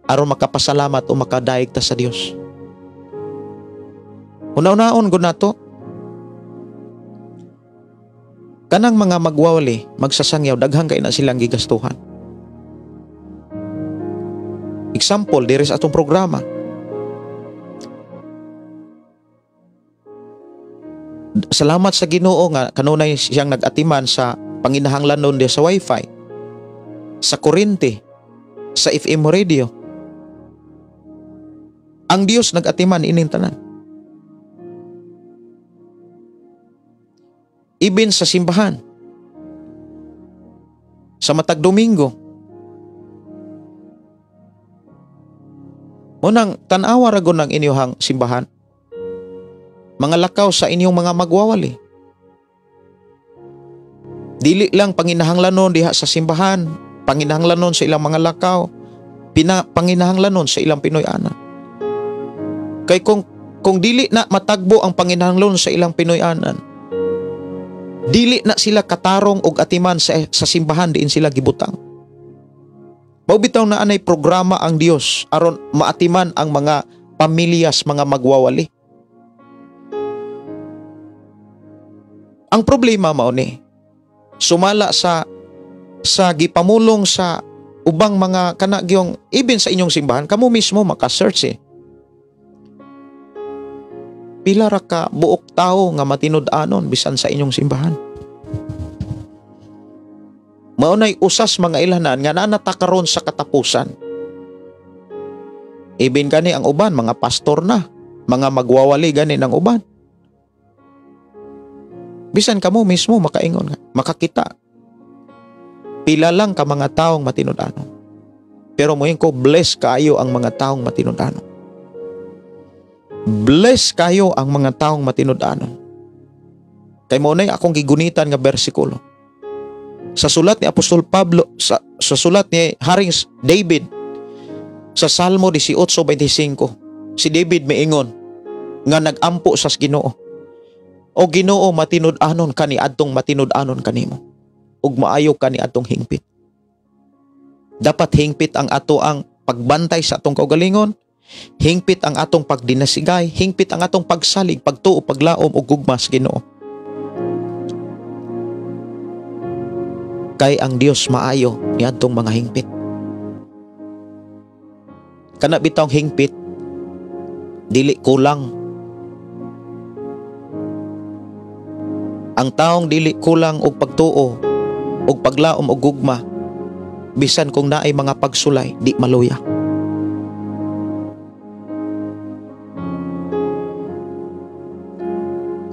aron makapasalamat o makadaig ta sa Dios. Una-unaon gud nato, kanang mga magwawali, magsasangyaw, daghang kay na silang gigastuhan. Example, diri sa atong programa. Salamat sa Ginoo nga kanunay siyang nag-atiman sa panginahanglanon di sa wifi, sa kuryente, sa FM radio. Ang Dios nag-atiman ining tanan. Ibin sa simbahan, sa matag Domingo, unang tanawa ragon ng inyong simbahan, mga lakaw sa inyong mga magwawali. Dili lang panginahanglanon diha sa simbahan, panginahanglanon sa ilang mga lakaw, panginahanglanon sa ilang Pinoy-anan. Kay kung dili na matagbo ang panginahanglanon sa ilang Pinoy-anan, dili na sila katarong og atiman sa simbahan, diin sila gibutang. Maubitaw na anay programa ang Dios aron maatiman ang mga pamilyas, mga magwawali. Ang problema mao ni sumala sa gipamulong sa ubang mga kanagyong even sa inyong simbahan, kamo mismo maka-search pila ra ka buok tao nga matinud-anon bisan sa inyong simbahan. Mao nay usas mga ilanan nga nanata karon sa katapusan. Even gani ang uban mga pastor na, mga magwawali gani ng uban. Bisan kamo mismo makaingon nga, makakita. Pila lang ka mga taong matinud-anon. Pero moing ko, bless kayo ang mga taong matinud-anon. Bless kayo ang mga taong matinud-anon. Kay mo na akong gigunitan nga bersikulo. Sa sulat ni Apostol Pablo, sa sulat ni Haring David, sa Salmo 18:25, si David maingon nga nagampo sa Ginoo. O Ginoo, matinud-anon kani adtong matinud-anon kanimo, ug maayo kani adtong hingpit. Dapat hingpit ang ato ang pagbantay sa atong kaugalingon, hingpit ang atong pagdinasigay, hingpit ang atong pagsalig, pagtuo, paglaom ug gugma sa Ginoo. Kay ang Dios maayo ni adtong mga hingpit. Kana bitawng hingpit dili kulang. Ang taong dili kulang og pagtuo og paglaom og gugma, bisan kung naay mga pagsulay, di maluya.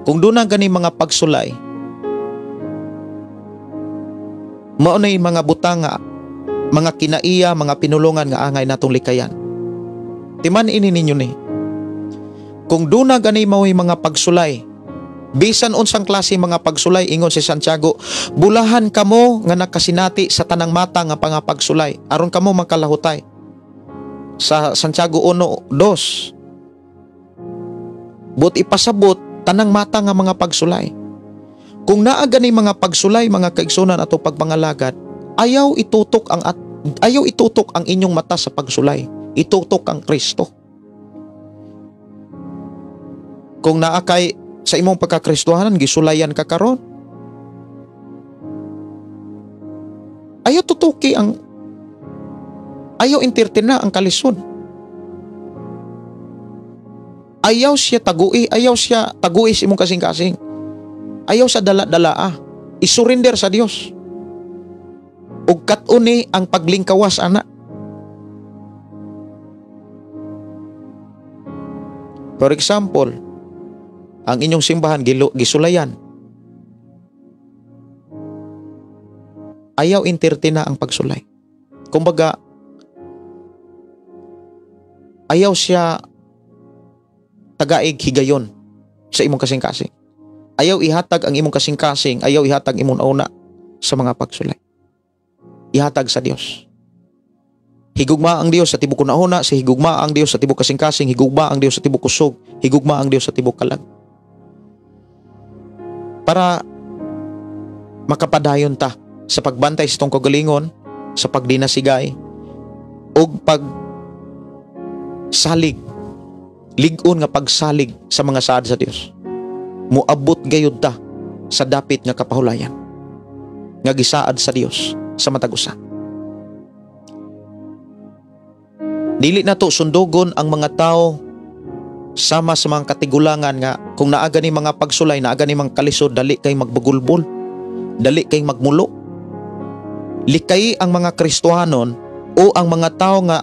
Kung doon na gani mga pagsulay, Mao nay mga butang nga, mga kinaiya, mga pinulungan nga angay natong likayan. Timan ini ninyo ni. Kung duna gani mao'y mga pagsulay, bisan unsang klase mga pagsulay, ingon si Santiago, bulahan kamo nga nakasinati sa tanang mata nga pagsulay, aron kamo makalahutay. Sa Santiago 1:2, but ipasabot tanang mata nga mga pagsulay. Kung naa gani mga pagsulay, mga kaigsunan ato pagpangalagad, ayaw itutok ang inyong mata sa pagsulay. Itutok ang Kristo. Kung naa kay sa imong pagkakristohanan gisulayan ka karon, ayaw tutuki ang ayaw intirtina ang kalisod. Ayaw siya tagui sa imong kasing-kasing. Ayaw sa dala-dalaa. Isurrender sa Dios. Ug kat-uni ang paglingkawas ana. For example, ang inyong simbahan gisulayan. Ayaw intirtina ang pagsulay. Kumbaga, ayaw siya tagaig higayon sa imong kasing-kasing. Ayaw ihatag ang imong kasing-kasing, ayaw ihatag imong una sa mga pagsulay. Ihatag sa Dios. Higugma ang Dios sa tibok kunahuna, si higugma ang Dios sa tibok kasing-kasing, higugma ang Dios sa tibok kusog, higugma ang Dios sa tibok kalag. Para makapadayon ta sa pagbantay sa itong kagalingon, sa pagdinasigay, o pagsalig, ligon nga pagsalig sa mga saad sa Dios. Muabot gayud ta sa dapit nga kapahulayan nga gisaad sa Dios sa matag usa. Dili na to sundugon ang mga tao sama sa mga katigulangan nga kung naaga ni mga pagsulay, naaga ni mga kalisod, dali kay magbagulbol, dali kay magmulo. Likay ang mga Kristohanon o ang mga tao nga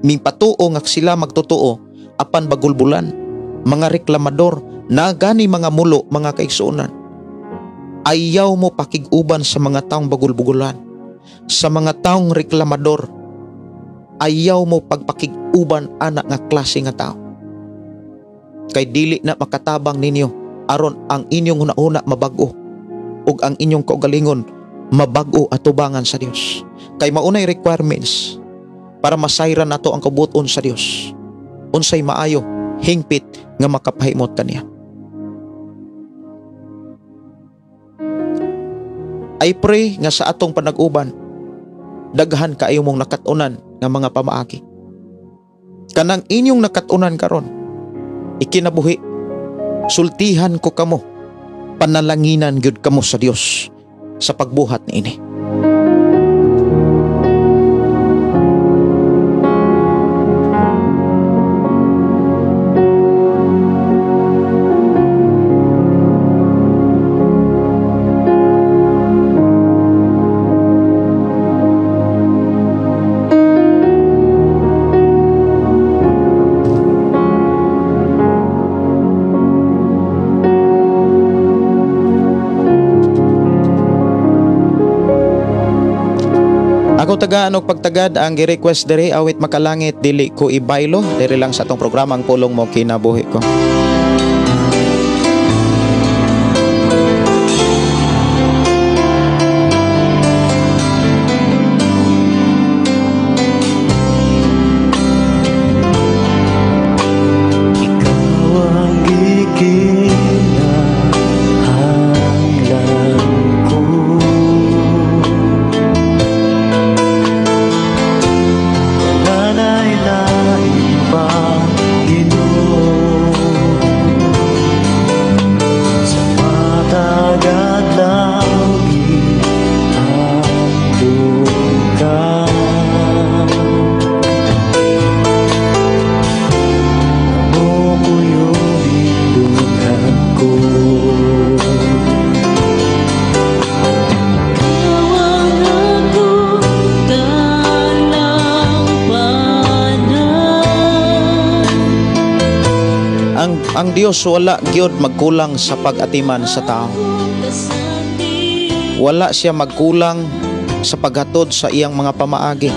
mipatuo nga sila magtotoo apan bagulbulan, mga reklamador, nagani mga mulo, mga kaigsuonan. Ayaw mo pakiguban sa mga taong bagulbugulan, sa mga taong reklamador. Ayaw mo pagpakiguban anak nga klase nga tao. Kay dili na makatabang ninyo aron ang inyong una-una mabago ug ang inyong kaugalingon mabago at tubangan sa Dios. Kay maunay requirements para masayran nato ang kabuton sa Dios. Unsay maayo, hingpit nga makapahimot kaniya. I pray nga sa atong panag-uban, daghan kaayo mong nakatunan nga mga pamaagi. Kanang inyong nakatunan karon, ikinabuhi, sultihan ko kamo, panalanginan gyud kamo sa Dios sa pagbuhat ni ini. Ako tagaan og pagtagad ang gi-request diri awit makalangit dili ko ibaylo diri lang sa atong programang Pulong Mo Kinabuhi Ko. Ang Dios wala gyud magkulang sa pag-atiman sa tao. Wala siya magkulang sa paghatod sa iyang mga pamaagi.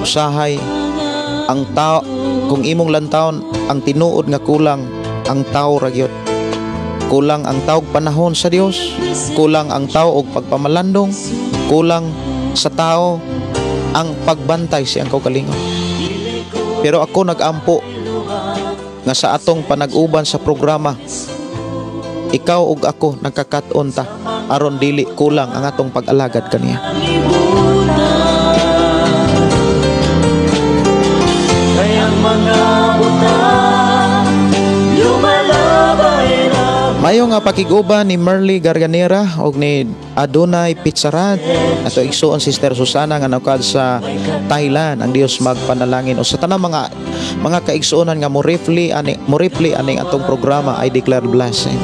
Usahay ang tao, kung imong lantawon ang tinuod nga kulang ang tao ra gyud. Kulang ang taog panahon sa Dios, kulang ang tao og pagpamalandong, kulang sa tao ang pagbantay siyang kaugalingon. Pero ako nag-ampo nga sa atong panag-uban sa programa, ikaw ug ako nagkakat-on ta aron dili kulang ang atong pag-alagad kaniya. Kayang mga butang lumalabay na. Mayo nga pakiguban ni Merly Garganera og ni Adonai Pizzarat ato igsuon Sister Susana nga nakad sa Thailand. Ang Dios magpanalangin o sa tanang mga kaigsuonan nga mo rifli aning atong programa. I declare blessing.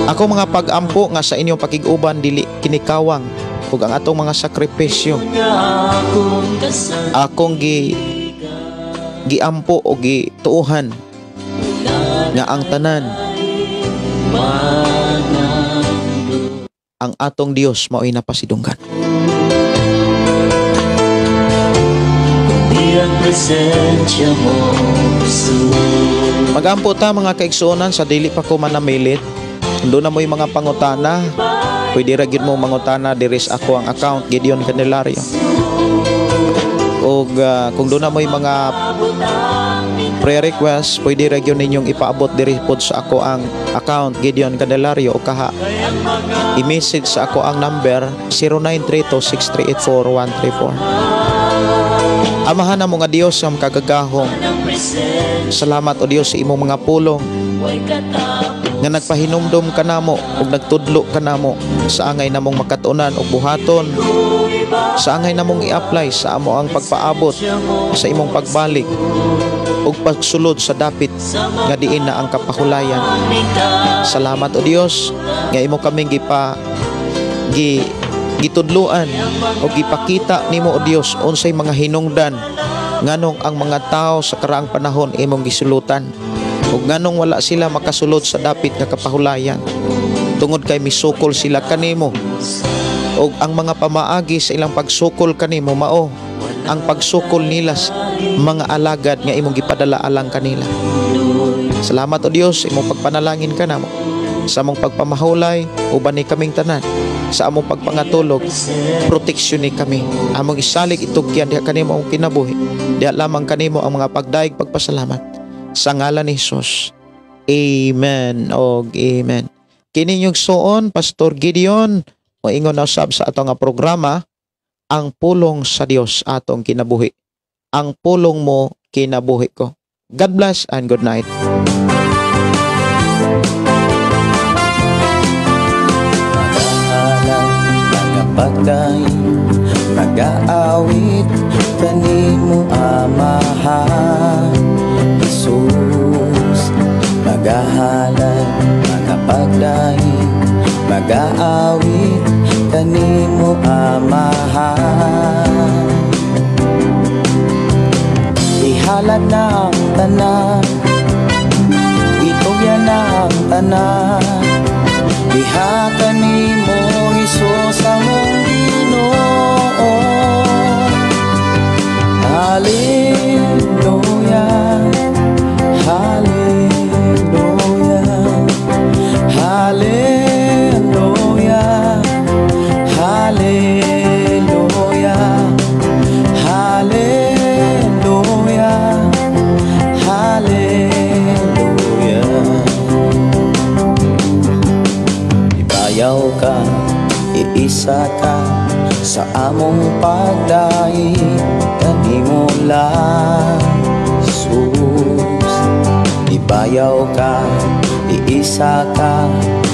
Ako mga pag-ampo nga sa inyong pakiguban dili kinikawang ug ang atong mga sakripisyo akong giampo o gituuhan nga ang tanan ang atong Dios mao'y napasidunggan. Magampo ta mga kaigsuonan sa dili pa ko manamilit. Doon na mo yung mga pangutana. Pwede ra gyud mo mangutana diri sa ako ang account Gideon Candelario. O kung doon na mo yung mga prayer request, pwede ra gyud ninyong ipaabot diri pod sa ako ang account Gideon Candelario o kaha i-message sa ako ang number 0932-638-4134. Amahan na mo nga Dios ang kagagahong. Salamat o Dios sa imong mga pulong nga nagpahinumdom ka namo ug nagtudlo ka namo sa angay namong makatunan ug buhaton, sa angay namong i-apply sa amo ang pagpaabot sa imong pagbalik ug pagsulod sa dapit nga diin na ang kapahulayan. Salamat o Dios nga imo kaming gitudluan o gipakita nimo o Dios unsay mga hinungdan nganong ang mga tao sa karaang panahon imong gisulutan ug nganong wala sila makasulod sa dapit nga kapahulayan tungod kay misukol sila kanimo ug ang mga pamaagi sa ilang pagsukol kanimo mao ang pagsukol nila mga alagad nga imong gipadala alang kanila. Salamat o Dios imong pagpanalangin ka namo sa among pagpamahulay uban ni kaming tanan sa among pagpangatulog, proteksyon ni kami among isalig itugyan diha kanimo ang kinabuhi, diha lamang kanimo ang mga pagdaig pagpasalamat sa ngalan ni Jesus. Amen og amen. Kini yung suon Pastor Gideon o ingon na usab sa ato nga programa, ang pulong sa Dios atong kinabuhi. Ang pulong mo kinabuhi ko. God bless and good night. Pagday mag-aawit kanimo amahan Jesus, magahalay mga pagday mag-aawit kanimo amahan. Ihalad na ang tanan, itugyan na ang tanan, diha kanimo Jesus among Ginoo. Hallelujah, hallelujah, hallelujah, hallelujah, hallelujah, hallelujah. Ibayaw ka, iisa ka sa among pagdaig kanimo lang Jesus. Ibayaw ka, iisa ka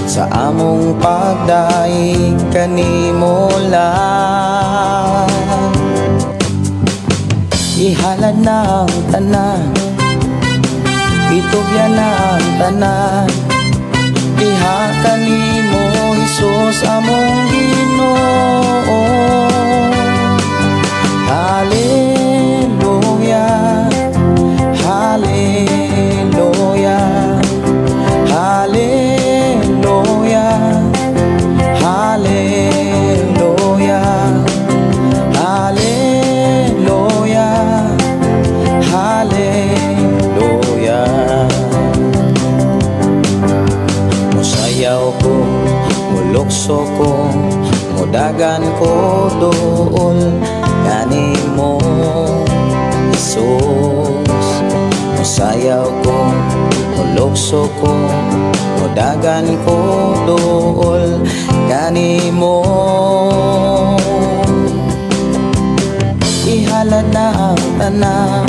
sa among pagdaig kanimo lang. Ihalad na ang tanan, itugyan na ang tanan, diha kanimo Jesus among Ginoo. Hallelujah, hallelujah, hallelujah, mulukso ko, mudagan ko dool kanimo Jesus. Musayaw ko, mulukso ko, mudagan ko dool kanimo. Ihalad na ang tanan,